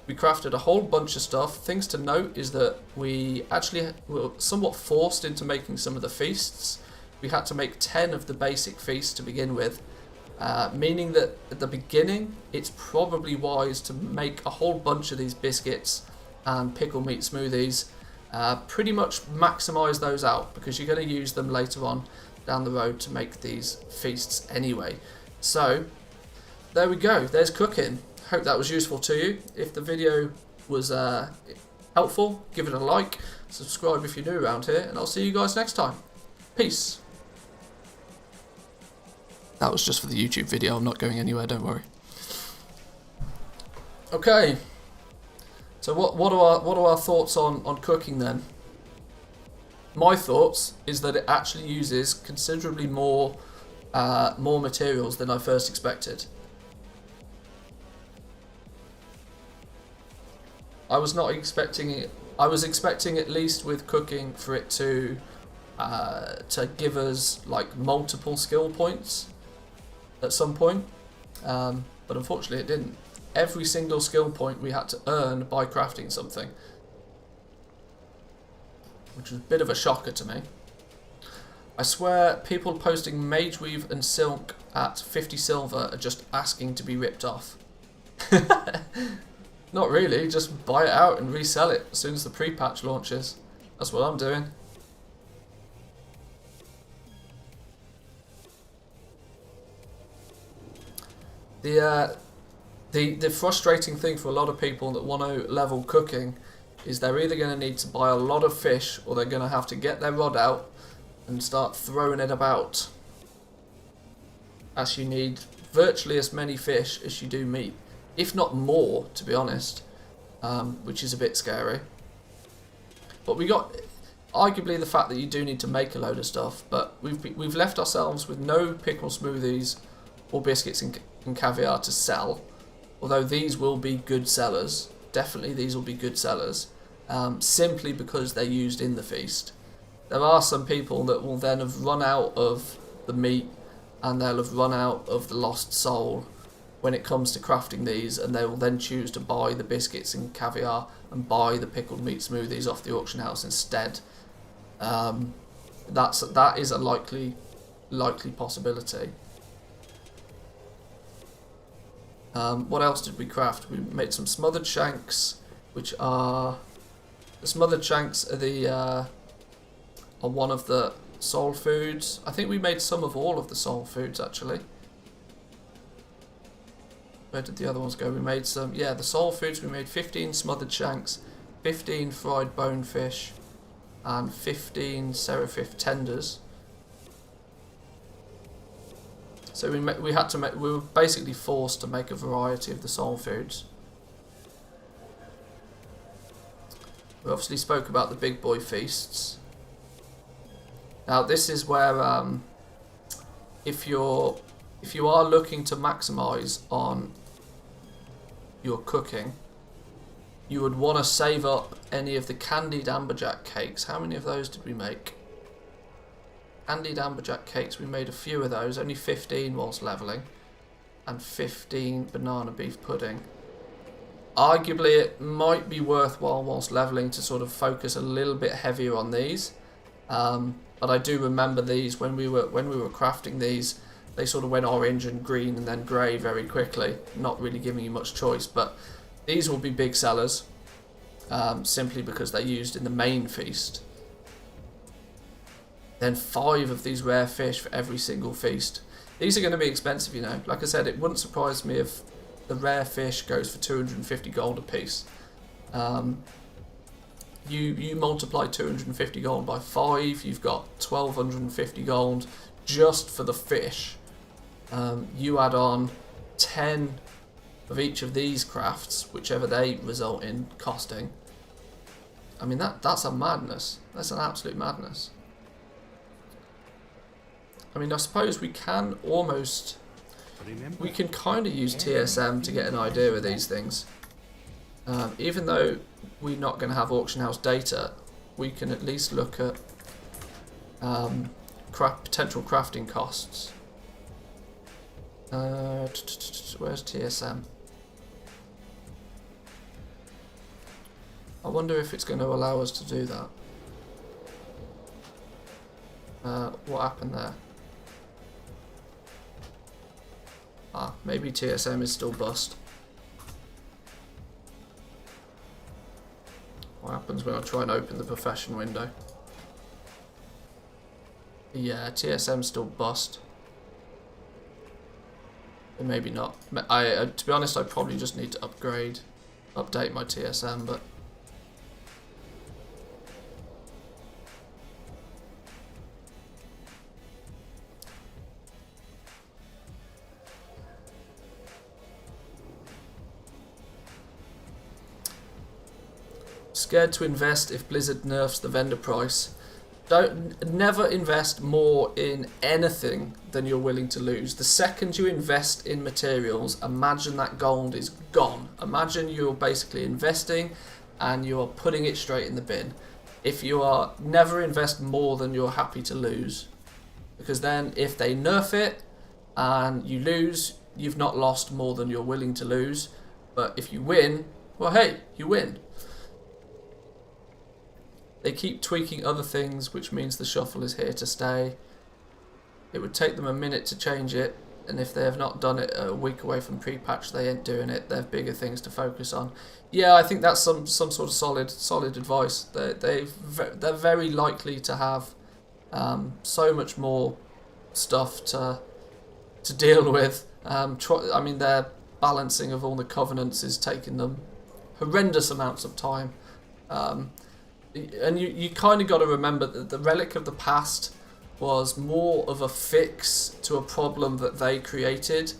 We crafted a whole bunch of stuff. Things to note is that we actually were somewhat forced into making some of the feasts. We had to make 10 of the basic feasts to begin with, meaning that at the beginning it's probably wise to make a whole bunch of these biscuits and pickle meat smoothies. Pretty much maximise those out because you're going to use them later on down the road to make these feasts anyway. So there we go, there's cooking. Hope that was useful to you. If the video was helpful, give it a like, subscribe if you're new around here, and I'll see you guys next time. Peace. That was just for the YouTube video, I'm not going anywhere, don't worry. Okay, so what are our thoughts on cooking then? My thoughts is that it actually uses considerably more materials than I first expected. I was not expecting it. I was expecting, at least with cooking, for it to give us like multiple skill points at some point, but unfortunately it didn't. Every single skill point we had to earn by crafting something, which was a bit of a shocker to me. I swear people posting mage weave and silk at 50 silver are just asking to be ripped off. Not really, just buy it out and resell it as soon as the pre-patch launches. That's what I'm doing. The frustrating thing for a lot of people that want to level cooking is they're either going to need to buy a lot of fish, or they're going to have to get their rod out and start throwing it about, as you need virtually as many fish as you do meat, if not more, to be honest, which is a bit scary. But we got arguably the fact that you do need to make a load of stuff, but we've left ourselves with no pickle smoothies or biscuits and caviar to sell, although these will be good sellers. Definitely these will be good sellers, simply because they're used in the feast. There are some people that will then have run out of the meat, and they'll have run out of the lost soul when it comes to crafting these, and they will then choose to buy the biscuits and caviar and buy the pickled meat smoothies off the auction house instead. That is a likely possibility. What else did we craft? We made some smothered shanks, which are the smothered shanks are one of the soul foods. I think we made some of all of the soul foods actually. Where did the other ones go? We made some, yeah, the soul foods. We made 15 smothered shanks, 15 fried bonefish, and 15 seraphic tenders. So we were basically forced to make a variety of the soul foods. We obviously spoke about the big boy feasts. Now this is where if you are looking to maximise on your cooking, you would want to save up any of the candied amberjack cakes. How many of those did we make? Candied amberjack cakes, we made a few of those, only 15 whilst levelling, and 15 banana beef pudding. Arguably it might be worthwhile whilst levelling to sort of focus a little bit heavier on these, but I do remember these when we were crafting these. They sort of went orange and green and then grey very quickly, not really giving you much choice. But these will be big sellers, simply because they're used in the main feast. Then 5 of these rare fish for every single feast. These are going to be expensive, you know. Like I said, it wouldn't surprise me if the rare fish goes for 250 gold a piece. You multiply 250 gold by 5, you've got 1250 gold just for the fish. You add on 10 of each of these crafts, whichever they result in costing. I mean, that's a madness. That's an absolute madness. I mean, I suppose we can almost... We can kind of use TSM to get an idea of these things. Even though we're not going to have auction house data, we can at least look at potential crafting costs. Where's TSM? I wonder if it's going to allow us to do that. What happened there? Ah, maybe TSM is still bust. What happens when I try and open the profession window? Yeah, TSM's still bust. Or maybe not. To be honest, I probably just need to update my TSM, but... Scared to invest if Blizzard nerfs the vendor price. Never invest more in anything than you're willing to lose. The second you invest in materials, imagine that gold is gone. Imagine you're basically investing and you are putting it straight in the bin. If you are never invest more than you're happy to lose, because then if they nerf it and you lose, you've not lost more than you're willing to lose. But if you win, well, hey, you win. They keep tweaking other things, which means the shuffle is here to stay. It would take them a minute to change it, and if they have not done it a week away from pre-patch, they ain't doing it. They have bigger things to focus on. Yeah, I think that's some sort of solid advice. They're very likely to have so much more stuff to deal with. I mean, their balancing of all the covenants is taking them horrendous amounts of time. And you kind of got to remember that the Relic of the Past was more of a fix to a problem that they created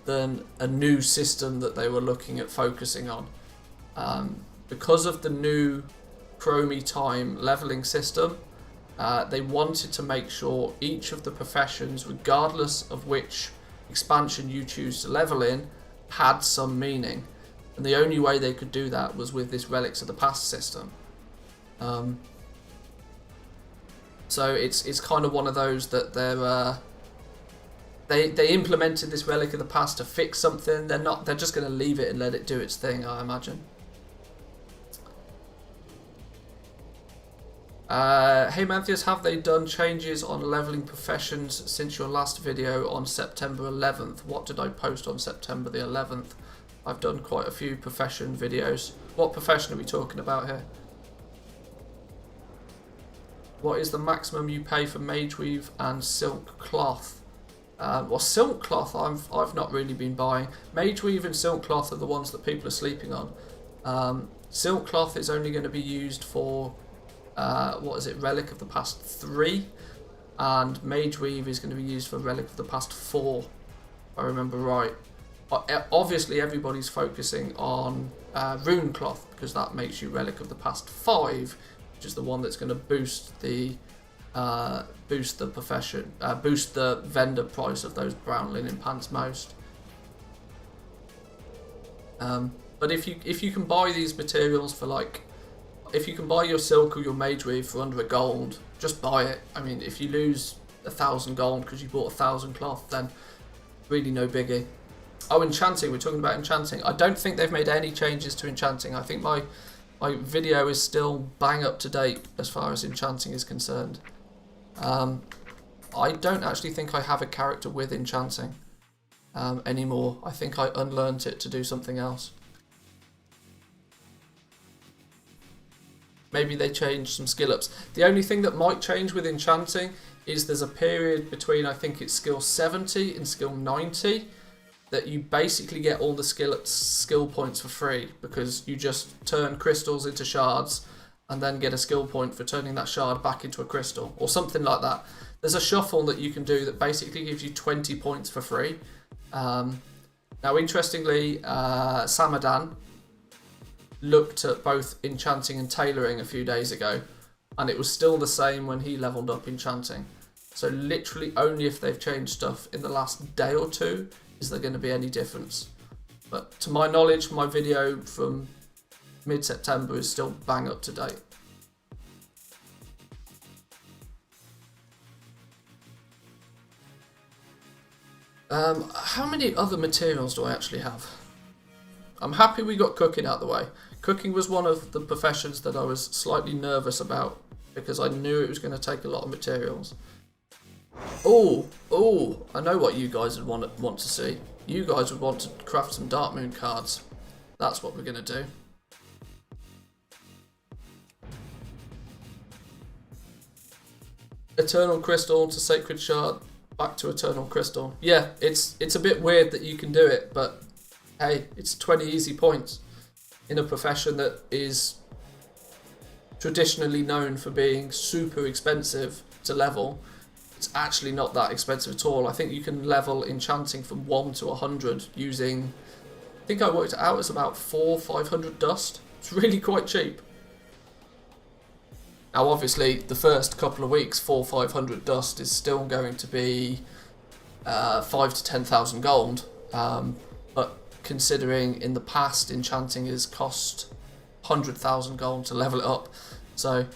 than a new system that they were looking at focusing on. Because of the new Chromie time leveling system, they wanted to make sure each of the professions, regardless of which expansion you choose to level in, had some meaning. And the only way they could do that was with this Relics of the Past system. So it's kind of one of those that they implemented this Relic of the Past to fix something. They're just going to leave it and let it do its thing, I imagine. Hey Manthieus, have they done changes on leveling professions since your last video on September 11th? What did I post on September the 11th? I've done quite a few profession videos. What profession are we talking about here? What is the maximum you pay for mage weave and silk cloth? Well, silk cloth I've not really been buying. Mage weave and silk cloth are the ones that people are sleeping on. Silk cloth is only going to be used for what is it, Relic of the Past 3, and mage weave is going to be used for Relic of the Past 4, if I remember right. Obviously everybody's focusing on rune cloth because that makes you Relic of the Past 5, which is the one that's going to boost the profession, boost the vendor price of those brown linen pants most. But if you can buy these materials for like, if you can buy your silk or your mage weave for under £1, just buy it. I mean, if you lose 1,000 gold because you bought 1,000 cloth, then really no biggie. Oh, enchanting. We're talking about enchanting. I don't think they've made any changes to enchanting. I think my video is still bang up to date as far as enchanting is concerned. I don't actually think I have a character with enchanting anymore. I think I unlearned it to do something else. Maybe they changed some skill ups. The only thing that might change with enchanting is there's a period between, I think it's skill 70 and skill 90, that you basically get all the skill points for free, because you just turn crystals into shards and then get a skill point for turning that shard back into a crystal or something like that. There's a shuffle that you can do that basically gives you 20 points for free. Now interestingly, Samadan looked at both enchanting and tailoring a few days ago, and it was still the same when he leveled up enchanting. So literally only if they've changed stuff in the last day or two is there going to be any difference. But to my knowledge, my video from mid-September is still bang up to date. How many other materials do I actually have? I'm happy we got cooking out of the way. Cooking was one of the professions that I was slightly nervous about because I knew it was going to take a lot of materials. Oh, I know what you guys would want to see. You guys would want to craft some Darkmoon cards. That's what we're going to do. Eternal Crystal to Sacred Shard, back to Eternal Crystal. Yeah, it's a bit weird that you can do it, but hey, it's 20 easy points in a profession that is traditionally known for being super expensive to level. It's actually not that expensive at all. I think you can level enchanting from 1 to 100 using, I think I worked it out as about 400-500 dust. It's really quite cheap. Now obviously the first couple of weeks 400-500 dust is still going to be 5,000 to 10,000 gold, but considering in the past enchanting has cost 100,000 gold to level it up. So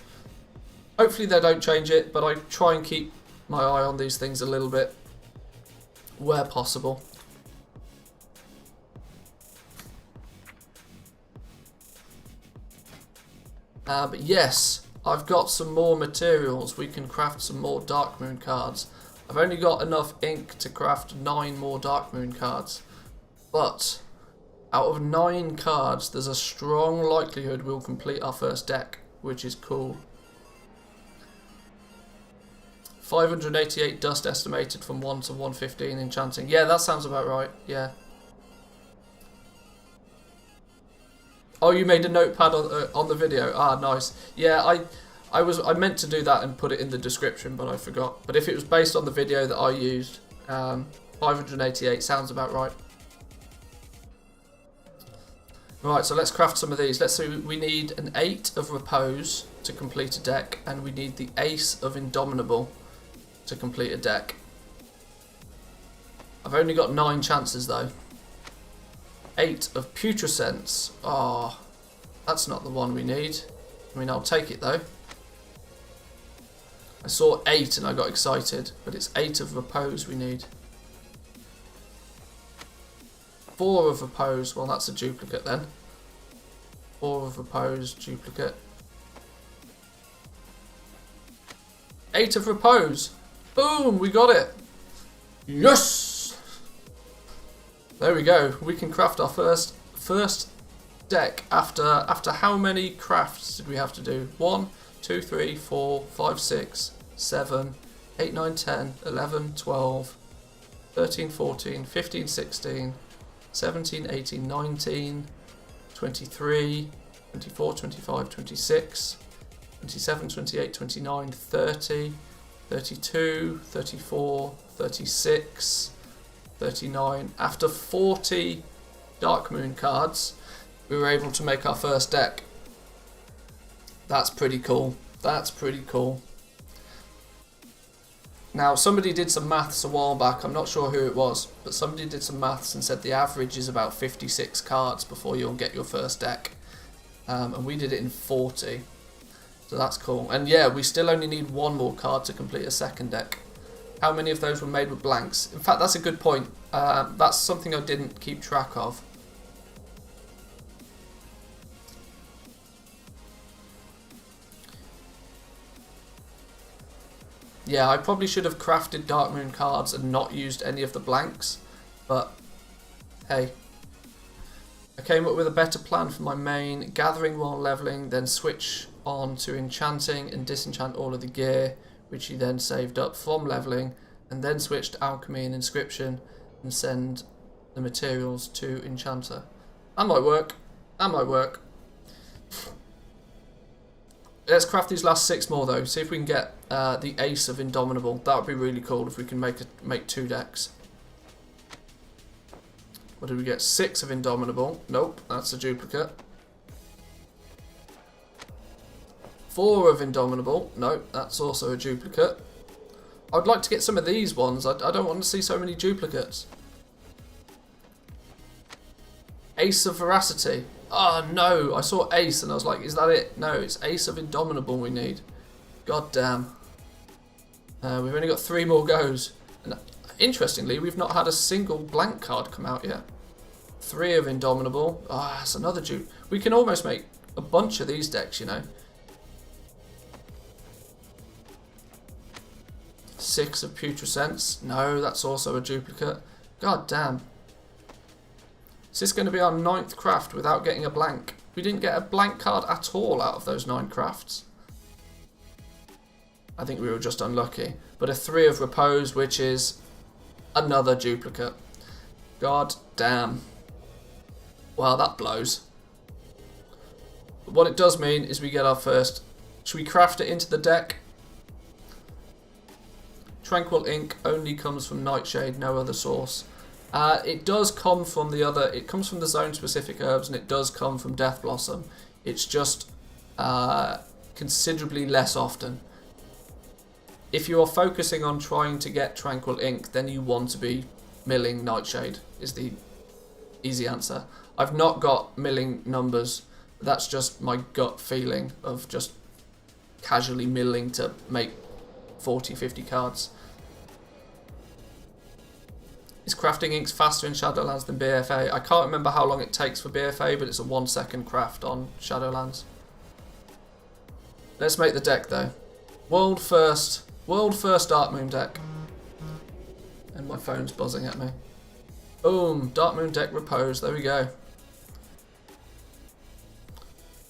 hopefully they don't change it, but I try and keep my eye on these things a little bit where possible. But yes, I've got some more materials. We can craft some more Darkmoon cards. I've only got enough ink to craft 9 more Darkmoon cards, but out of 9 cards, there's a strong likelihood we'll complete our first deck, which is cool. 588 dust estimated from 1 to 115 enchanting. Yeah, that sounds about right. Yeah. Oh, you made a notepad on the video. Ah, nice. Yeah, I meant to do that and put it in the description, but I forgot. But if it was based on the video that I used, 588 sounds about right. Right, so let's craft some of these. Let's see, we need an 8 of Repose to complete a deck, and we need the Ace of Indomitable to complete a deck. I've only got 9 chances though. 8 of Putrescence. Ah, oh, that's not the one we need. I mean, I'll take it though. I saw 8 and I got excited, but it's 8 of Repose we need. 4 of Repose, well that's a duplicate then. 4 of Repose, duplicate. 8 of Repose. Boom, we got it. Yes! There we go. We can craft our first deck after how many crafts did we have to do? 1, 2, 3, 4, 5, 6, 7, 8, 9, 10, 11, 12, 13, 14, 15, 16, 17, 18, 19, 23, 24, 25, 26, 27, 28, 29, 30, 32, 34, 36, 39. After 40 Darkmoon cards, we were able to make our first deck. That's pretty cool. That's pretty cool. Now, somebody did some maths a while back. I'm not sure who it was, but somebody did some maths and said the average is about 56 cards before you'll get your first deck. And we did it in 40. So that's cool. And yeah, we still only need 1 more card to complete a second deck. How many of those were made with blanks? In fact, that's a good point. That's something I didn't keep track of. Yeah, I probably should have crafted Darkmoon cards and not used any of the blanks. But, hey. I came up with a better plan for my main. Gathering while leveling, then switch on to enchanting and disenchant all of the gear, which he then saved up from leveling, and then switch to alchemy and inscription and send the materials to enchanter. That might work. That might work. Let's craft these last 6 more though. See if we can get the Ace of Indomitable. That would be really cool if we can make 2 decks. What did we get? 6 of Indomitable. Nope, that's a duplicate. 4 of Indomitable. Nope, that's also a duplicate. I'd like to get some of these ones. I don't want to see so many duplicates. Ace of Veracity. Oh no, I saw Ace and I was like, is that it? No, it's Ace of Indomitable we need. God damn. We've only got 3 more goes. And interestingly, we've not had a single blank card come out yet. 3 of Indomitable. Ah, that's another dupe. We can almost make a bunch of these decks, you know. 6 of Putrescence. No, that's also a duplicate. God damn. Is this going to be our 9th craft without getting a blank? We didn't get a blank card at all out of those 9 crafts. I think we were just unlucky. But a 3 of Repose, which is another duplicate. God damn. Well, that blows. But what it does mean is we get our first. Should we craft it into the deck? Tranquil ink only comes from Nightshade, no other source. It does come from the other. It comes from the zone-specific herbs, and it does come from Death Blossom. It's just considerably less often. If you are focusing on trying to get Tranquil ink, then you want to be milling Nightshade. Is the easy answer. I've not got milling numbers That's just my gut feeling of just casually milling to make 40, 50 cards. Is crafting inks faster in Shadowlands than BFA? I can't remember how long it takes for BFA, but it's a 1 second craft on Shadowlands. Let's make the deck though. World first Darkmoon deck. And my phone's buzzing at me. Boom, Darkmoon deck repose, there we go.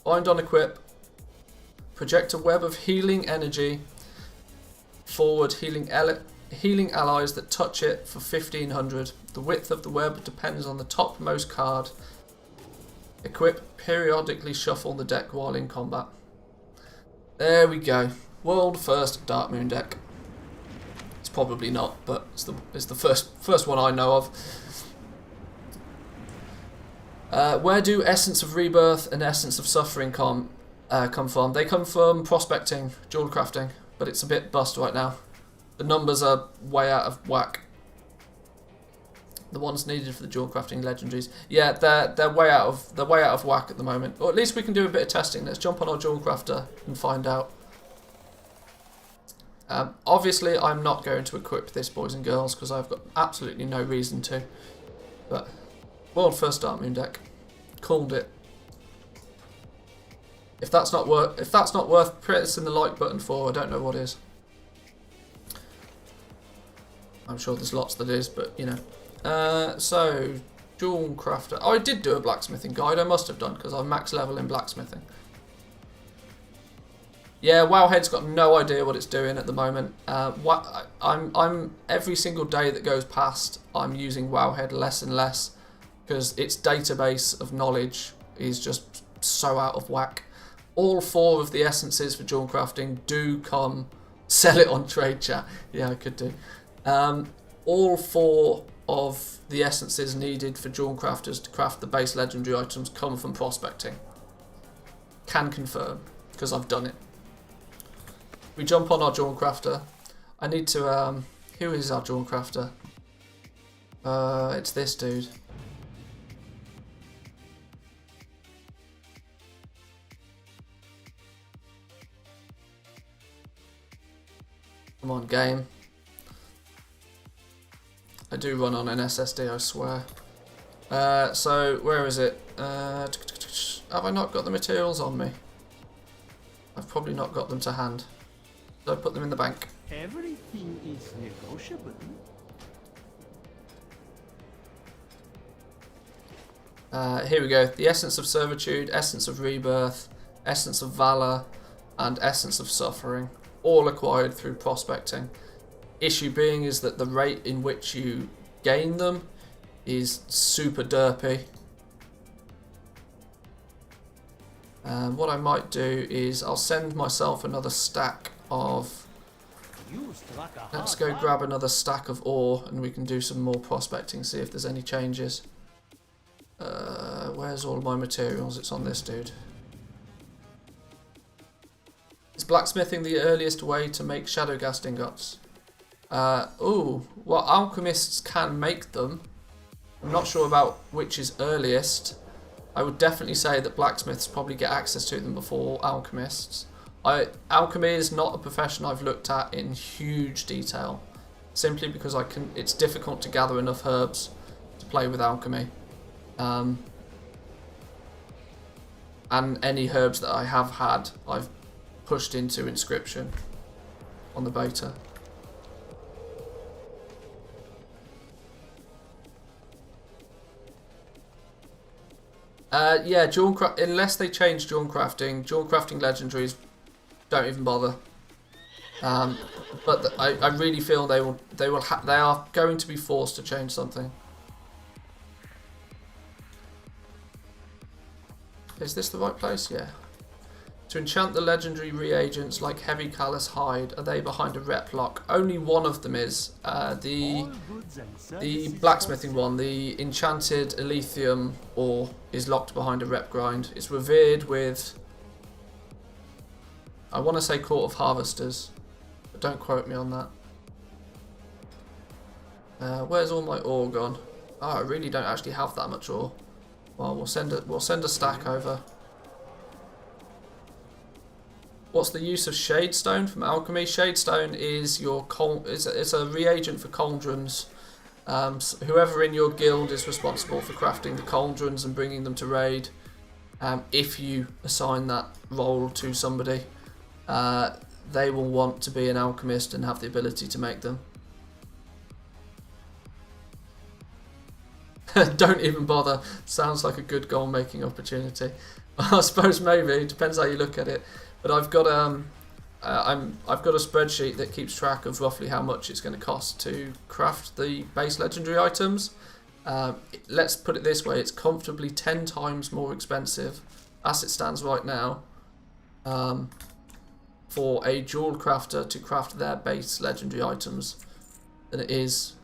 Bind on equip. Project a web of healing energy. Forward healing allies that touch it for 1500. The width of the web depends on the topmost card. Equip, periodically shuffle the deck while in combat. There we go. World first Darkmoon deck. It's probably not, but it's the first one I know of. Where do Essence of Rebirth and Essence of Suffering come from? They come from prospecting, Jewelcrafting, but it's a bit bust right now. The numbers are way out of whack. The ones needed for the Jewelcrafting legendaries, yeah, they're way out of whack at the moment. Or at least we can do a bit of testing. Let's jump on our Jewelcrafter and find out. Obviously, I'm not going to equip this, boys and girls, because I've got absolutely no reason to. But world first Darkmoon deck, called it. If that's not worth pressing the like button for, I don't know what is. I'm sure there's lots that is, but you know. So Jewelcrafter. Oh, I did do a blacksmithing guide. I must have done because I'm max level in blacksmithing. Yeah, Wowhead's got no idea what it's doing at the moment. I'm every single day that goes past, I'm using Wowhead less and less because its database of knowledge is just so out of whack. All 4 of the essences for Jewelcrafting do come. Sell it on trade chat. Yeah, I could do. All 4 of the essences needed for Jewelcrafters to craft the base legendary items come from prospecting. Can confirm because I've done it. We jump on our Jewelcrafter. I need to, who is our Jewelcrafter? It's this dude. Come on, game. I do run on an SSD, I swear. So, where is it? Have I not got the materials on me? I've probably not got them to hand. So I put them in the bank. Everything is negotiable. Here we go. The Essence of Servitude, Essence of Rebirth, Essence of Valor, and Essence of Suffering. All acquired through prospecting. Issue being is that the rate in which you gain them is super derpy. What I might do is I'll send myself another stack of... Let's go grab another stack of ore and we can do some more prospecting, see if there's any changes. Where's all my materials? It's on this dude. Is blacksmithing the earliest way to make Shadowghast ingots? Well, alchemists can make them. I'm not sure about which is earliest. I would definitely say that blacksmiths probably get access to them before alchemists. Alchemy is not a profession I've looked at in huge detail, simply because it's difficult to gather enough herbs to play with alchemy. And any herbs that I have had, I've pushed into inscription on the beta. Yeah, unless they change Jewelcrafting legendaries don't even bother. But I really feel they are going to be forced to change something. Is this the right place? Yeah. To enchant the legendary reagents like Heavy Callous Hide, are they behind a rep lock? Only one of them is. The blacksmithing one, the enchanted Elithium ore, is locked behind a rep grind. It's revered with, I want to say Court of Harvesters, but don't quote me on that. Where's all my ore gone? Oh, I really don't actually have that much ore. Well, we'll send a stack over. What's the use of Shadestone from alchemy? Shadestone is your it's a reagent for cauldrons. So whoever in your guild is responsible for crafting the cauldrons and bringing them to raid, if you assign that role to somebody, they will want to be an alchemist and have the ability to make them. Don't even bother. Sounds like a good goal making opportunity. I suppose maybe, it depends how you look at it. But I've got I've got a spreadsheet that keeps track of roughly how much it's going to cost to craft the base legendary items. Let's put it this way, it's comfortably 10 times more expensive, as it stands right now, for a jewel crafter to craft their base legendary items than it is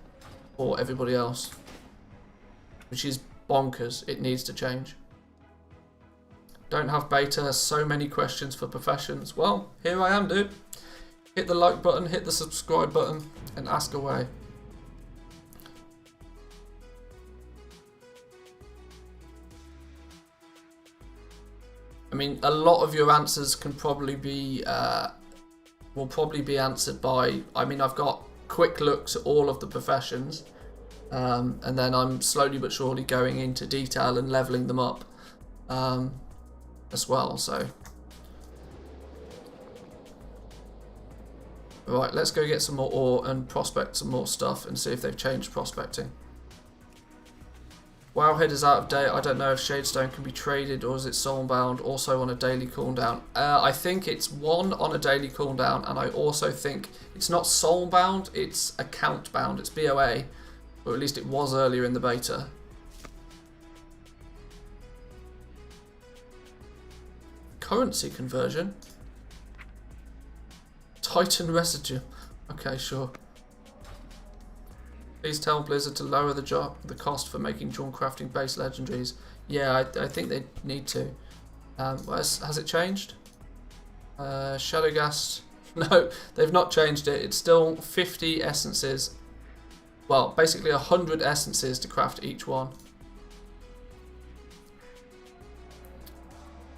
for everybody else. Which is bonkers. It needs to change. Don't have beta, so many questions for professions. Well, here I am, dude. Hit the like button, hit the subscribe button, and ask away. I mean, a lot of your answers can probably be, will probably be answered by, I mean, I've got quick looks at all of the professions, and then I'm slowly but surely going into detail and leveling them up as well, so. Right, let's go get some more ore and prospect some more stuff and see if they've changed prospecting. Wowhead is out of date. I don't know if Shadestone can be traded or is it soulbound, also on a daily cooldown. I think it's one on a daily cooldown, and I also think it's not soulbound, it's account bound, it's BOA, or at least it was earlier in the beta. Currency conversion? Titan residue. Okay, sure. Please tell Blizzard to lower the cost for making Jewelcrafting base legendaries. Yeah, I think they need to. Has it changed? Shadowgast. No, they've not changed it. It's still 50 essences. Well, basically 100 essences to craft each one.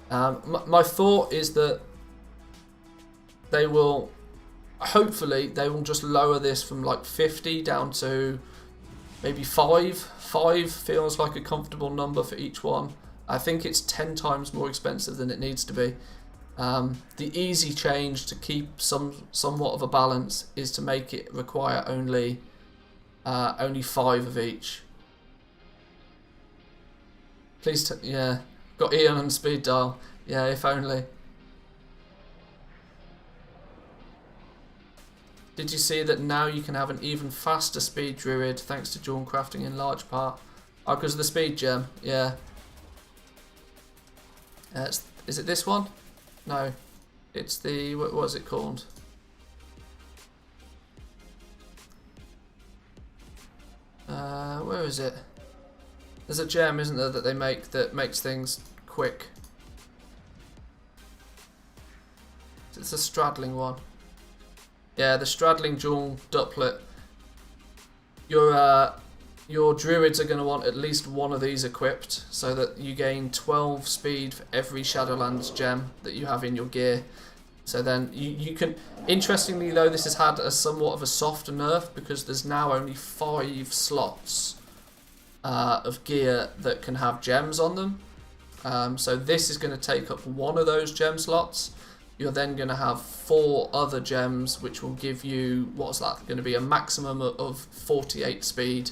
My thought is that they will, hopefully, they will just lower this from like 50 down to maybe 5. 5 feels like a comfortable number for each one. I think it's 10 times more expensive than it needs to be. The easy change to keep somewhat of a balance is to make it require only 5 of each. Please, yeah. Got Eon and speed dial. Yeah, if only. Did you see that now you can have an even faster speed druid thanks to Jewelcrafting in large part? Oh, because of the speed gem. Yeah. Is it this one? No. It's the, what was it called? Where is it? There's a gem, isn't there, that they make that makes things quick. It's a straddling one. Yeah, the straddling jewel duplet. Your druids are going to want at least one of these equipped so that you gain 12 speed for every Shadowlands gem that you have in your gear. So then you can, interestingly though, this has had a somewhat of a softer nerf because there's now only 5 slots of gear that can have gems on them. So this is going to take up one of those gem slots. You're then going to have 4 other gems which will give you, what's that, going to be a maximum of 48 speed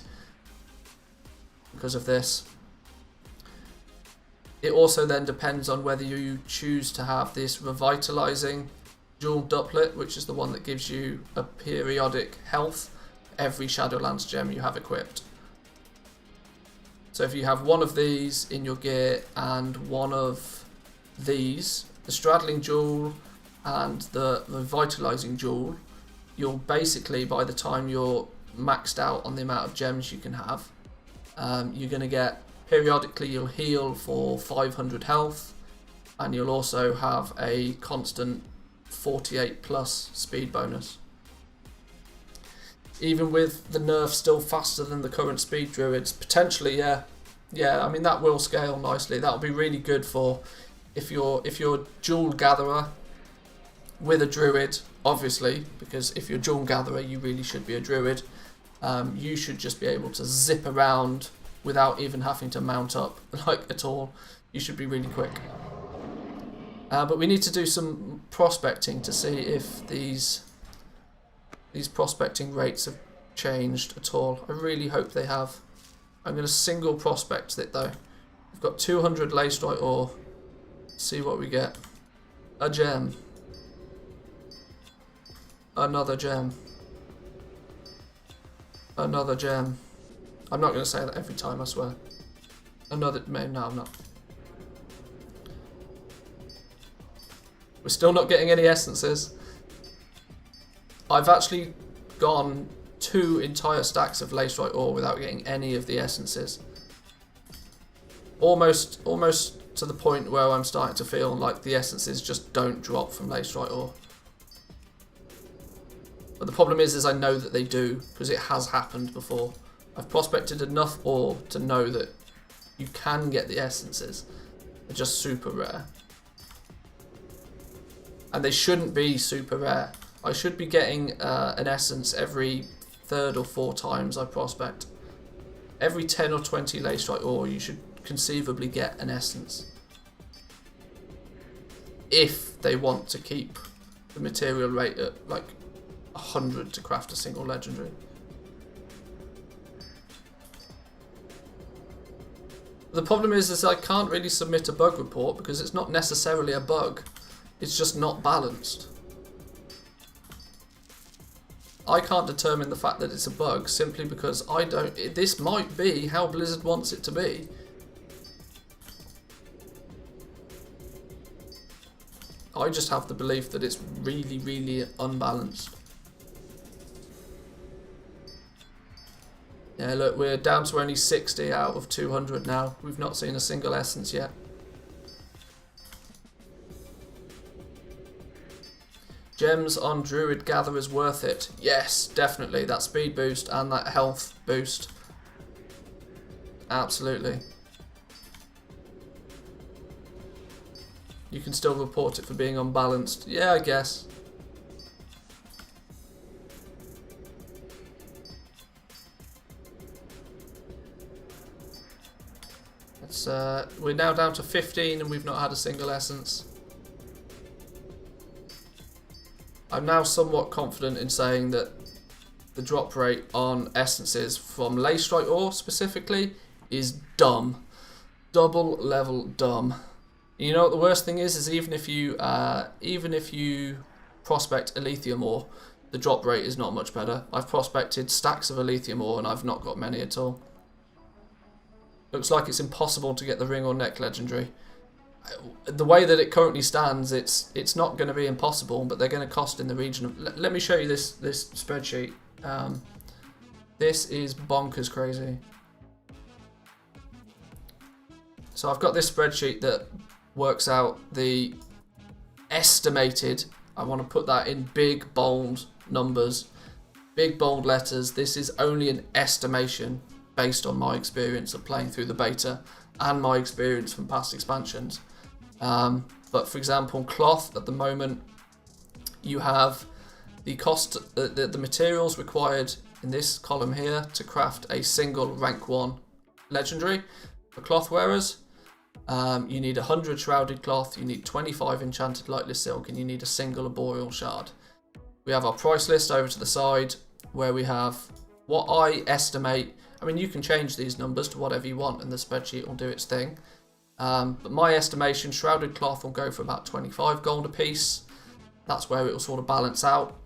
because of this. It also then depends on whether you choose to have this revitalizing jewel duplet, which is the one that gives you a periodic health for every Shadowlands gem you have equipped. So if you have one of these in your gear and one of these, the straddling jewel and the revitalizing jewel, you'll basically, by the time you're maxed out on the amount of gems you can have, you're going to get, periodically you'll heal for 500 health, and you'll also have a constant 48 plus speed bonus. Even with the nerf still faster than the current speed druids, potentially, yeah. Yeah, I mean that will scale nicely. That'll be really good for if you're a jewel gatherer with a druid, obviously, because if you're a jewel gatherer, you really should be a druid. You should just be able to zip around without even having to mount up, like, at all. You should be really quick. But we need to do some prospecting to see if these prospecting rates have changed at all. I really hope they have. I'm going to single prospect it though. We've got 200 lacerite ore. See what we get. A gem. Another gem. Another gem. I'm not going to say that every time, I swear. Another... No, I'm not. We're still not getting any essences. I've actually gone 2 entire stacks of lacerite ore without getting any of the essences. Almost to the point where I'm starting to feel like the essences just don't drop from lacerite ore. But the problem is I know that they do, because it has happened before. I've prospected enough ore to know that you can get the essences. They're just super rare. And they shouldn't be super rare. I should be getting an essence every 3rd or 4th times I prospect. Every 10 or 20 lacerite ore you should conceivably get an essence. If they want to keep the material rate at like 100 to craft a single legendary. The problem is I can't really submit a bug report because it's not necessarily a bug. It's just not balanced. I can't determine the fact that it's a bug simply because I don't... This might be how Blizzard wants it to be. I just have the belief that it's really, really unbalanced. Yeah, look, we're down to only 60 out of 200 now. We've not seen a single essence yet. Gems on Druid Gatherers worth it. Yes, definitely. That speed boost and that health boost. Absolutely. You can still report it for being unbalanced. Yeah, I guess. It's, we're now down to 15 and we've not had a single essence. I'm now somewhat confident in saying that the drop rate on essences from lacerite ore specifically is dumb. Double level dumb. You know what the worst thing is even if you prospect Elithium ore, the drop rate is not much better. I've prospected stacks of Elithium ore and I've not got many at all. Looks like it's impossible to get the ring or neck legendary. The way that it currently stands, it's not going to be impossible, but they're going to cost in the region of... Let me show you this spreadsheet. This is bonkers crazy. So I've got this spreadsheet that works out the estimated... I want to put that in big, bold numbers. Big, bold letters. This is only an estimation based on my experience of playing through the beta and my experience from past expansions. But for example, cloth at the moment, you have the cost, the materials required in this column here to craft a single rank 1 legendary for cloth wearers. You need 100 shrouded cloth, you need 25 enchanted lightless silk, and you need a single arboreal shard. We have our price list over to the side where we have what I estimate. I mean, you can change these numbers to whatever you want and the spreadsheet will do its thing. But my estimation, shrouded cloth will go for about 25 gold a piece. That's where it will sort of balance out.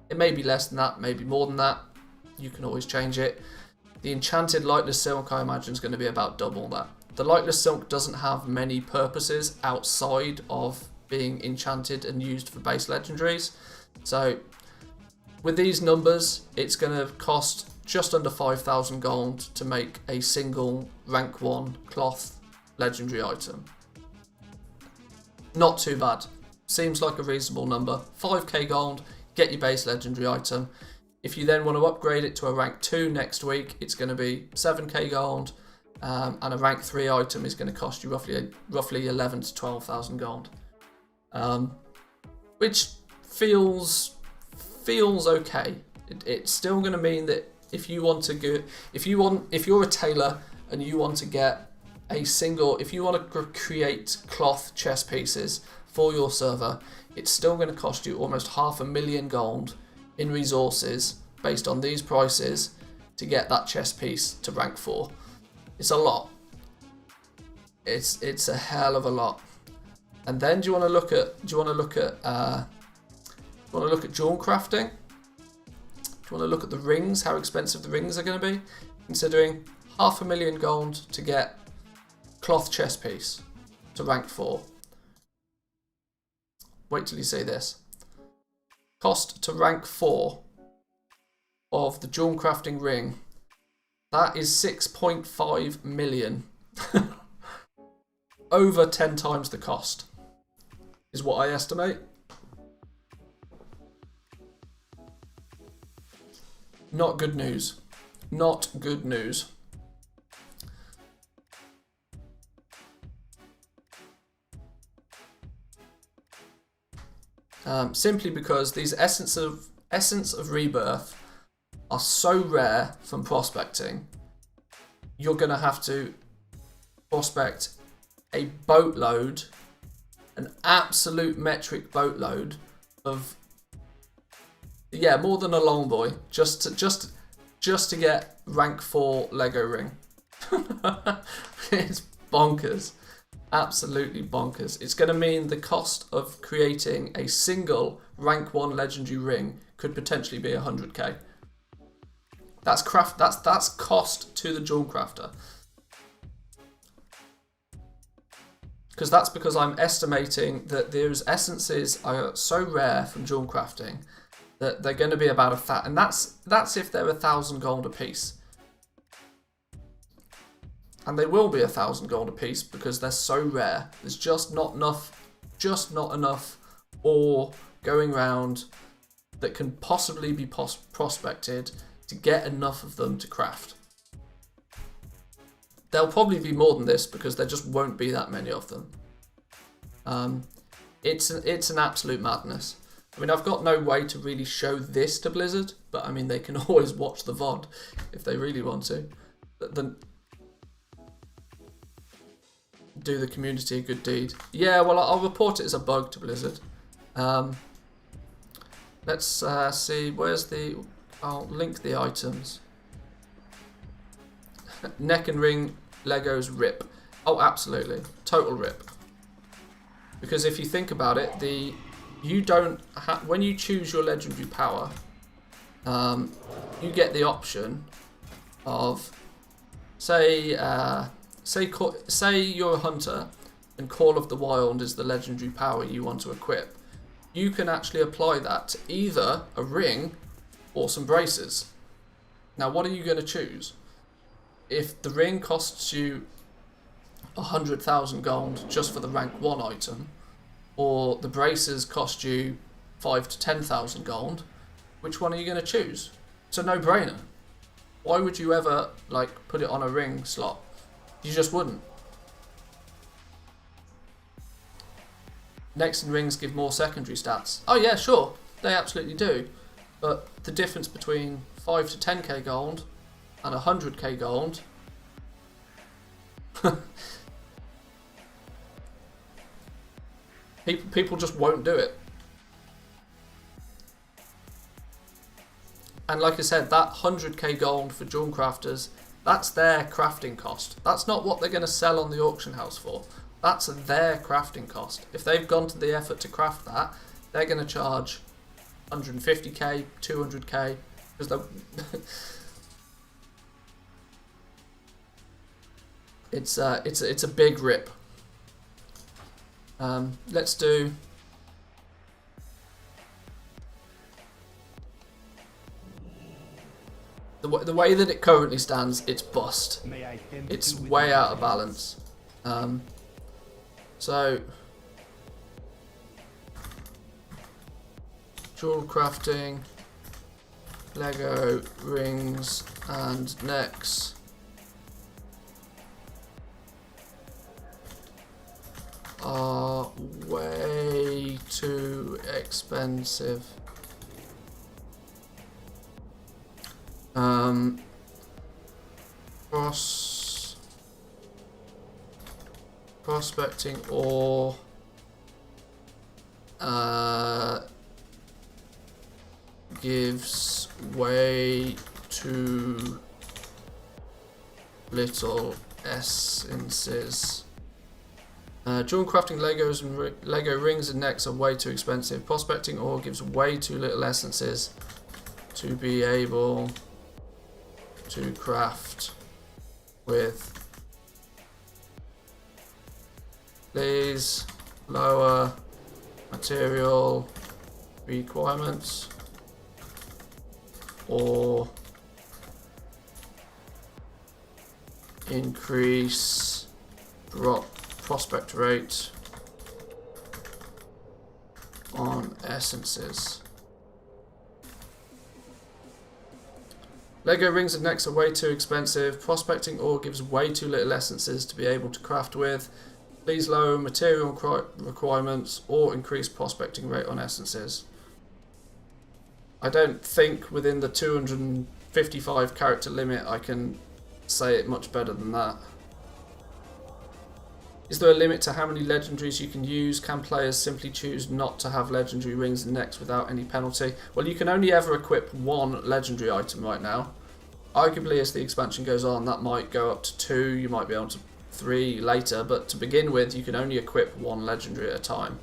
It may be less than that, maybe more than that. You can always change it. The enchanted lightless silk, I imagine, is going to be about double that. The lightless silk doesn't have many purposes outside of being enchanted and used for base legendaries. So with these numbers, it's going to cost just under 5,000 gold to make a single rank 1 cloth legendary item. Not too bad. Seems like a reasonable number. 5k gold, get your base legendary item. If you then want to upgrade it to a rank 2 next week, it's going to be 7k gold, and a rank 3 item is going to cost you roughly 11 to 12,000 gold. Which feels okay. It's still going to mean that if you want to go, if you're a tailor and you want to get a single, if you want to create cloth chest pieces for your server, it's still going to cost you almost 500,000 gold in resources based on these prices to get that chest piece to rank 4. It's a lot. It's a hell of a lot. And then do you want to look at Jewelcrafting? Do you want to look at the rings, how expensive the rings are going to be? Considering 500,000 gold to get cloth chest piece to rank 4. Wait till you see this. Cost to rank 4 of the Jewelcrafting ring. That is 6.5 million. Over 10 times the cost is what I estimate. Not good news. Not good news. Simply because these essence of rebirth are so rare from prospecting, you're going to have to prospect a boatload, an absolute metric boatload of, yeah, more than a long boy, just to get rank 4 Lego ring. It's bonkers. Absolutely bonkers. It's going to mean the cost of creating a single rank 1 legendary ring could potentially be 100k. That's cost to the jewel crafter. Because I'm estimating that those essences are so rare from jewel crafting that they're going to be about 1,000, and that's if they're 1,000 gold a piece. And they will be 1,000 gold a piece because they're so rare. There's just not enough ore going around that can possibly be prospected to get enough of them to craft. There'll probably be more than this because there just won't be that many of them. It's an absolute madness. I mean, I've got no way to really show this to Blizzard, but I mean, they can always watch the VOD if they really want to. Do the community a good deed. Yeah, well, I'll report it as a bug to Blizzard. Let's see, where's the... I'll link the items. Neck and ring Legos rip. Oh, absolutely. Total rip. Because if you think about it, you don't when you choose your legendary power, you get the option of, say you're a hunter and Call of the Wild is the legendary power you want to equip. You can actually apply that to either a ring or some braces. Now, what are you going to choose? If the ring costs you 100,000 gold just for the rank 1 item, or the braces cost you 5,000 to 10,000 gold, which one are you going to choose? It's a no-brainer. Why would you ever put it on a ring slot? You just wouldn't. Necks and rings give more secondary stats. Oh yeah, sure, they absolutely do. But the difference between 5 to 10k gold and 100k gold, people just won't do it. And like I said, that 100k gold for jewel crafters, that's their crafting cost. That's not what they're going to sell on the auction house for. That's their crafting cost. If they've gone to the effort to craft that, they're going to charge 150k, 200k, because it's a big rip. Let's do the way that it currently stands. It's bust. It's way out of balance. So jewel crafting, Lego rings and necks. Are way too expensive. Prospecting ore gives way too little essences. Jewelcrafting Legos and Lego rings and necks are way too expensive. Prospecting ore gives way too little essences to be able to craft with. Please lower material requirements or increase prospect rate on essences. Lego rings and necks are way too expensive. Prospecting ore gives way too little essences to be able to craft with. Please lower material requirements or increase prospecting rate on essences. I don't think within the 255 character limit I can say it much better than that. Is there a limit to how many legendaries you can use? Can players simply choose not to have legendary rings and necks without any penalty? Well, you can only ever equip one legendary item right now. Arguably, as the expansion goes on, that might go up to 2, you might be able to 3 later, but to begin with, you can only equip one legendary at a time.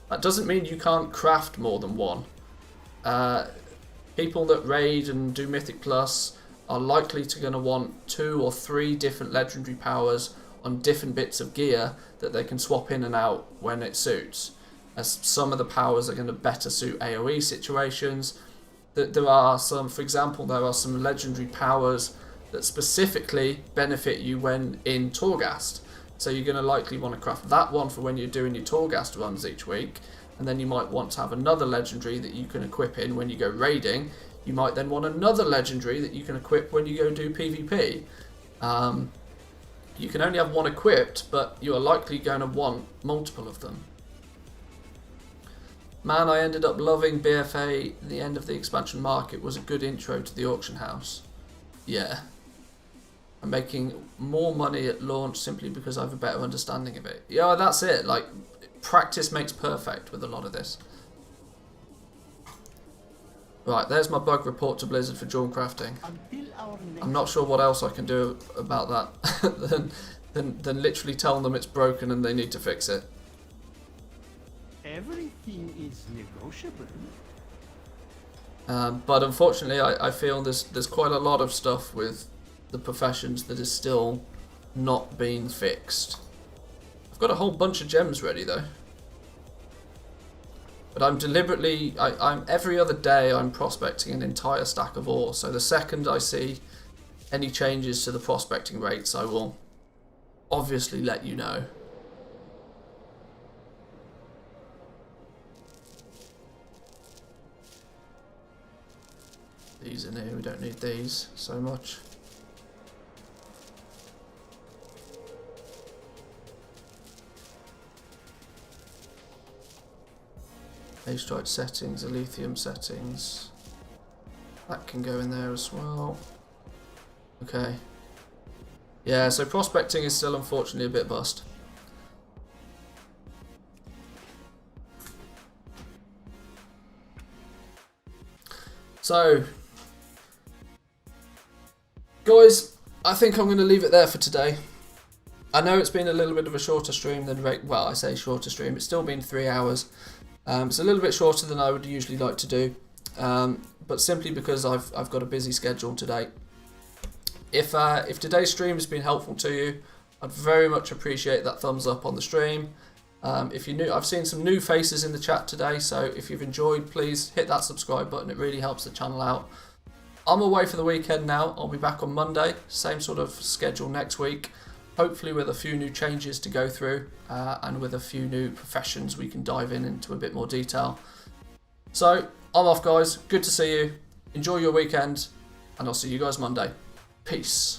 That doesn't mean you can't craft more than one. People that raid and do Mythic Plus are likely to going to want 2 or 3 different legendary powers on different bits of gear that they can swap in and out when it suits. As some of the powers are going to better suit AoE situations. There are some, for example, there are some legendary powers that specifically benefit you when in Torghast. So you're going to likely want to craft that one for when you're doing your Torghast runs each week, and then you might want to have another legendary that you can equip in when you go raiding. You might then want another legendary that you can equip when you go do PvP. You can only have one equipped, but you are likely going to want multiple of them. Man, I ended up loving BFA. The end of the expansion market was a good intro to the auction house. Yeah. I'm making more money at launch simply because I have a better understanding of it. Yeah, that's it. Like, practice makes perfect with a lot of this. Right, there's my bug report to Blizzard for Jewelcrafting. I'm not sure what else I can do about that than literally tell them it's broken and they need to fix it. Everything is negotiable. But unfortunately, I feel there's quite a lot of stuff with the professions that is still not being fixed. I've got a whole bunch of gems ready though. But I'm deliberately, I'm every other day I'm prospecting an entire stack of ore. So the second I see any changes to the prospecting rates, I will obviously let you know. These in here, we don't need these so much. Astrite settings, Lithium settings. That can go in there as well. Okay. Yeah, so prospecting is still unfortunately a bit bust. So, guys, I think I'm going to leave it there for today. I know it's been a little bit of a shorter stream than, well, I say shorter stream, it's still been 3 hours. It's a little bit shorter than I would usually like to do, but simply because I've got a busy schedule today. If today's stream has been helpful to you, I'd very much appreciate that thumbs up on the stream. If you're new, I've seen some new faces in the chat today, so if you've enjoyed, please hit that subscribe button. It really helps the channel out. I'm away for the weekend now. I'll be back on Monday, same sort of schedule next week. Hopefully with a few new changes to go through and with a few new professions we can dive into a bit more detail. So, I'm off guys, good to see you, enjoy your weekend, and I'll see you guys Monday. Peace.